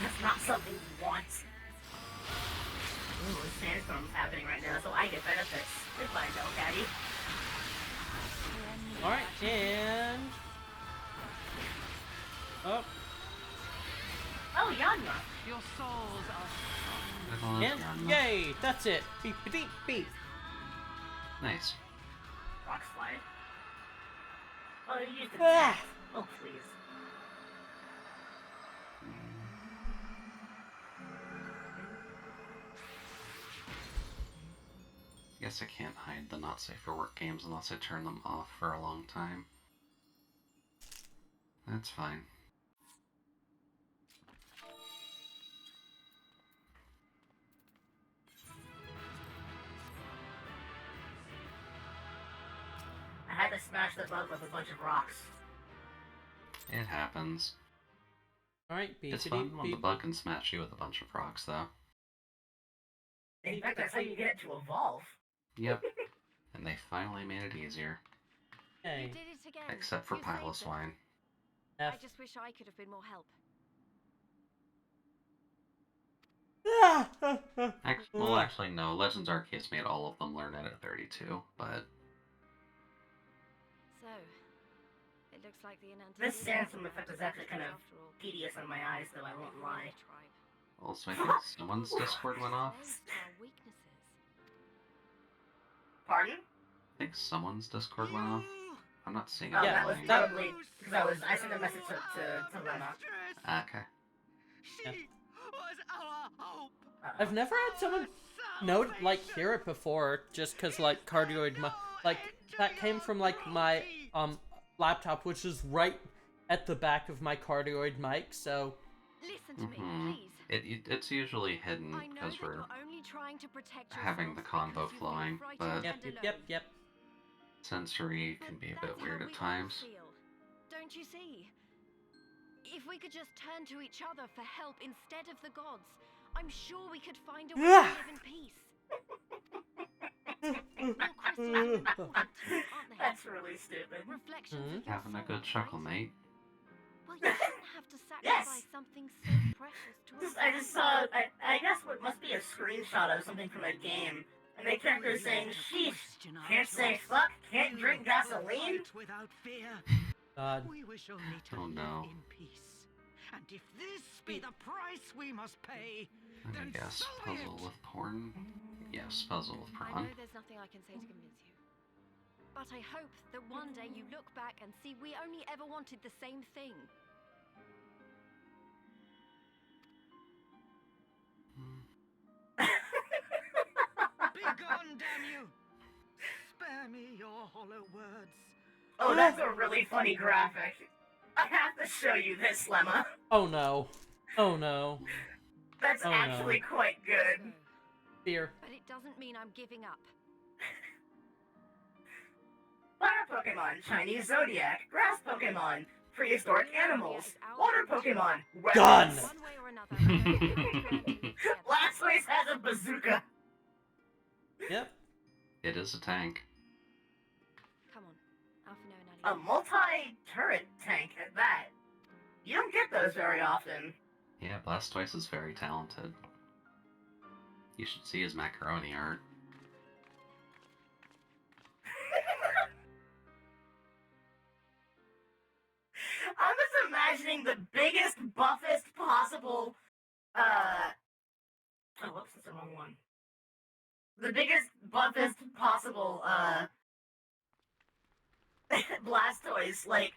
C: That's not something you want. Ooh, a sandstorm's happening right now, so I get benefits. Goodbye, Caddy.
A: Alright, and... Oh.
C: Oh, Yanma.
J: Your souls are
A: And yay! That's it! Beep beep beep!
B: Nice.
C: Rock slide. Oh, you used the
A: Ah.
C: Oh, please.
B: Guess I can't hide the not safe for work games unless I turn them off for a long time. That's fine.
C: I had to smash the bug with a bunch of rocks.
B: It happens.
A: Alright, beep
B: It's
A: beep
B: fun when the
A: beep.
B: bug can smash you with a bunch of rocks, though.
C: In fact, that's how you get it to evolve.
B: Yep. And they finally made it easier.
A: Yay.
E: You did it again.
B: Except for
E: You
B: Pile of
E: saved them.
B: Swine.
A: F.
E: I just wish I could have been more help.
B: Well, actually, no. Legends Arceus made all of them learn it at 32, but...
E: So, it looks like the
C: This sandstorm effect is actually kind of tedious on my eyes, though I won't lie.
B: Also, I think someone's Discord went off.
C: Pardon?
B: I think someone's Discord went off. I'm not seeing it.
C: Oh,
A: Yeah,
C: that was
B: online.
C: probably because I sent a message to Lena.
B: Okay.
A: Yeah.
J: was our hope.
A: I've never had someone note, like, hear it before, just cause, like, cardioid, like, that came from, like, my, laptop, which is right at the back of my cardioid mic, so...
E: Listen to me, please.
B: It's usually hidden
E: I know
B: because
E: that
B: we're
E: you're only trying to protect
B: having the
E: yourself
B: convo
E: because you feel
B: flowing,
E: frightened
B: but
A: Yep.
E: and alone.
B: sensory can
E: But
B: be a
E: that's
B: bit weird
E: how
B: at
E: we all
B: times.
E: feel. Don't you see? If we could just turn to each other for help instead of the gods, I'm sure we could find a way to live in peace. All Christians are important, aren't they?
C: That's really stupid.
E: Reflections of your
B: Having a
E: soul,
B: good chuckle,
E: right?
B: mate.
E: Well, you shouldn't have to
C: Yes.
E: sacrifice something so precious to
C: I just saw, I guess what must be a screenshot of something from a game, and the character is saying, sheesh, can't say fuck, can't drink gasoline?
J: Without fear.
A: God.
J: We wish only to
B: Oh,
J: live
B: no.
J: in peace. And if this be the price we must pay,
B: I
J: then
B: guess
J: so be
B: puzzle
J: it.
B: with porn. Yes, puzzle with
E: I
B: prawn.
E: know there's nothing I can say to convince you. But I hope that one day you look back and see we only ever wanted the same thing.
J: Begone, damn you! Spare me your hollow words.
C: Oh, that's a really funny graphic. I have to show you this, Lemma.
A: Oh no. Oh no.
C: That's
A: Oh, no.
C: actually quite good.
A: Fear.
E: But it doesn't mean I'm giving up.
C: Fire Pokemon, Chinese Zodiac, Grass Pokemon, Prehistoric Animals, Water Pokemon, weapons.
A: Gun!
E: One way or another, I'm going to put it together.
C: Blastoise has a bazooka.
A: Yep.
B: It is a tank.
E: Come on, Alphino and
C: A multi-turret tank at that. You don't get those very often.
B: Yeah, Blastoise is very talented. You should see his macaroni art.
C: I'm just imagining the biggest, buffest possible, oh, whoops, that's the wrong one. The biggest, buffest possible, Blastoise, like,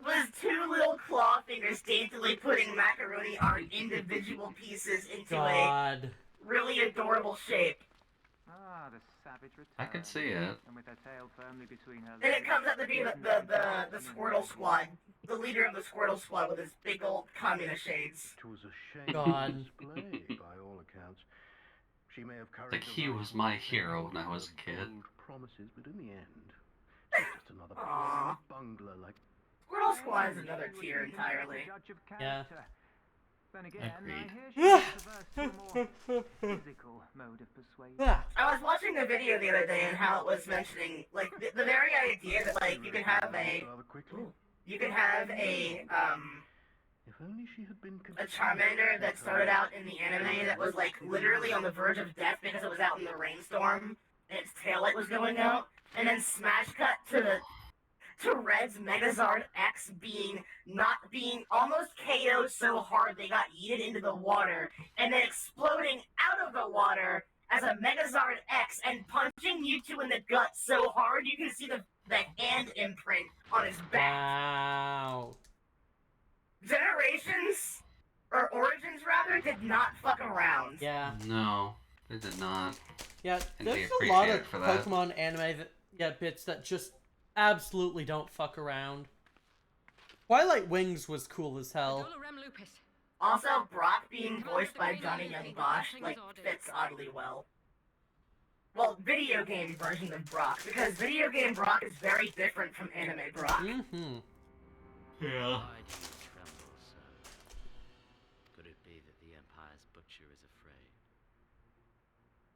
C: with two little claw fingers daintily putting macaroni art individual pieces into
A: God.
C: a really adorable shape.
K: Ah, the savage return.
B: I could see it.
K: And with her tail firmly between her
C: Then
K: legs,
C: it comes out to be the Squirtle Squad. The leader of the Squirtle Squad with his big old communist shades.
H: It was a shame
A: God.
H: display, by all accounts. She may have carried
B: Like,
H: the
B: he
H: right
B: was my
H: weight
B: hero when I
H: of
B: was a kid.
H: bold promises, but in the end, she's just another
C: Aww.
H: bungler like.
C: Squirtle Squad is another tier entirely.
K: judge of
A: Yeah.
K: character. Then again,
B: Agreed.
K: I hear she's averse to a more physical mode of persuasion.
A: Ah.
C: I was watching a video the other day and how it was mentioning, like, the very idea that, like, you could have a,
H: If only she had been
C: A Charmander that started out in the anime that was like literally on the verge of death because it was out in the rainstorm and its tail light was going out, and then smash cut to Red's Megazord X being almost KO'd so hard they got yeeted into the water, and then exploding out of the water as a Megazord X and punching Mewtwo in the gut so hard you can see the hand imprint on his back.
A: Wow.
C: Generations, or Origins rather, did not fuck around.
A: Yeah.
B: No, they did not.
A: Yeah,
B: And we
A: there's a lot
B: appreciate
A: of
B: it for that.
A: Pokemon anime that get bits that just absolutely don't fuck around. Twilight Wings was cool as hell.
C: Also, Brock being voiced by Johnny Young Bosch, like, fits oddly well. Well, video game version of Brock, because video game Brock is very different from anime Brock.
A: Mm-hmm.
B: Yeah.
I: Why do you tremble, sir? Could it be that the Empire's butcher is afraid?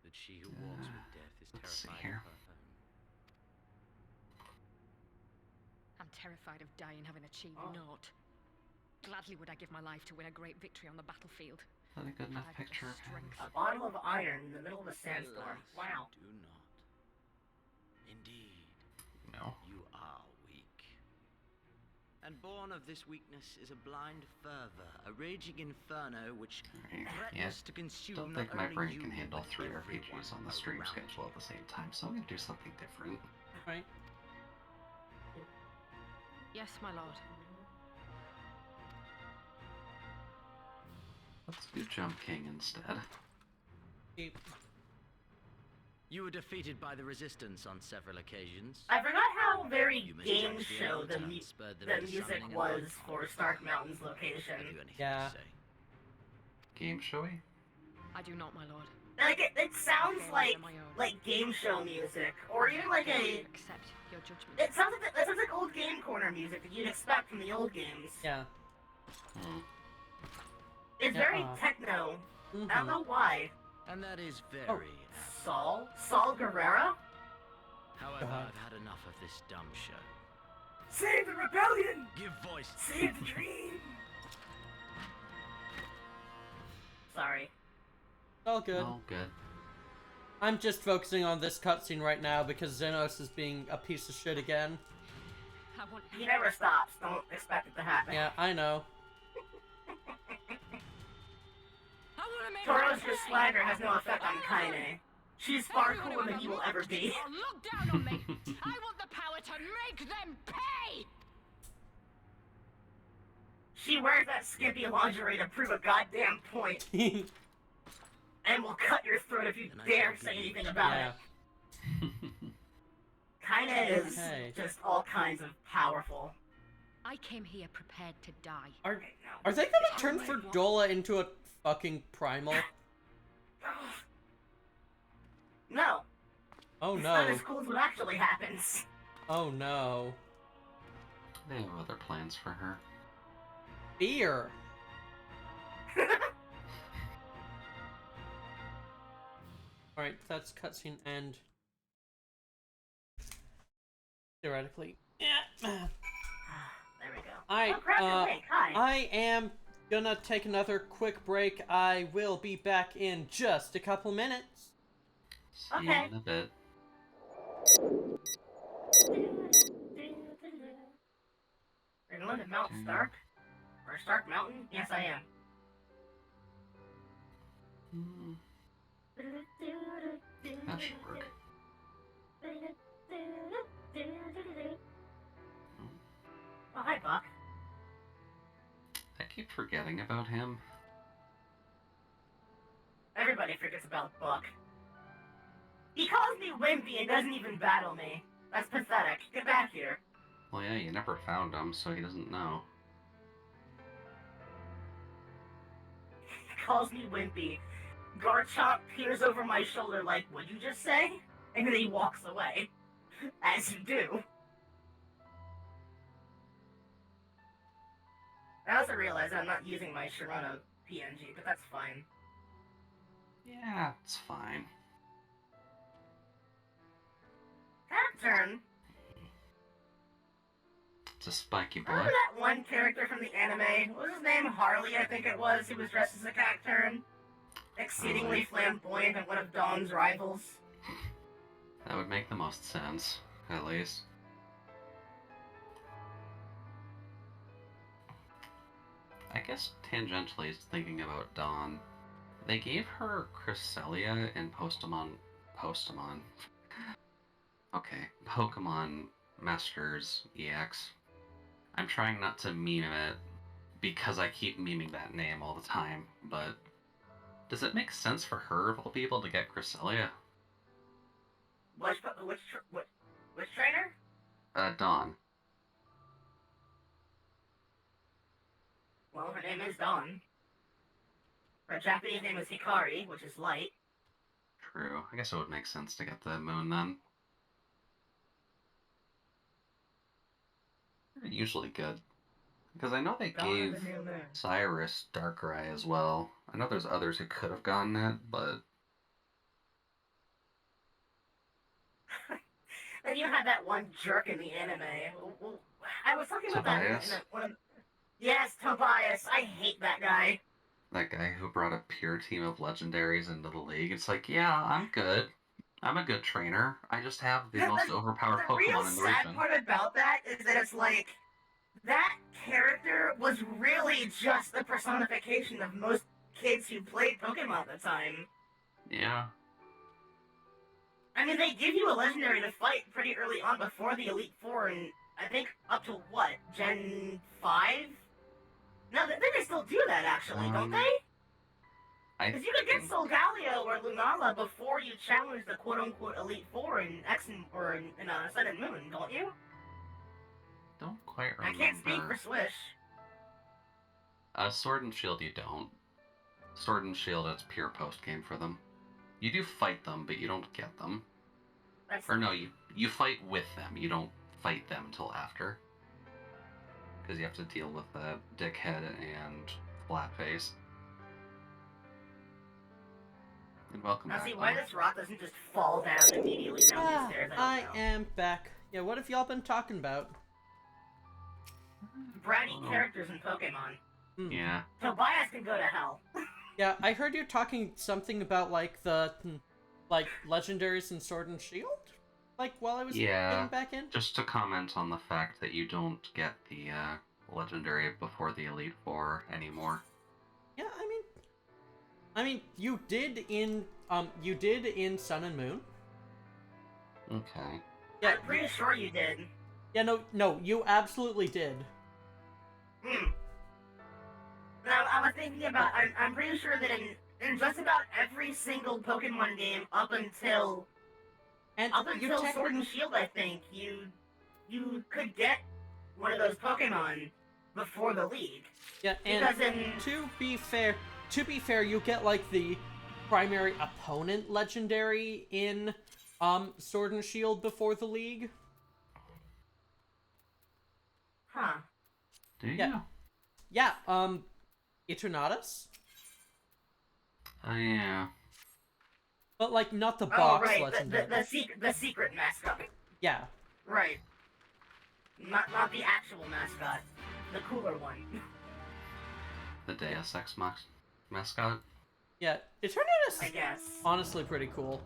I: That she who walks with death is
B: Let's see
I: terrified
B: here.
I: of her home?
L: I'm terrified of dying having achieved naught. Gladly would I give my life to win a great victory on the battlefield.
B: Is that a good enough picture of him?
C: A bottle of iron in the middle of a sandstorm. Wow.
I: Do not. Indeed,
B: No.
I: you are weak. And born of this weakness is a blind fervor, a raging inferno which
B: Yeah,
I: threatens to consume
B: don't
I: not
B: think my
I: only
B: brain
I: you,
B: can handle
I: but
B: 3
I: everyone
B: RPGs on the stream
I: around
B: schedule
I: you.
B: at the same time, so I'm gonna do something different.
A: Right.
L: Yes, my lord.
B: Let's do Jump King instead.
A: Keep.
I: You were defeated by the Resistance on several occasions.
C: I forgot how very
I: You must
C: game
I: judge the
C: show the,
I: Emperor spurred them
C: the
I: into
C: music
I: summoning
C: was
I: another
C: for
I: army.
C: Stark Mountain's location.
I: Have you anything
A: Yeah.
I: to say?
B: Game showy?
L: I do not, my lord.
C: Like, it sounds
L: Games
C: like
L: are my own.
C: game show music, or even like a...
L: Accept your judgment.
C: It sounds like old Game Corner music that you'd expect from the old games.
A: Yeah.
B: Hmm.
C: It's
A: Yeah,
C: very techno. I don't know why.
I: And that is very
A: Oh.
I: apt.
C: Saul Guerrera?
I: However,
A: God.
I: I've had enough of this dumb show.
C: Save the rebellion!
I: Give voice.
C: Save the dream! Sorry.
A: It's all good.
B: Oh, good.
A: I'm just focusing on this cutscene right now because Xenos is being a piece of shit again.
L: I want
C: He never stops. Don't expect it to happen.
A: Yeah, I know.
L: I want to make
C: Toro's your swagger has no effect on Kaine. She's far cooler than he will ever be.
L: Look down on me. I want the power to make them pay.
C: She wears that skimpy lingerie to prove a goddamn point, and will cut your throat if you
I: And I
C: dare
I: shall
C: say
I: give you
C: anything about
A: Yeah.
C: it. Kaine is
A: Okay.
C: just all kinds of powerful.
L: I came here prepared to die.
A: Are they gonna turn Fordola into a fucking primal?
C: No.
A: Oh
C: It's not
A: no.
C: as cool as what actually happens.
A: Oh no.
B: They have other plans for her.
A: Fear. Alright, that's cutscene end. Theoretically. Yeah.
C: There we go.
A: Alright,
C: Oh, crap, Link, hi.
A: I am gonna take another quick break. I will be back in just a couple minutes.
B: See you
C: Okay.
B: in a bit.
C: Are you going to Mount Stark? Or Stark Mountain? Yes, I am.
B: Hmm, that should work.
C: Oh, hi, Buck.
B: I keep forgetting about him.
C: Everybody forgets about Buck. He calls me wimpy and doesn't even battle me. That's pathetic. Get back here.
B: Well, yeah, you never found him, so he doesn't know.
C: He calls me wimpy. Garchomp peers over my shoulder like, what'd you just say? And then he walks away. As you do. I also realize I'm not using my Sharona PNG, but that's fine.
B: Yeah, it's fine.
C: Turn.
B: It's a spiky boy.
C: Remember that one character from the anime? What was his name? Harley, I think it was. He was dressed as a cacturn. Exceedingly flamboyant and one of Dawn's rivals.
B: That would make the most sense, at least. I guess tangentially thinking about Dawn, they gave her Cresselia in Pokemon Masters EX. I'm trying not to meme it because I keep memeing that name all the time, but does it make sense for her, of all people, to get Cresselia?
C: Which trainer?
B: Dawn.
C: Well, her name is Dawn. Her Japanese name is Hikari, which is light.
B: True. I guess it would make sense to get the moon then. They're usually good. Because I know they gave Cyrus Darkrai as well. I know there's others who could have gotten it, but...
C: Then you had that one jerk in the anime. I was talking about
B: Tobias?
C: that in one of... Yes, Tobias. I hate that guy.
B: That guy who brought a pure team of legendaries into the league. It's like, yeah, I'm good. I'm a good trainer. I just have the most overpowered
C: The real
B: Pokemon in the
C: sad
B: region.
C: part about that is that it's like, that character was really just the personification of most kids who played Pokemon at the time.
B: Yeah.
C: I mean, they give you a legendary to fight pretty early on before the Elite Four, and I think up to what, Gen 5? No, they still do that actually, don't they? Because you could get Solgaleo or Lunala before you challenge the quote-unquote Elite Four in X or in Sun and Moon, don't you?
B: Don't quite remember.
C: I can't speak for Swish.
B: Sword and Shield you don't. Sword and Shield is pure post-game for them. You do fight them, but you don't get them. Or no, you fight with them, you don't fight them until after. Because you have to deal with the dickhead and Flatface. And welcome
C: Now
B: back.
C: see, why this rock doesn't just fall down immediately down the stairs,
A: I am back. Yeah, what have y'all been talking about?
C: Bratty characters in Pokemon.
B: Yeah.
C: Tobias can go to hell.
A: Yeah, I heard you talking something about, like, the, like, legendaries in Sword and Shield? Like, while I was getting back in?
B: Just to comment on the fact that you don't get the legendary before the Elite Four anymore.
A: Yeah, I mean, you did in Sun and Moon.
B: Okay.
A: Yeah,
C: I'm pretty sure you did.
A: Yeah, no, you absolutely did.
C: Now, I was thinking about, I'm pretty sure that in just about every single Pokemon game up until Sword and Shield, I think, you could get one of those Pokemon before the League.
A: Yeah, and to be fair, you get, like, the primary opponent legendary in Sword and Shield before the League.
C: Huh.
B: Do you?
A: Yeah, Eternatus.
B: Oh, yeah.
A: But, like, not the box
C: right,
A: legendary.
C: the secret mascot.
A: Yeah.
C: Right. Not the actual mascot. The cooler one.
B: The Deus Ex mascot?
A: Yeah, Eternatus
C: I guess.
A: Honestly pretty cool.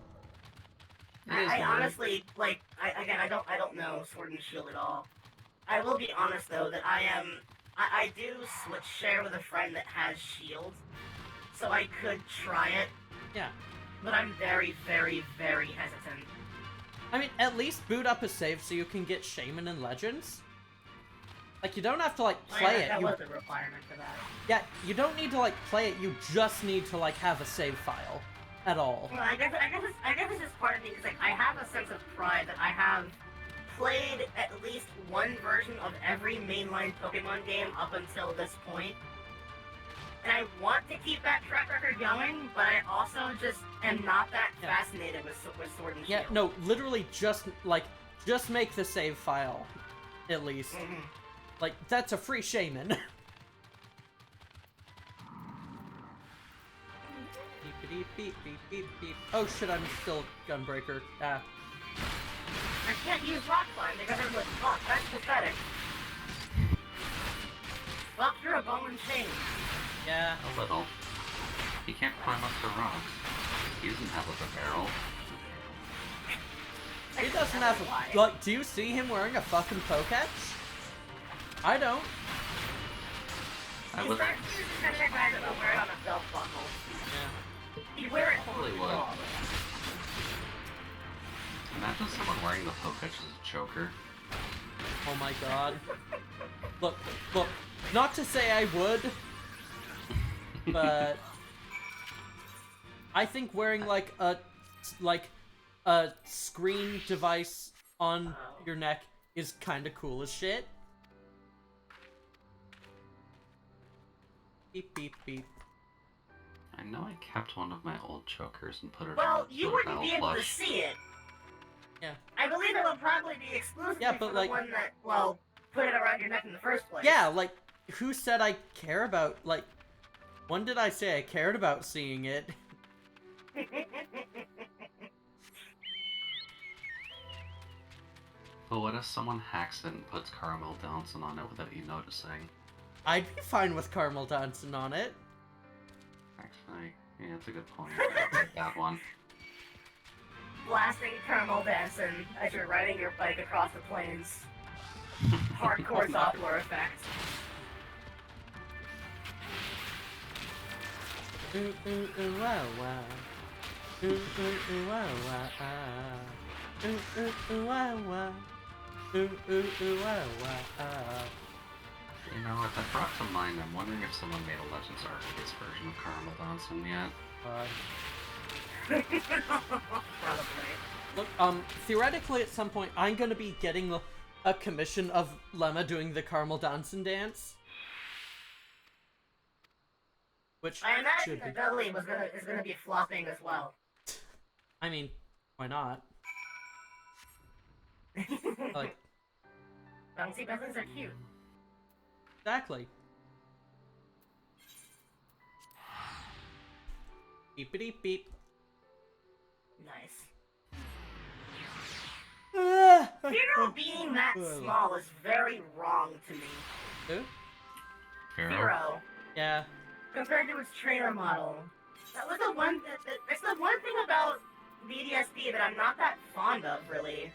C: I honestly, like, I don't know Sword and Shield at all. I will be honest, though, that I do switch share with a friend that has Shield, so I could try it.
A: Yeah.
C: But I'm very, very, very hesitant.
A: I mean, at least boot up a save so you can get Shaman and Legends. Like, you don't have to, like, play it.
C: That was a requirement for that.
A: Yeah, you don't need to, like, play it, you just need to, like, have a save file. At all.
C: Well, I guess it's just part of me, because, like, I have a sense of pride that I have played at least one version of every mainline Pokemon game up until this point. And I want to keep that track record going, but I also just am not that fascinated with Sword and Shield.
A: Yeah, no, literally just make the save file, at least.
C: Mm-hmm.
A: Like, that's a free Shaman. Beep, beep, beep, beep, beep. Oh shit, I'm still Gunbreaker. Ah.
C: I can't use Rock Climb because I'm like, fuck, that's pathetic. fuck, you're a ball and chain.
A: Yeah.
B: A little. He can't climb up the rocks. He doesn't have like a barrel.
A: He doesn't have a... Like, do you see him wearing a fucking poketch? I don't.
B: I
C: He's
B: would.
C: the kind of guy that will wear it on a belt buckle.
A: Yeah.
C: He'd wear it
B: Probably would. Imagine someone wearing the poketch as a choker.
A: Oh my god. Look, not to say I would, but I think wearing like a screen device on your neck is kind of cool as shit. Beep beep beep.
B: I know I kept one of my old chokers and put it on.
C: Well, you
B: sort of
C: wouldn't be
B: battle
C: able to
B: flush.
C: see it.
A: Yeah.
C: I believe it would probably be exclusively
A: Yeah, but
C: for
A: like...
C: the one that, well, put it around your neck in the first place.
A: Yeah, like, who said I care about, like, when did I say I cared about seeing it?
B: But what if someone hacks it and puts caramel dancing on it without you noticing?
A: I'd be fine with caramel dancing on it.
B: Actually, yeah, that's a good point. That one.
C: Blasting caramel dancing as you're riding your bike across the plains. Hardcore Doppler effect.
A: Ooh, ooh, ooh, wow, wow. Ooh, ooh, ooh, wow, wow, ah. Ooh, ooh, ooh, wow, wow. Ooh, ooh, ooh, wow, wow, ah.
B: You know what, that brought to mind, I'm wondering if someone made a Legends Arceus version of caramel dancing yet.
A: Look, theoretically at some point I'm gonna be getting a commission of Lemma doing the caramel dancing dance. Which
C: I imagine
A: should
C: the
A: be...
C: belly is gonna be flopping as well.
A: I mean, why not? Like...
C: Bouncy bellies are cute.
A: Exactly. Beepity beep.
C: Nice.
A: Ah!
C: Hero being that small is very wrong to me.
A: Who?
C: Hero.
A: Yeah.
C: Compared to its trainer model. That was the one. That's the one thing about VDSP that I'm not that fond of, really.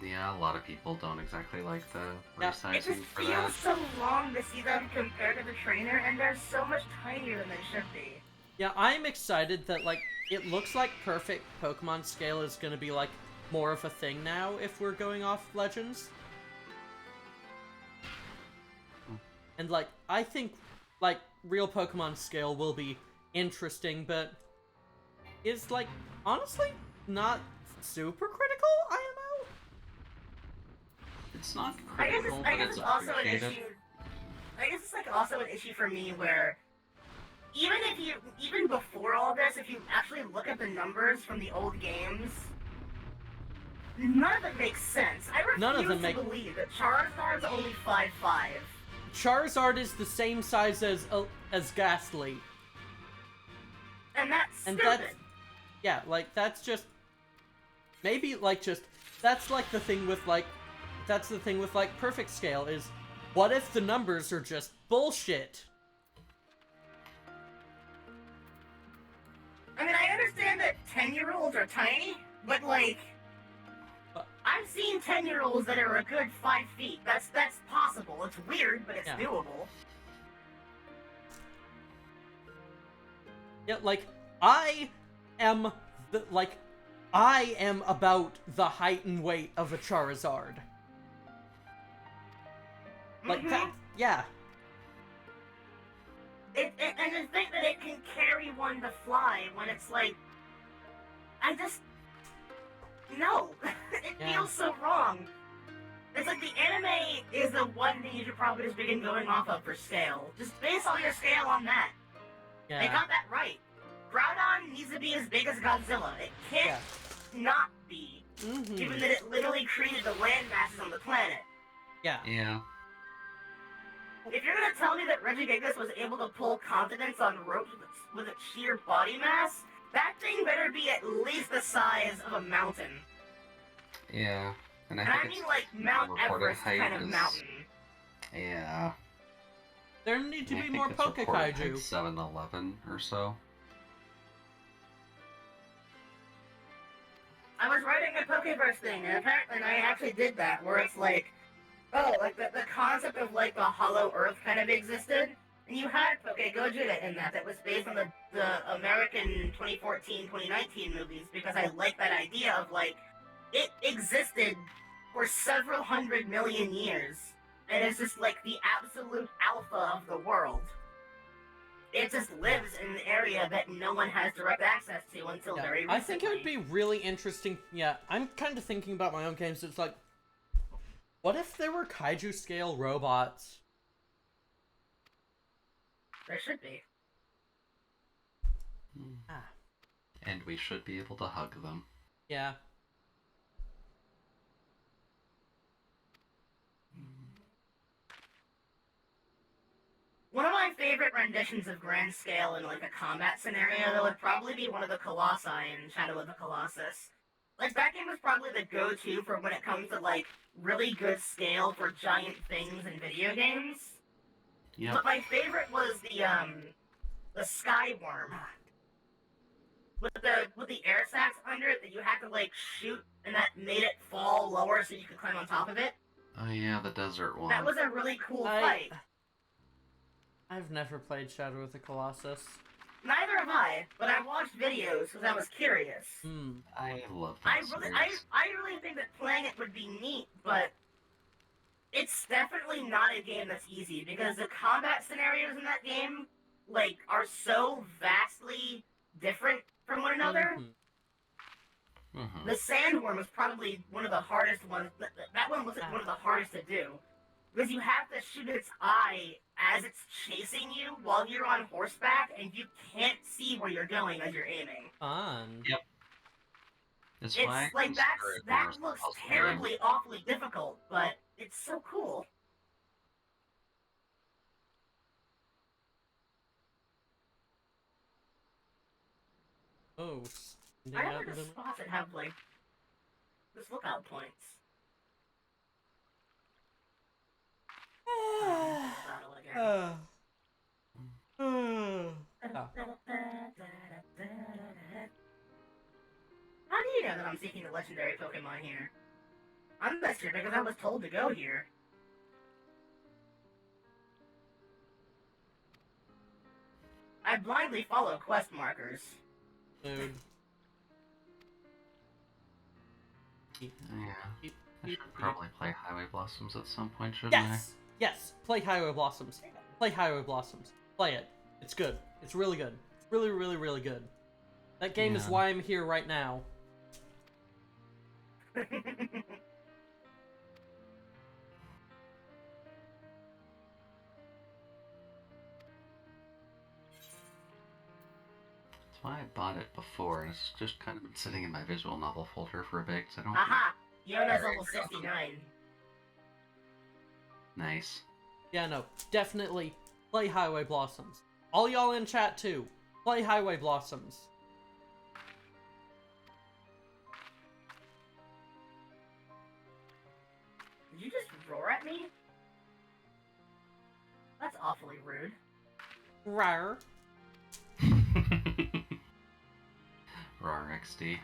B: Yeah, a lot of people don't exactly like the
C: It
B: resizing
C: just
B: for
C: feels
B: that.
C: so long to see them compared to the trainer, and they're so much tinier than they should be.
A: Yeah, I'm excited that, like, it looks like perfect Pokemon scale is gonna be, like, more of a thing now if we're going off Legends. And, like, I think, like, real Pokemon scale will be interesting, but is, like, honestly not super critical, IMO?
B: It's not
C: I guess
B: critical,
C: it's
B: but it's
C: also an
B: appreciated.
C: issue. I guess it's like also an issue for me where even before all this, if you actually look at the numbers from the old games, none of it makes sense. I refuse to believe that Charizard's only 5'5".
A: Charizard is the same size as Ghastly.
C: And that's stupid.
A: And that's, yeah, like, that's just, maybe, like, just, that's like the thing with, like, perfect scale is, what if the numbers are just bullshit?
C: I mean, I understand that 10-year-olds are tiny, but, like, I've seen 10-year-olds that are a good 5 feet. That's possible. It's weird, but it's doable.
A: Yeah, like, I am about the height and weight of a Charizard. Like, that, yeah.
C: And to think that it can carry one to fly when it's like... No! It feels so wrong. It's like the anime is the one thing you should probably just begin going off of for scale. Just base all your scale on that.
A: Yeah.
C: They got that right. Groudon needs to be as big as Godzilla. It can't not be. Given that it literally created the land masses on the planet.
A: Yeah.
B: Yeah.
C: If you're gonna tell me that Regigigas was able to pull continents on ropes with its sheer body mass, that thing better be at least the size of a mountain.
B: Yeah. And
C: I mean like Mount
B: reported
C: Everest
B: height
C: kind of
B: is-
C: mountain.
B: Yeah.
A: There need to
B: I
A: be
B: think
A: more
B: it's
A: Poke
B: reported
A: Kaiju.
B: like 7-11 or so.
C: I was writing a Pokeverse thing, and apparently I actually did that, where it's like, oh, like the concept of like the Hollow Earth kind of existed, and you had Poke Gogeta in that was based on the American 2014-2019 movies, because I like that idea of like, it existed for several 100 million years, and it's just like the absolute alpha of the world. It just lives in an area that no one has direct access to until very recently.
A: I think it would be really interesting. Yeah, I'm kind of thinking about my own games. It's like, what if there were kaiju scale robots?
C: There should be.
B: And we should be able to hug them.
A: Yeah.
C: One of my favorite renditions of grand scale in like a combat scenario, though, would probably be one of the Colossi in Shadow of the Colossus. Like, that game was probably the go-to for when it comes to like really good scale for giant things in video games.
B: Yeah.
C: But my favorite was the Sky Worm. With the air sacs under it that you had to like shoot, and that made it fall lower so you could climb on top of it.
B: Oh yeah, the desert one.
C: That was a really cool fight.
A: I've never played Shadow of the Colossus.
C: Neither have I, but I watched videos because I was curious.
B: I love that series.
C: I really think that playing it would be neat, but it's definitely not a game that's easy because the combat scenarios in that game, like, are so vastly different from one another. The Sandworm was probably one of the hardest ones. That one was one of the hardest to do. Because you have to shoot its eye as it's chasing you while you're on horseback, and you can't see where you're going as you're aiming.
A: Fun.
B: Yep.
C: It's like that looks terribly, awfully difficult, but it's so cool.
A: Oh.
C: I never just spots that have like this lookout points. How do you know that I'm seeking a legendary Pokemon here? I'm just here because I was told to go here. I blindly follow quest markers.
A: Dude.
B: Yeah. I should probably play Highway Blossoms at some point, shouldn't
A: Yes! Yes! Play Highway Blossoms. Play Highway Blossoms. Play it. It's good. It's really good. It's really, really, really good. That game is why I'm here right now.
B: That's why I bought it before, and it's just kind of been sitting in my visual novel folder for a bit, because I don't...
C: Aha! Yona's level 69.
B: Nice.
A: Yeah, no. Definitely play Highway Blossoms. All y'all in chat, too. Play Highway Blossoms.
C: Did you just roar at me? That's awfully rude.
A: Rawr.
B: RAR XD.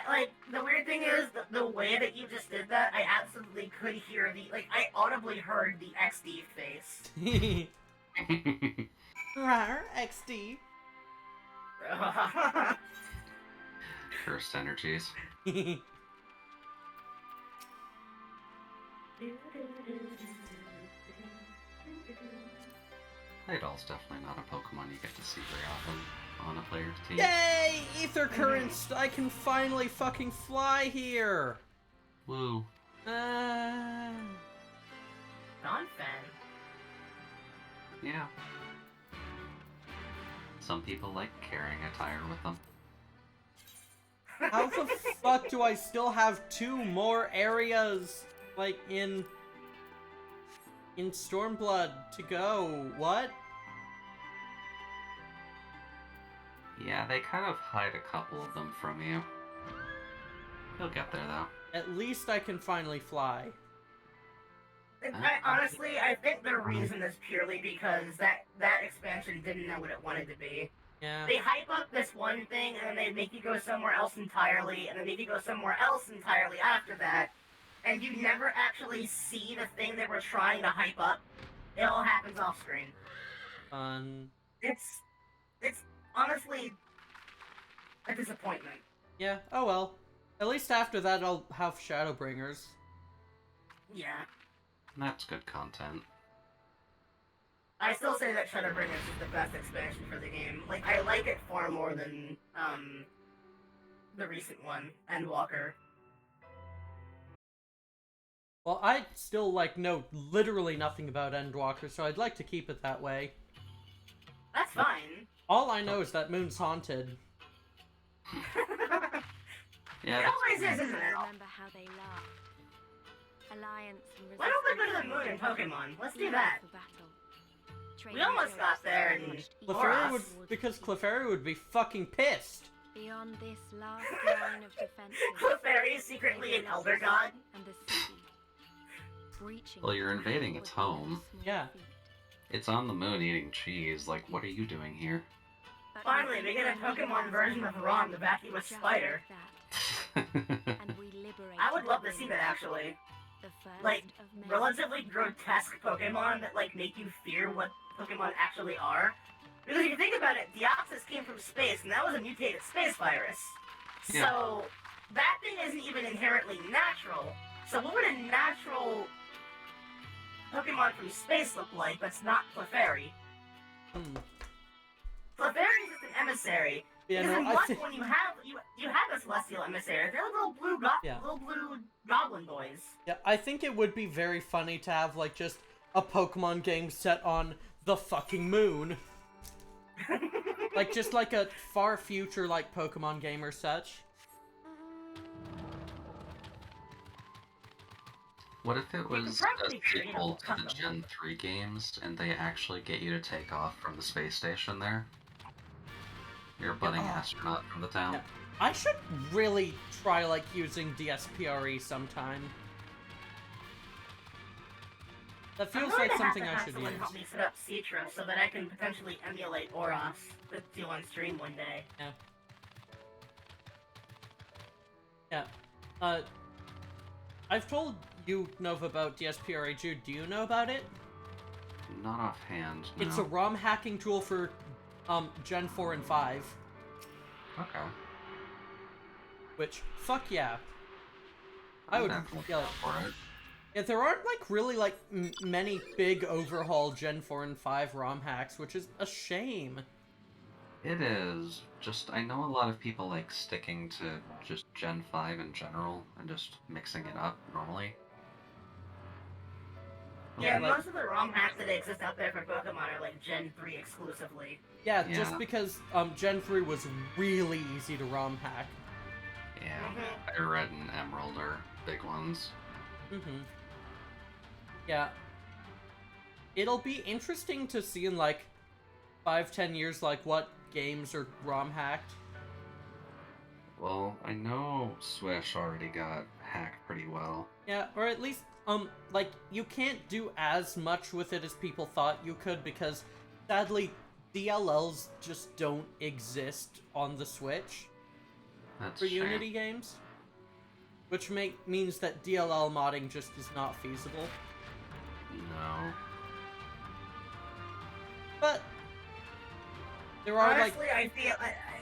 C: Like, the weird thing is, the way that you just did that, I absolutely could hear I audibly heard the XD face.
A: Rawr, XD.
B: Cursed energies. Idol's definitely not a Pokemon you get to see very often on a player's team.
A: Yay! Ether currents! I can finally fucking fly here!
B: Woo.
C: Non-fan.
B: Yeah. Some people like carrying a tire with them.
A: How the fuck do I still have 2 more areas, like, in Stormblood to go? What?
B: Yeah, they kind of hide a couple of them from you. You'll get there, though.
A: At least I can finally fly.
C: Honestly, I think the reason is purely because that expansion didn't know what it wanted to be.
A: Yeah.
C: They hype up this one thing, and then they make you go somewhere else entirely, and then make you go somewhere else entirely after that, and you never actually see the thing they were trying to hype up. It all happens off screen. It's honestly a disappointment.
A: Yeah, oh well. At least after that I'll have Shadowbringers.
C: Yeah.
B: That's good content.
C: I still say that Shadowbringers is the best expansion for the game. Like, I like it far more than, the recent one, Endwalker.
A: Well, I still, like, know literally nothing about Endwalker, so I'd like to keep it that way.
C: That's fine.
A: All I know is that Moon's haunted.
B: Yeah,
C: it always is, isn't it?
E: Remember how they laughed. Alliance and
C: Why don't we go to the moon in Pokemon? Let's do that. We almost got there in
A: Clefairy would, because Clefairy would be fucking pissed.
E: Beyond this last line of defenses,
C: Clefairy is secretly an elder god.
E: And the city, breaching.
B: Well, you're invading its home.
A: Yeah.
B: It's on the moon eating cheese. Like, what are you doing here?
C: Finally, we get a Pokemon version of Ron, the vacuous spider.
E: And we liberate.
C: I would love to see that, actually. Like, relatively grotesque Pokemon that, like, make you fear what Pokemon actually are. Because if you think about it, Deoxys came from space, and that was a mutated space virus.
B: Yeah.
C: So, that thing isn't even inherently natural. So what would a natural Pokemon from space look like that's not Clefairy? Clefairy is just an emissary.
A: Yeah,
C: because
A: no,
C: in Bloodborne you have a celestial emissary. They're little blue goblin boys.
A: Yeah, I think it would be very funny to have, like, just a Pokemon game set on the fucking moon. Like, just like a far future, like, Pokemon game or such.
B: What if it was a sequel to the Gen 3 games, and they actually get you to take off from the space station there? You're a budding astronaut from the town.
A: Yeah. I should really try, like, using DSPRE sometime. That feels like something I should use.
C: Help me set up Citra so that I can potentially emulate Oros with you on stream one day.
A: Yeah. Yeah. I've told you, Nova, about DSPRE. Jude, do you know about it?
B: Not offhand, no.
A: It's a ROM hacking tool for, Gen 4 and 5.
B: Okay.
A: Which, fuck yeah. I would
B: yell for it.
A: Yeah, there aren't, like, really, like, many big overhaul Gen 4 and 5 ROM hacks, which is a shame.
B: It is. Just, I know a lot of people like sticking to just Gen 5 in general, and just mixing it up normally.
C: Yeah, most of the ROM hacks that exist out there for Pokemon are, like, Gen 3 exclusively.
A: Yeah, just because, Gen 3 was really easy to ROM hack.
B: Yeah, Red and Emerald are big ones.
A: Yeah. It'll be interesting to see in, like, 5-10 years, like, what games are ROM hacked.
B: Well, I know Swish already got hacked pretty well.
A: Yeah, or at least, like, you can't do as much with it as people thought you could, because, sadly, DLLs just don't exist on the Switch.
B: That's
A: for Unity games. Which means that DLL modding just is not feasible.
B: No.
A: But there are,
C: honestly, I feel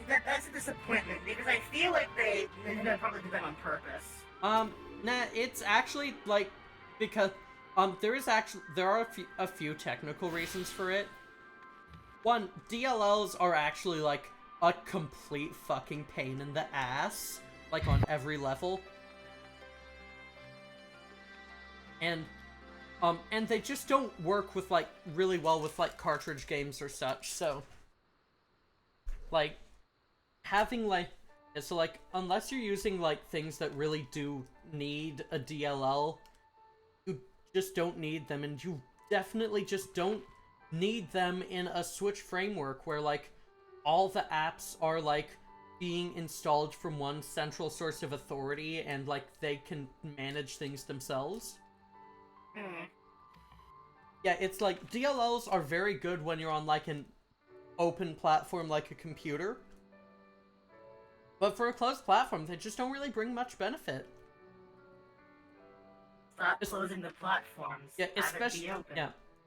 C: that's a disappointment because I feel like they probably did that on purpose.
A: Nah, it's actually like because there are a few technical reasons for it. One, DLLs are actually like a complete fucking pain in the ass, like on every level. And they just don't work with, like, really well with, like, cartridge games or such, so, like, having, like, so, like, unless you're using, like, things that really do need a DLL, you just don't need them, and you definitely just don't need them in a Switch framework where, like, all the apps are, like, being installed from one central source of authority, and, like, they can manage things themselves. Yeah, it's like, DLLs are very good when you're on, like, an open platform like a computer. But for a closed platform, they just don't really bring much benefit.
C: Stop closing the platforms.
A: Yeah,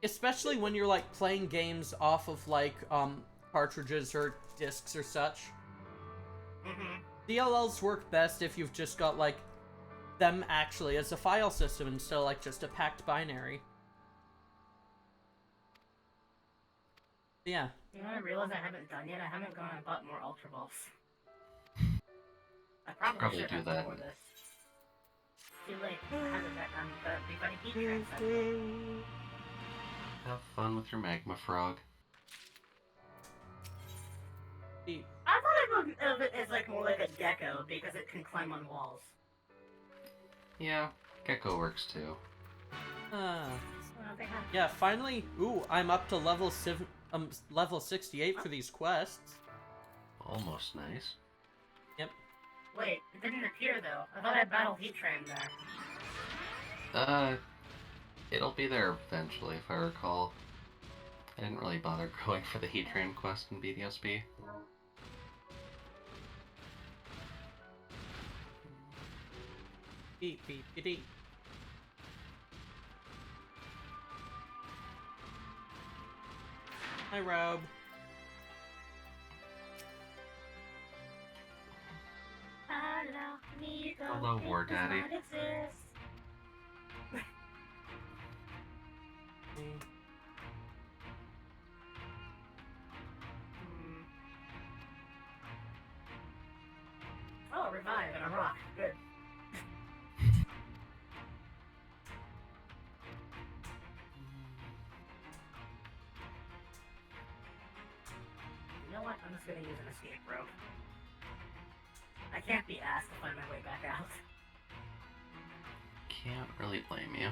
A: especially when you're, like, playing games off of, like, cartridges or discs or such. DLLs work best if you've just got, like, them actually as a file system instead of, like, just a packed binary. Yeah.
C: You know what I realize I haven't done yet? I haven't gone and bought more Ultra Balls. I probably should
B: do
C: have
B: that.
C: before this. Too late. I haven't done the funny heat trains.
B: Have fun with your magma frog.
C: I thought of it as like more like a gecko because it can climb on walls.
B: Yeah, gecko works too.
A: Yeah, finally, ooh, I'm up to level 68 for these quests.
B: Almost nice.
A: Yep.
C: Wait, it didn't appear though. I thought I battled Heat Train there.
B: It'll be there eventually, if I recall. I didn't really bother going for the Heat Train quest in BDSB.
A: Beep, beep, beep, beep. Hi, Rob.
B: Hello, War Daddy.
C: Oh, revive and a rock. Good. You know what? I'm just gonna use an escape rope. I can't be asked to find my way back out.
B: Can't really blame you.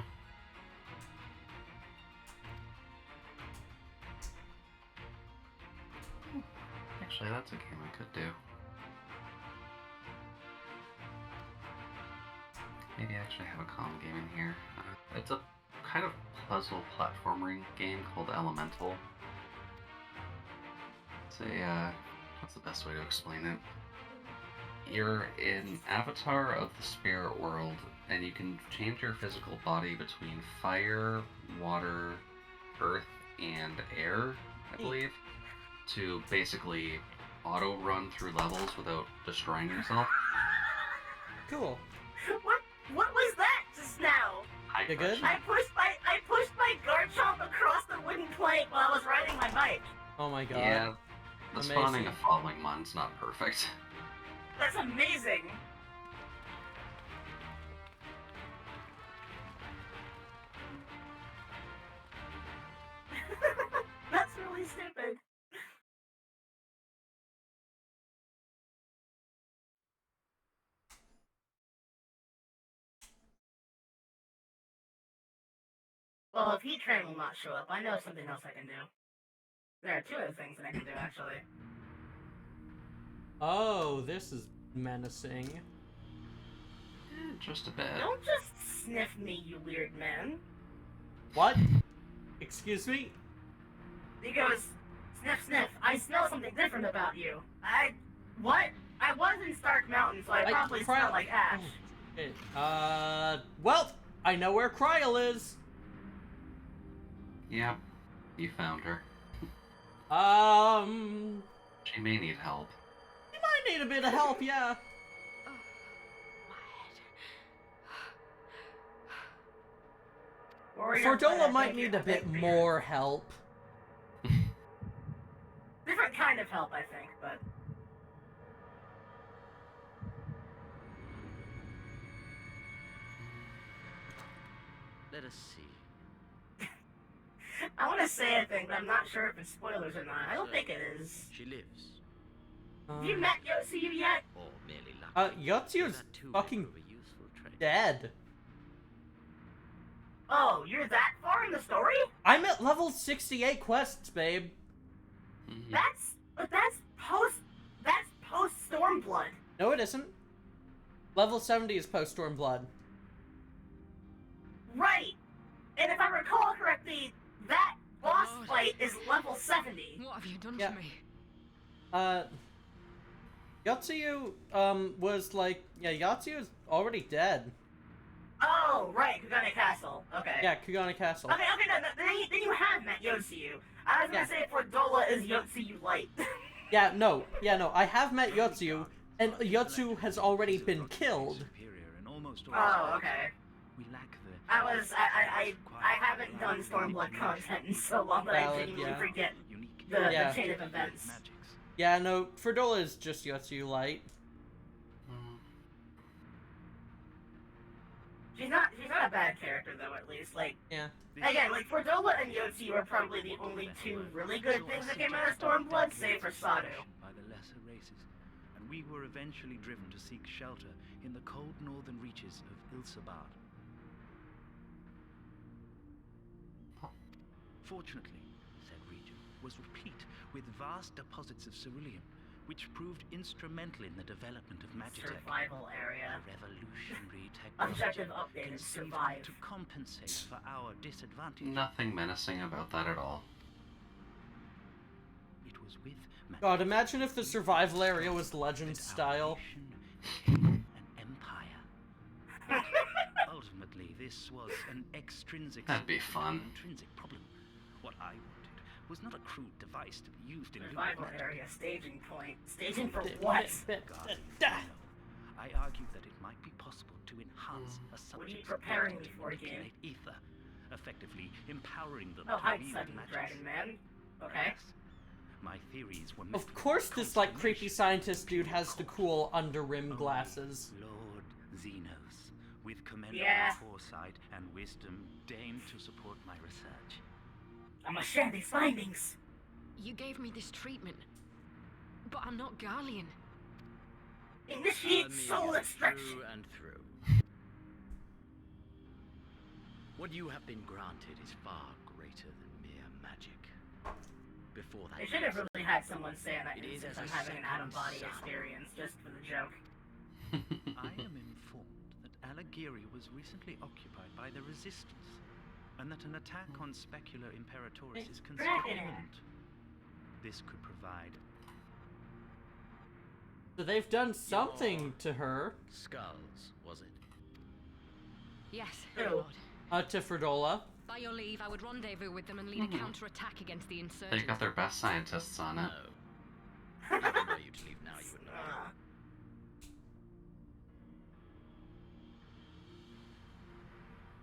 B: Actually, that's a game I could do. Maybe I actually have a common game in here. It's a kind of puzzle platforming game called Elemental. It's a, what's the best way to explain it? You're an avatar of the spirit world, and you can change your physical body between fire, water, earth, and air, I believe, to basically auto-run through levels without destroying yourself.
A: Cool.
C: What was that just now?
A: You good?
C: I pushed my Garchomp across the wooden plank while I was riding my bike.
A: Oh my god.
B: Yeah, the spawning of falling one's not perfect.
C: That's amazing. That's really stupid. Well, if Heat Train will not show up, I know something else I can do. There are two other things that I can do, actually.
A: Oh, this is menacing.
B: Just a bit.
C: Don't just sniff me, you weird man.
A: What? Excuse me?
C: He goes, sniff, sniff. I smell something different about you. What? I was in Stark Mountain, so I probably smell like ash.
A: Well, I know where Kryl is.
B: Yeah, you found her. She may need help.
A: You might need a bit of help, yeah. Fordola might need a bit more help.
C: Different kind of help, I think, but...
I: Let us see.
C: I want to say a thing, but I'm not sure if it's spoilers or not. I don't think it is.
I: She lives.
C: Have you met Yotsuyu yet?
I: Or merely lucky.
A: Yotsu's fucking dead.
C: Oh, you're that far in the story?
A: I'm at level 68 quests, babe.
C: That's post Stormblood.
A: No, it isn't. Level 70 is post Stormblood.
C: Right. And if I recall correctly, is level 70.
L: What have you done
A: Yeah.
L: to me?
A: Yotsuyu, was like, yeah, Yotsuyu is already dead.
C: Oh, right, Kugane Castle. Okay.
A: Yeah, Kugane Castle.
C: Okay, no, then you have met Yotsuyu. I was gonna say Fordola is Yotsuyu Light.
A: Yeah, no, I have met Yotsuyu, and Yotsuyu has already been killed.
C: Oh, okay. I haven't done Stormblood content in so long that I genuinely forget the chain of events.
A: Yeah, no, Fordola is just Yotsuyu Light.
C: She's not a bad character though, at least. Like,
A: yeah.
C: Again, like Fordola and Yotsuyu are probably the only two really good things that came out of Stormblood, save for Sadu.
M: By the lesser races, and we were eventually driven to seek shelter in the cold northern reaches of Ilsabad. Fortunately, said region was replete with vast deposits of ceruleum, which proved instrumental in the development of Magitech.
C: Survival area.
M: A revolutionary technology
C: Objective update is survive.
M: to compensate for our disadvantage.
B: Nothing menacing about that at all.
M: It was with
A: God, imagine if the survival area was Legend style.
M: An empire. Ultimately, this was an extrinsic.
B: That'd be fun.
M: Intrinsic problem. What I wanted was not a crude device to be used in
C: survival area staging point. Staging for what?
M: I argued that it might be possible to enhance a subject's
C: preparing me for
M: manipulate ether, effectively empowering them
C: oh,
M: to
C: hi,
M: wield
C: Sudden
M: magic.
C: Dragon Man. Okay.
M: My theories were
A: Of course this, like, creepy scientist dude has the cool under-rim glasses.
M: Lord Xenos, with commendable foresight and wisdom, deigned to support my research.
C: I must share these findings.
L: You gave me this treatment, but I'm not Garlean.
C: Initiate soul extraction.
I: Through and through. What you have been granted is far greater than mere magic. Before that,
C: They should have really had someone say in that instance I'm having an out-of-body experience, just for the joke.
M: I am informed that Alighieri was recently occupied by the Resistance, and that an attack on Specular Imperatoris is considered imminent. This could provide.
A: So they've done something to her.
I: Skulls, was it?
L: Yes, Lord.
A: To Fordola.
L: By your leave, I would rendezvous with them and lead a counter-attack against the insurgents.
B: They've got their best scientists on it.
I: Even were you to leave now, you would not.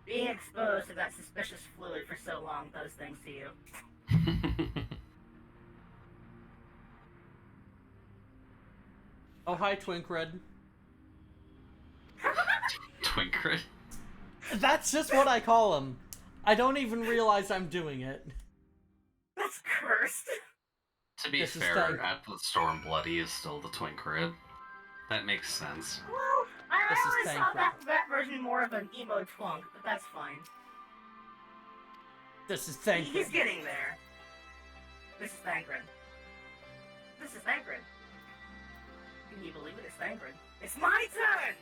C: Being exposed to that suspicious fluid for so long does things to you.
A: Oh, hi, Twinkred.
B: Twinkred?
A: That's just what I call him. I don't even realize I'm doing it.
C: That's cursed.
B: To be fair, at the Stormblood, he is still the Twinkred. That makes sense.
C: Well, I always saw that version more of an emo twunk, but that's fine.
A: This is Thancred.
C: He's getting there. This is Thancred. This is Thancred. Can you believe it? It's Thancred. It's my turn!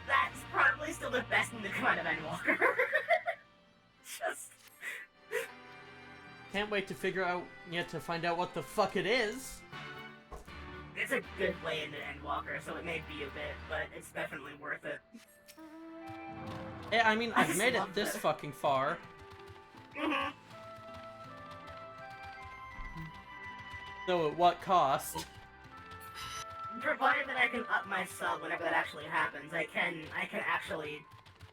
C: That's probably still the best thing to come out of Endwalker. Just...
A: Can't wait to to find out what the fuck it is.
C: It's a good way into Endwalker, so it may be a bit, but it's definitely worth it.
A: Yeah, I mean, I've made it this fucking far.
C: Mm-hmm.
A: So at what cost?
C: Provided that I can up my sub whenever that actually happens, I can actually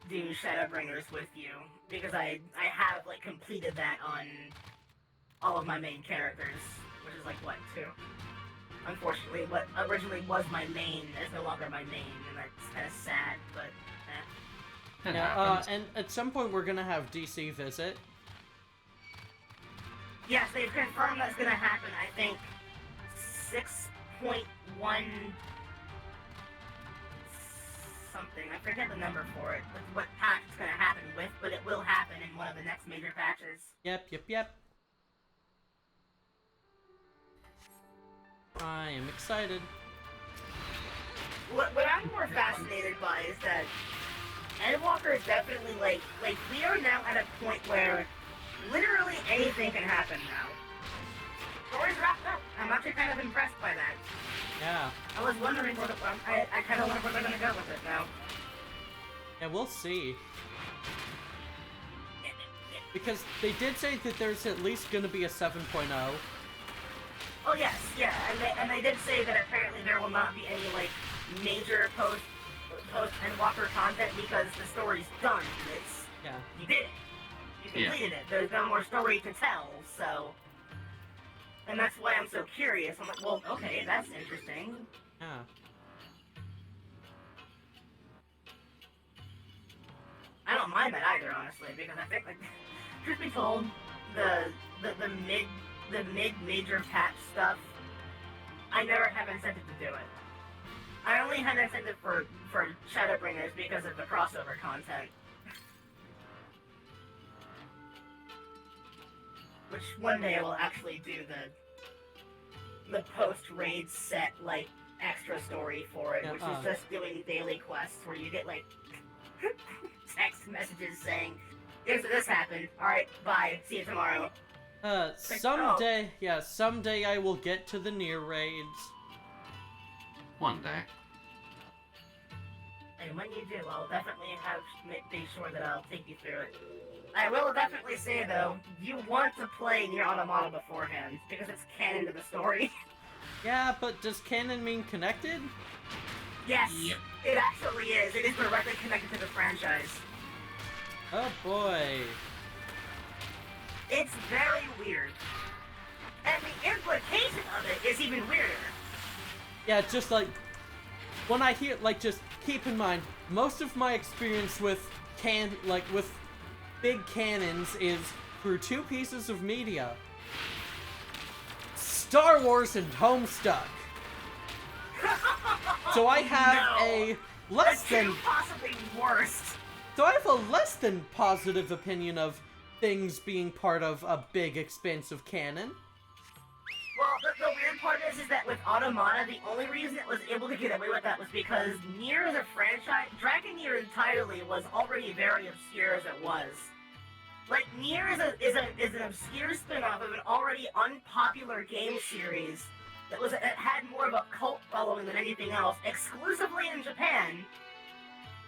C: do Shadowbringers with you, because I have, like, completed that on all of my main characters, which is, like, what, 2? Unfortunately, what originally was my main is no longer my main, and that's kind of sad, but eh.
A: Yeah, and at some point we're gonna have DC visit.
C: Yes, they've confirmed that's gonna happen, I think, 6.1 something. I forget the number for it, what patch it's gonna happen with, but it will happen in one of the next major patches.
A: Yep. I am excited.
C: What I'm more fascinated by is that Endwalker is definitely like we are now at a point where literally anything can happen now. Story's wrapped up. I'm actually kind of impressed by that.
A: Yeah.
C: I was wondering where I kind of wonder where they're gonna go with it now.
A: Yeah, we'll see. Because they did say that there's at least gonna be a 7.0.
C: Oh yes, yeah, and they did say that apparently there will not be any like major post Endwalker content because the story's done. It's you did it. You completed it. There's no more story to tell, so and that's why I'm so curious. I'm like, well, okay, that's interesting.
A: Yeah.
C: I don't mind that either, honestly, because I think, like, truth be told, the mid major patch stuff, I never have incentive to do it. I only had incentive for Shadowbringers because of the crossover content. Which one day I will actually do the post-raid set, like, extra story for it, which is just doing daily quests where you get, like, text messages saying, here's this happened, alright, bye, see you tomorrow.
A: Someday, someday I will get to the near raids.
B: One day.
C: And when you do, I'll definitely be sure that I'll take you through it. I will definitely say, though, you want to play Nier Automata beforehand, because it's canon to the story.
A: Yeah, but does canon mean connected?
C: Yes, it actually is. It is directly connected to the franchise.
A: Oh boy.
C: It's very weird. And the implication of it is even weirder.
A: Yeah, just like, when I hear, like, just keep in mind, most of my experience with with big canons is through two pieces of media. Star Wars and Homestuck. So I have a less than...
C: possibly worst.
A: So I have a less than positive opinion of things being part of a big, expansive canon.
C: Well, the weird part is that with Automata, the only reason it was able to get away with that was because Nier as a franchise, Dragon Nier entirely was already very obscure as it was. Like, Nier is an obscure spin-off of an already unpopular game series that had more of a cult following than anything else, exclusively in Japan,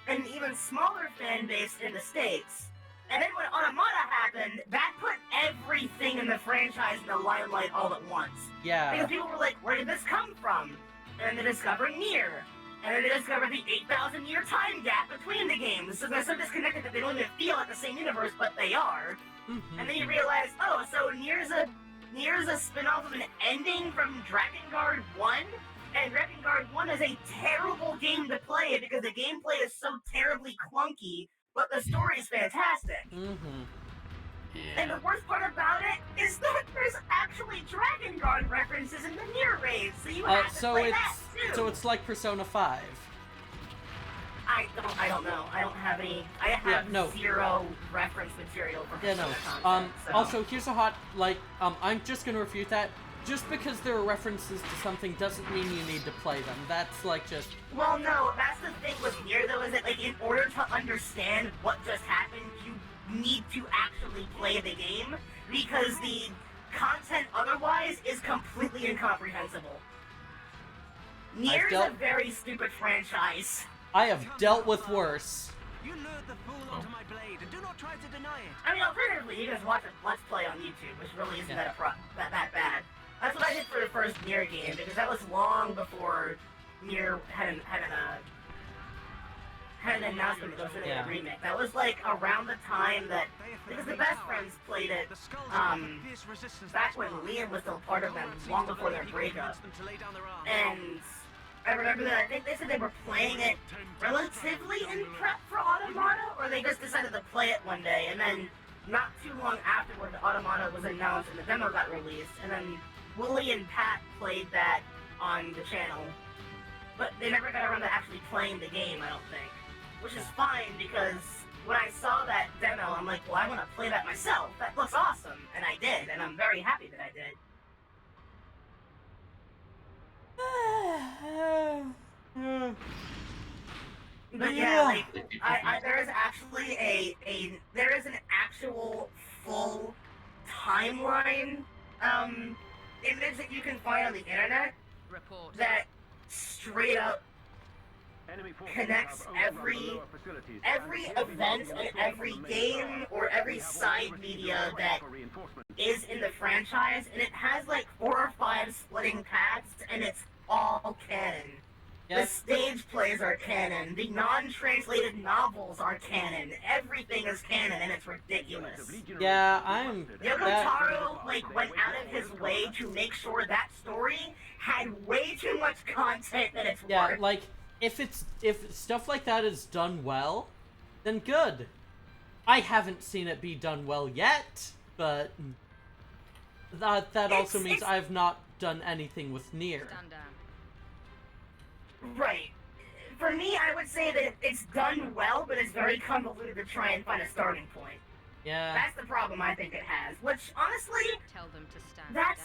C: and an even smaller fan base in the States. And then when Automata happened, that put everything in the franchise in the limelight all at once.
A: Yeah.
C: Because people were like, where did this come from? And they discovered Nier. And then they discovered the 8,000-year time gap between the games. So they're so disconnected that they don't even feel like the same universe, but they are.
A: Mm-hmm.
C: And then you realize, oh, so Nier's a spin-off of an ending from Drakengard 1? And Drakengard 1 is a terrible game to play because the gameplay is so terribly clunky, but the story is fantastic.
A: Mm-hmm.
B: Yeah.
C: And the worst part about it is that there's actually Drakengard references in the Nier raids, so you have to play that too.
A: So it's like Persona 5.
C: I don't know. I don't have any. I have zero reference material for Persona content. So.
A: Also, here's a hot, I'm just gonna refute that. Just because there are references to something doesn't mean you need to play them. That's just...
C: Well, no, that's the thing with Nier, though, is that, like, in order to understand what just happened, you need to actually play the game, because the content otherwise is completely incomprehensible. Nier is a very stupid franchise.
A: I have dealt with worse.
K: You lured the fool onto my blade, and do not try to deny it.
C: I mean, alternatively, you guys watch a Let's Play on YouTube, which really isn't that bad. That's what I did for the first Nier game, because that was long before Nier had an announcement that it was going to get a remake. That was like around the time that, because the best friends played it back when Liam was still part of them, long before their breakup. And I remember that I think they said they were playing it relatively in prep for Automata, or they just decided to play it one day, and then not too long afterward, the Automata was announced and the demo got released, and then Willie and Pat played that on the channel, but they never got around to actually playing the game, I don't think. Which is fine, because when I saw that demo, I'm like, well, I want to play that myself. That looks awesome, and I did, and I'm very happy that I did. But yeah, like, there is actually there is an actual full timeline image that you can find on the internet that straight up connects every event and every game or every side media that is in the franchise, and it has like 4 or 5 splitting paths, and it's all canon. The stage plays are canon. The non-translated novels are canon. Everything is canon, and it's ridiculous.
A: Yeah,
C: Yoko Taro went out of his way to make sure that story had way too much content that it's worth.
A: like if stuff like that is done well, then good. I haven't seen it be done well yet, but that also means I've not done anything with Nier.
C: Right. For me, I would say that it's done well, but it's very convoluted to try and find a starting point.
A: Yeah.
C: That's the problem I think it has. Which, honestly, that's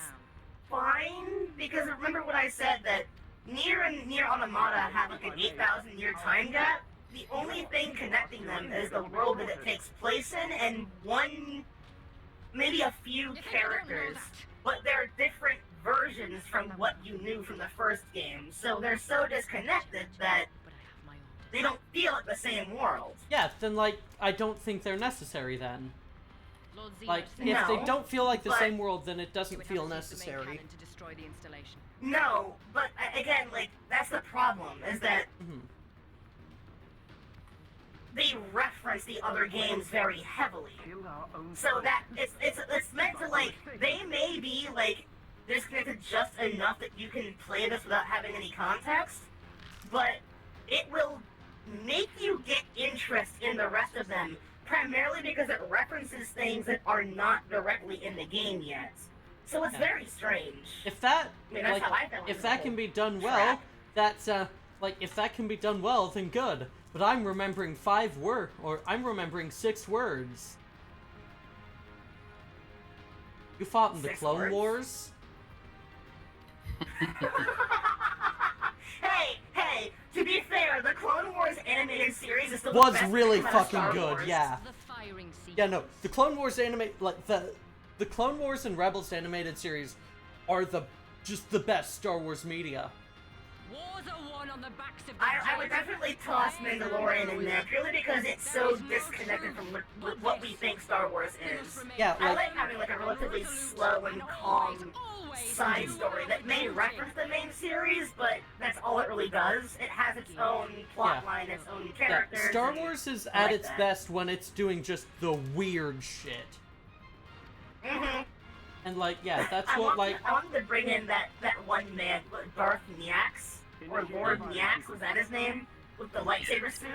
C: fine, because remember what I said, that Nier and Nier Automata have like an 8,000 year time gap. The only thing connecting them is the world that it takes place in, and maybe a few characters. But they're different versions from what you knew from the first game, so they're so disconnected that they don't feel like the same world.
A: Yeah, then I don't think they're necessary then. Like, if they don't feel like the same world, then it doesn't feel necessary.
C: No, but again, that's the problem, is that they reference the other games very heavily. So that it's meant to they may be disconnected just enough that you can play this without having any context, but it will make you get interest in the rest of them, primarily because it references things that are not directly in the game yet. So it's very strange.
A: If that,
C: that's how I felt.
A: if that can be done well, that's if that can be done well, then good. But I'm remembering 6 words. You fought in the Clone Wars?
C: Hey, to be fair, the Clone Wars animated series is still
A: Was
C: the best
A: really
C: thing about
A: fucking
C: Star
A: good,
C: Wars.
A: yeah. Yeah, no, the Clone Wars the Clone Wars and Rebels animated series are just the best Star Wars media.
C: I would definitely toss Mandalorian in there, purely because it's so disconnected from what we think Star Wars is.
A: Yeah,
C: I like having a relatively slow and calm side story that may reference the main series, but that's all it really does. It has its own plot line, its own characters.
A: Yeah, Star Wars is at its best when it's doing just the weird shit. And that's
C: I
A: what
C: wanted to bring in that one man, Darth Nyax, or Lord Nyax, was that his name? With the lightsaber suit?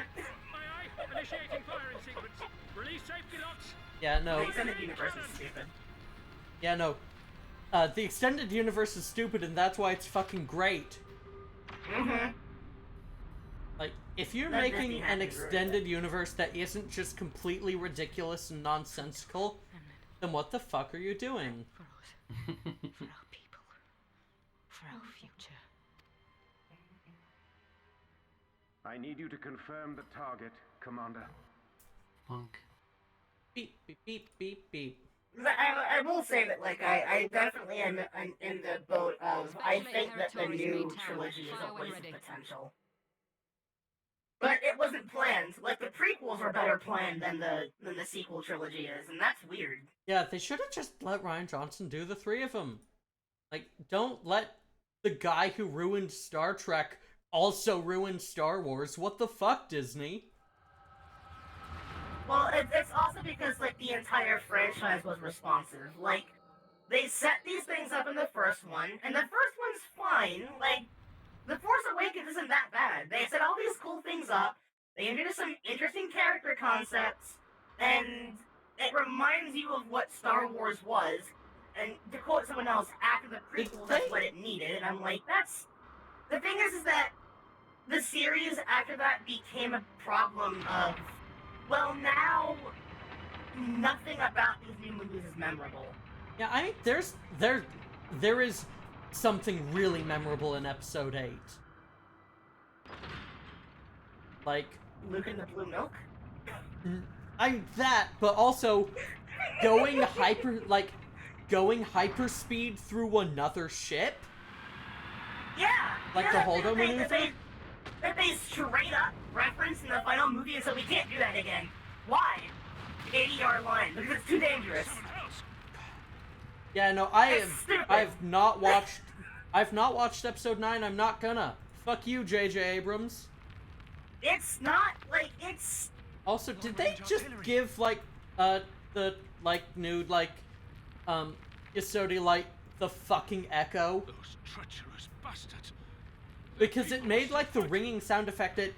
N: Initiating firing sequence. Release safety locks.
A: Yeah, no.
C: The extended universe is stupid.
A: Yeah, no. The extended universe is stupid, and that's why it's fucking great. If you're making an extended universe that isn't just completely ridiculous and nonsensical, then what the fuck are you doing?
E: For our people. For our future.
H: I need you to confirm the target, Commander.
B: Monk.
A: Beep, beep, beep, beep, beep.
C: I will say that, I definitely am in the boat of, I think that the new trilogy is a waste of potential. But it wasn't planned. The prequels were better planned than the sequel trilogy is, and that's weird.
A: Yeah, they should have just let Rian Johnson do the 3 of them. Don't let the guy who ruined Star Trek also ruin Star Wars. What the fuck, Disney?
C: Well, it's also because, the entire franchise was responsive. They set these things up in the first one, and the first one's fine. The Force Awakens isn't that bad. They set all these cool things up, they introduced some interesting character concepts, and it reminds you of what Star Wars was. And to quote someone else, after the prequel, that's what it needed. And I'm like, that's... The thing is that the series after that became a problem of... Well, now, nothing about these new movies is memorable.
A: Yeah, I mean, there is something really memorable in Episode 8.
C: Luke and the Blue Milk?
A: But also, going hyper, going hyperspeed through another ship?
C: Yeah!
A: Like
C: yeah,
A: the Holdo
C: that
A: maneuver?
C: that they straight up reference in the final movie, and so we can't do that again. Why? 80-yard line, because it's too dangerous.
A: Yeah, no, I've not watched episode 9, I'm not gonna. Fuck you, J.J. Abrams.
C: It's not, like, it's...
A: Also, did they just give, like, the, like, nude, like, Yasodi Light the fucking echo?
G: Those treacherous bastards.
A: Because it made, like, the ringing sound effect it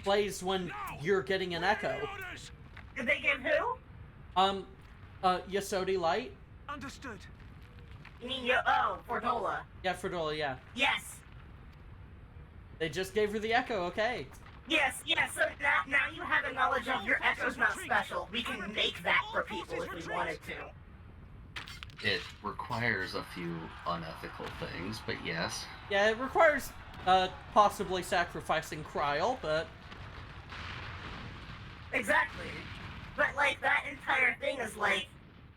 A: plays when you're getting an echo.
C: Did they give who?
A: Yasodi Light?
K: Understood.
C: You mean, Fordola.
A: Yeah, Fordola, yeah.
C: Yes.
A: They just gave her the echo, okay.
C: Yes, so now you have a knowledge of your echo's not special. We can make that for people if we wanted to.
B: It requires a few unethical things, but yes.
A: Yeah, it requires, possibly sacrificing Kryl, but...
C: Exactly. But, like, that entire thing is, like,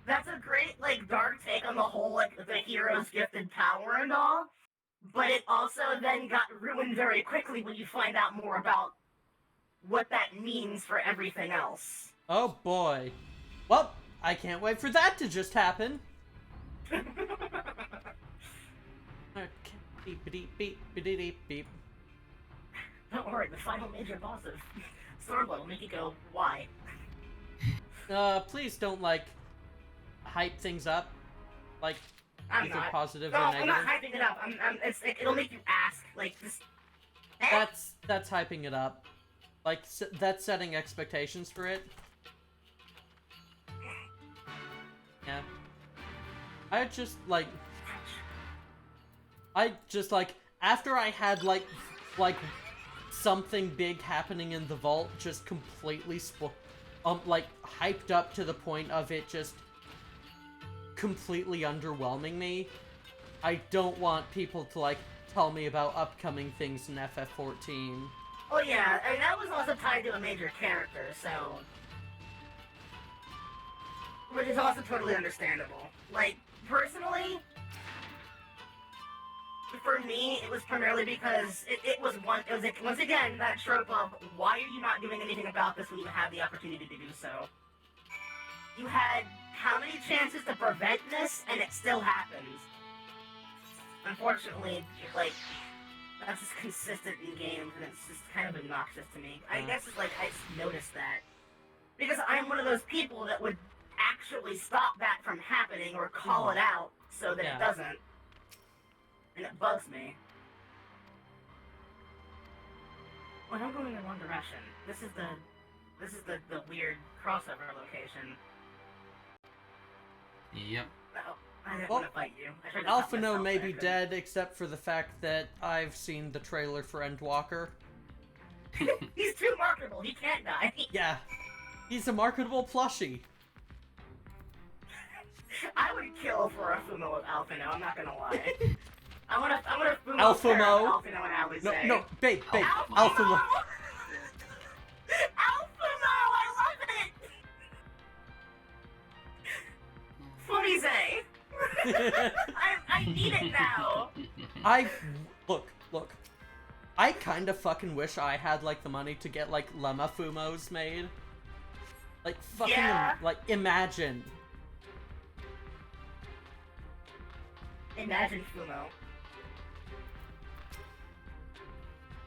C: that's a great, like, dark take on the whole, like, the hero's gifted power and all. But it also then got ruined very quickly when you find out more about what that means for everything else.
A: Oh boy. Well, I can't wait for that to just happen. Okay. Beep, beep, beep, beep, beep, beep.
C: Don't worry, the final major boss of Stormblood will make you go, why?
A: Please don't, like, hype things up. Like,
C: I'm
A: either
C: not.
A: positive
C: No,
A: or
C: I'm
A: negative.
C: not hyping it up. It'll make you ask, like, this...
A: That's hyping it up. Like, that's setting expectations for it. Yeah. I just, like, after I had, like, something big happening in the vault just completely like, hyped up to the point of it just completely underwhelming me. I don't want people to, like, tell me about upcoming things in FF14.
C: Oh yeah, and that was also tied to a major character, so... Which is also totally understandable. Like, personally, for me, it was primarily because it was once again, that trope of, why are you not doing anything about this when you have the opportunity to do so? You had how many chances to prevent this, and it still happens. Unfortunately, like, that's just consistent in games, and it's just kind of obnoxious to me. I guess it's like, I just noticed that. Because I'm one of those people that would actually stop that from happening, or call it out, so that it doesn't. And it bugs me. Well, I'm going in the wrong direction. This is the weird crossover location.
B: Yep.
C: No, I didn't want to fight you.
A: Alphino may be dead, except for the fact that I've seen the trailer for Endwalker.
C: He's too marketable. He can't die.
A: Yeah. He's a marketable plushie.
C: I would kill for a Fumo with Alphino, I'm not gonna lie. I want to Fumo
A: Alphimo?
C: Alphino and Alize.
A: No, babe,
C: Alphino!
A: Alphimo.
C: Alphino! I love it! Fumize! I need it now!
A: Look. I kinda fucking wish I had, like, the money to get, like, Lemma Fumos made. Like, fucking, like, imagine.
C: Imagine Fumo.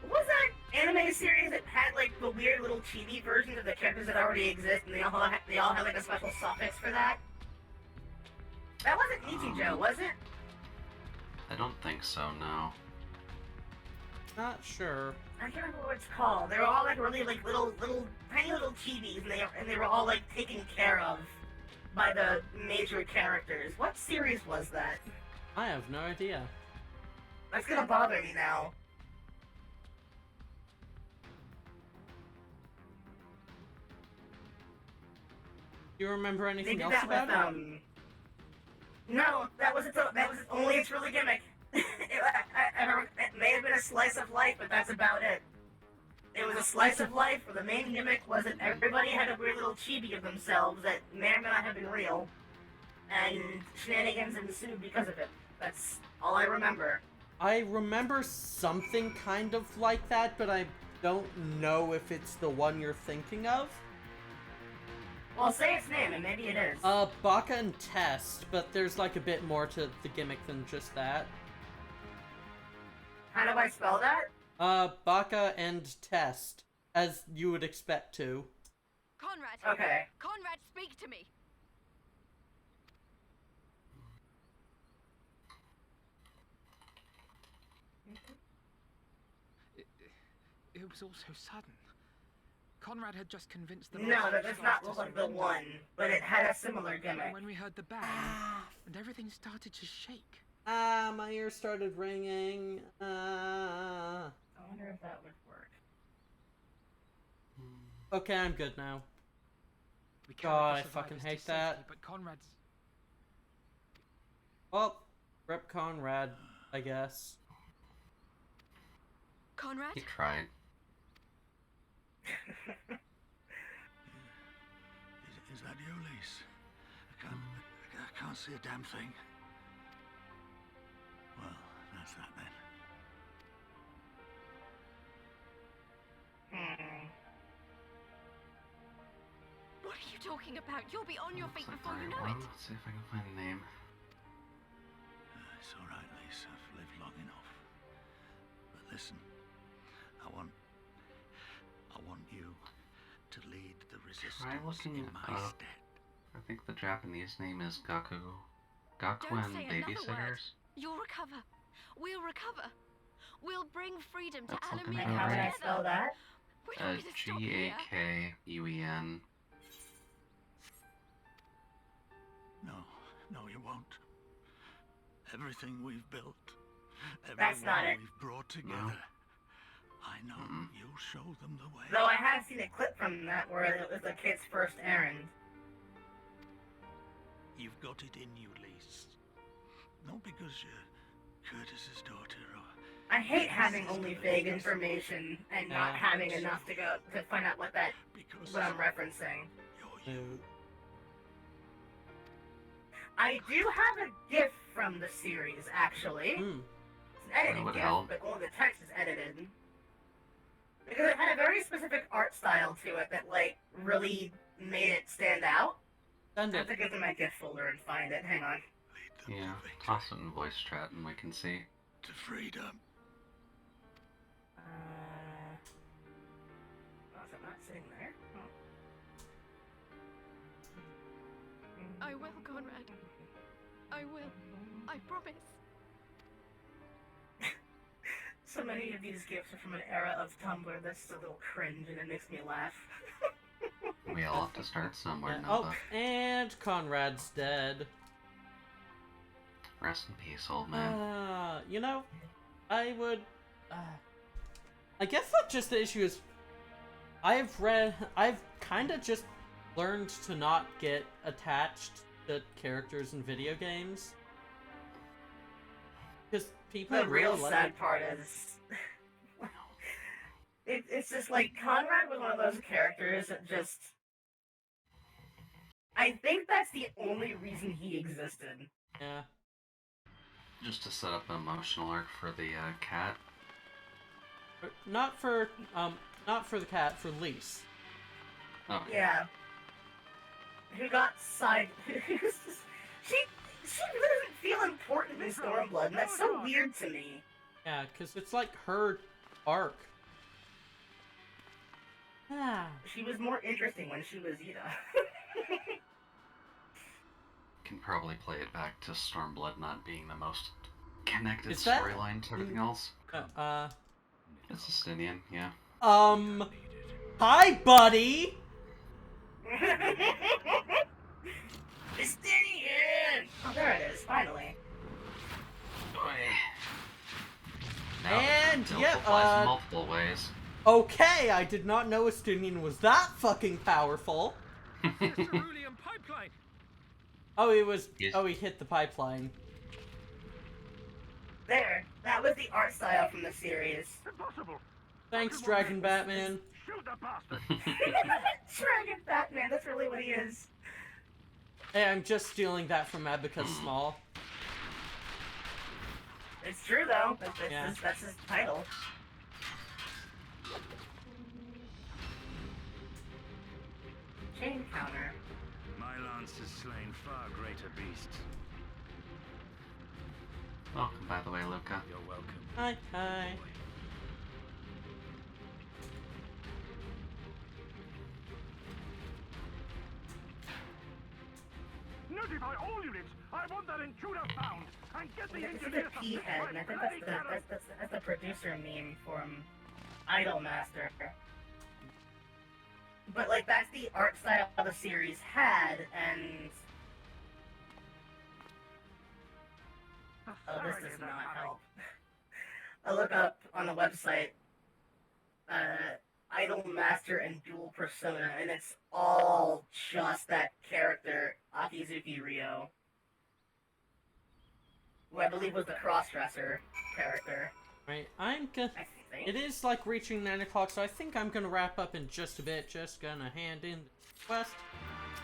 C: What was that anime series that had, like, the weird little chibi versions of the characters that already exist, and they all had like, a special suffix for that? That wasn't Nichijou, was it?
B: I don't think so, no.
A: Not sure.
C: I can't remember what it's called. They were all, like, really, like, little, tiny little chibis, and they were all, like, taken care of by the major characters. What series was that?
A: I have no idea.
C: That's gonna bother me now.
A: Do you remember anything
C: They did
A: else
C: that
A: about
C: with,
A: it?
C: No, that was only its really gimmick. It may have been a slice of life, but that's about it. It was a slice of life where the main gimmick was that everybody had a weird little chibi of themselves that may or may not have been real. and shenanigans ensued because of it. That's all I remember.
A: I remember something kind of like that, but I don't know if it's the one you're thinking of.
C: Well, say its name, and maybe it is.
A: Baka and Test, but there's like a bit more to the gimmick than just that.
C: How do I spell that?
A: Baka and Test, as you would expect to.
E: Conrad!
C: Okay.
E: Conrad, speak to me!
F: It was all so sudden. Conrad had just convinced the
C: No, that does not look like the one, but it had a similar gimmick.
F: When we heard the bang, and everything started to shake.
A: My ear started ringing.
C: I wonder if that would work.
A: Okay, I'm good now.
F: We
A: God, I fucking hate that.
F: But Conrad's...
A: Well, rip Conrad, I guess.
E: Conrad?
B: He tried.
G: Is that you, Lise? I can't see a damn thing. Well, that's that then.
E: What are you talking about? You'll be on your feet before you know
B: Well,
E: it.
B: let's see if I can find the name.
G: It's all right, Lise. I've lived long enough. But listen, I want you to lead the resistance
B: Try looking
G: in
B: it
G: my
B: up.
G: stead.
B: I think the Japanese name is Gaku.
E: Don't
B: Gakuen
E: say another word.
B: Babysitters?
E: You'll recover. We'll recover. We'll bring freedom to
B: That's looking
E: Alameda
B: about
C: How would I
B: right.
C: spell that?
E: We don't get to stop here.
B: G-A-K-U-E-N.
G: No, you won't. Everything we've built,
C: That's not
G: everyone
C: it.
G: we've brought together, I know you'll show them the way.
C: Though I have seen a clip from that where it was the kid's first errand.
G: You've got it in you, Lise. Not because you're Curtis's daughter or...
C: I hate having only vague information and not having enough to go to find out what I'm referencing. I do have a GIF from the series, actually. It's an edited
B: would
C: GIF,
B: help.
C: but all the text is edited. Because it had a very specific art style to it that, like, really made it stand out. I have to go to my GIF folder and find it. Hang on.
B: Yeah, toss it in voice chat and we can see.
G: To freedom.
C: Was it not sitting there?
E: I will, Conrad. I will. I promise.
C: So many of these GIFs are from an era of Tumblr that's a little cringe and it makes me laugh.
B: We all have to start somewhere,
A: Oh,
B: Nova.
A: and Conrad's dead.
B: Rest in peace, old man.
A: You know, I would... I guess that's just the issue is... I've kind of just learned to not get attached to characters in video games. Because people
C: The real
A: really
C: sad part is... it's just like, Conrad was one of those characters that just... I think that's the only reason he existed.
A: Yeah.
B: Just to set up an emotional arc for the cat.
A: Not for the cat, for Lise.
B: Oh.
C: Yeah. Who got she doesn't feel important in Stormblood, and that's so weird to me.
A: Yeah, because it's like her arc.
C: She was more interesting when she was Ida.
B: Can probably play it back to Stormblood not being the most connected
A: Is that-
B: storyline to everything else. It's Justinian, yeah.
A: Hi, buddy!
C: Justinian! Oh, there it is, finally.
A: And,
B: Now,
A: yeah,
B: flies multiple ways.
A: Okay, I did not know Estunian was that fucking powerful.
N: Cerulean pipeline.
A: Oh, he hit the pipeline.
C: There, that was the art style from the series.
N: Impossible.
A: Thanks, Dragon Batman.
N: Shoot the bastard.
C: Dragon Batman, that's really what he is.
A: Hey, I'm just stealing that from Abika's Small.
C: It's true though.
A: Yeah.
C: That's his title. Chain counter.
G: My lance has slain far greater beasts.
B: Welcome, by the way, Luca.
G: You're welcome.
A: Hi, hi.
N: Notify all units. I want that intruder found and get the
C: This is
N: engineers
C: a P-head, and I think that's the producer meme from Idolmaster. But like that's the art style the series had, and oh, this does not help. I look up on the website Idolmaster and Dual Persona, and it's all just that character, Akizuki Ryo, who I believe was the crossdresser character.
A: Right, it is like reaching 9 o'clock, so I think I'm gonna wrap up in just a bit. Just gonna hand in the quest.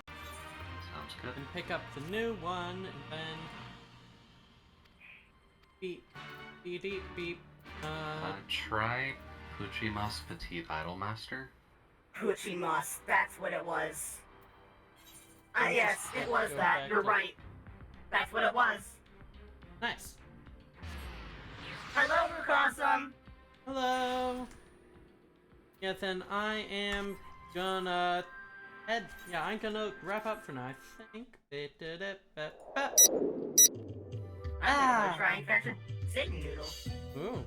B: Sounds good.
A: And pick up the new one, and then beep, beep, beep, beep.
B: Try Puchimas Petite Idolmaster.
C: Puchimas, that's what it was. Ah, yes, it was that. You're right. That's what it was.
A: Nice.
C: Hello, Rukasum.
A: Hello. Yeah, then I am gonna head. Yeah, I'm gonna wrap up for now. I think.
C: I'm gonna try and catch a Satan noodle.
A: Ooh.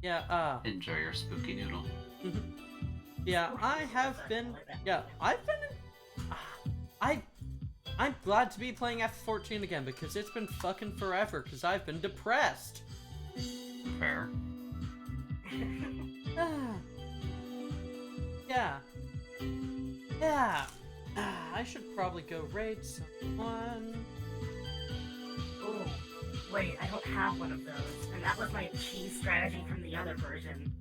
A: Yeah.
B: Enjoy your spooky noodle.
A: Yeah, I have been. Yeah, I've been. I'm glad to be playing FF14 again because it's been fucking forever because I've been depressed.
B: Fair.
A: Yeah. Yeah. I should probably go raid someone.
C: Oh, wait, I don't have one of those, and that was my cheese strategy from the other version.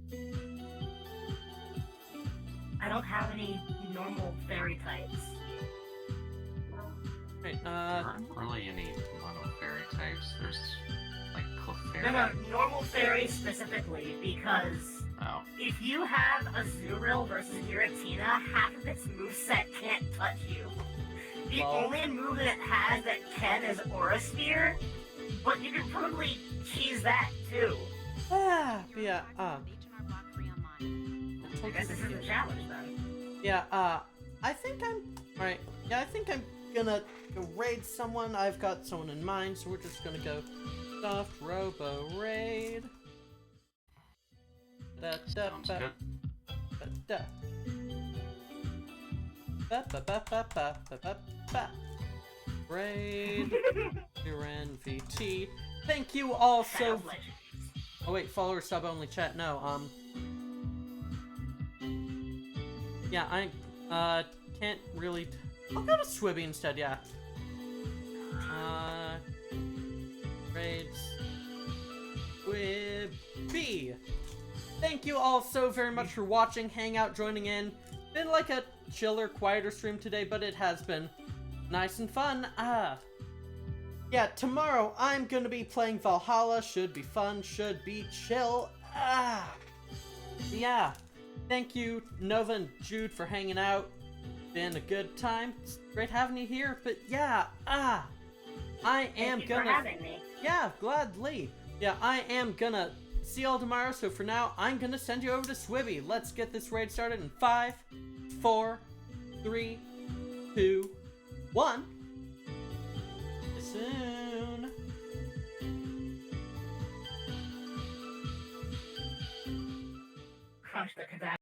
C: I don't have any normal fairy types.
A: Right,
B: There aren't really any mono fairy types. There's like Clefairy.
C: No, normal fairies specifically, because if you have a Zuril versus Giratina, half of its moveset can't touch you. The only move that it has that can is Aura Sphere, but you can probably cheese that too.
A: Yeah,
C: I guess this is a challenge then.
A: Yeah, I think I'm... Alright, yeah, I think I'm gonna go raid someone. I've got someone in mind, so we're just gonna go soft robo raid.
B: Sounds good.
A: Raid your NVT. Thank you all so. Oh wait, follower sub only chat. No, yeah, I can't really. I'll go to Swibby instead. Yeah. Raids. Swibby. Thank you all so very much for watching, hang out, joining in. Been like a chiller, quieter stream today, but it has been nice and fun. Yeah, tomorrow I'm gonna be playing Valhalla. Should be fun, should be chill. Yeah. Thank you, Nova and Jude, for hanging out. Been a good time. It's great having you here, but yeah, I am
C: Thank you
A: gonna...
C: for having me.
A: Yeah, gladly. Yeah, I am gonna see y'all tomorrow, so for now, I'm gonna send you over to Swibby. Let's get this raid started in 5, 4, 3, 2, 1. Soon.
C: Crunch the cadaver.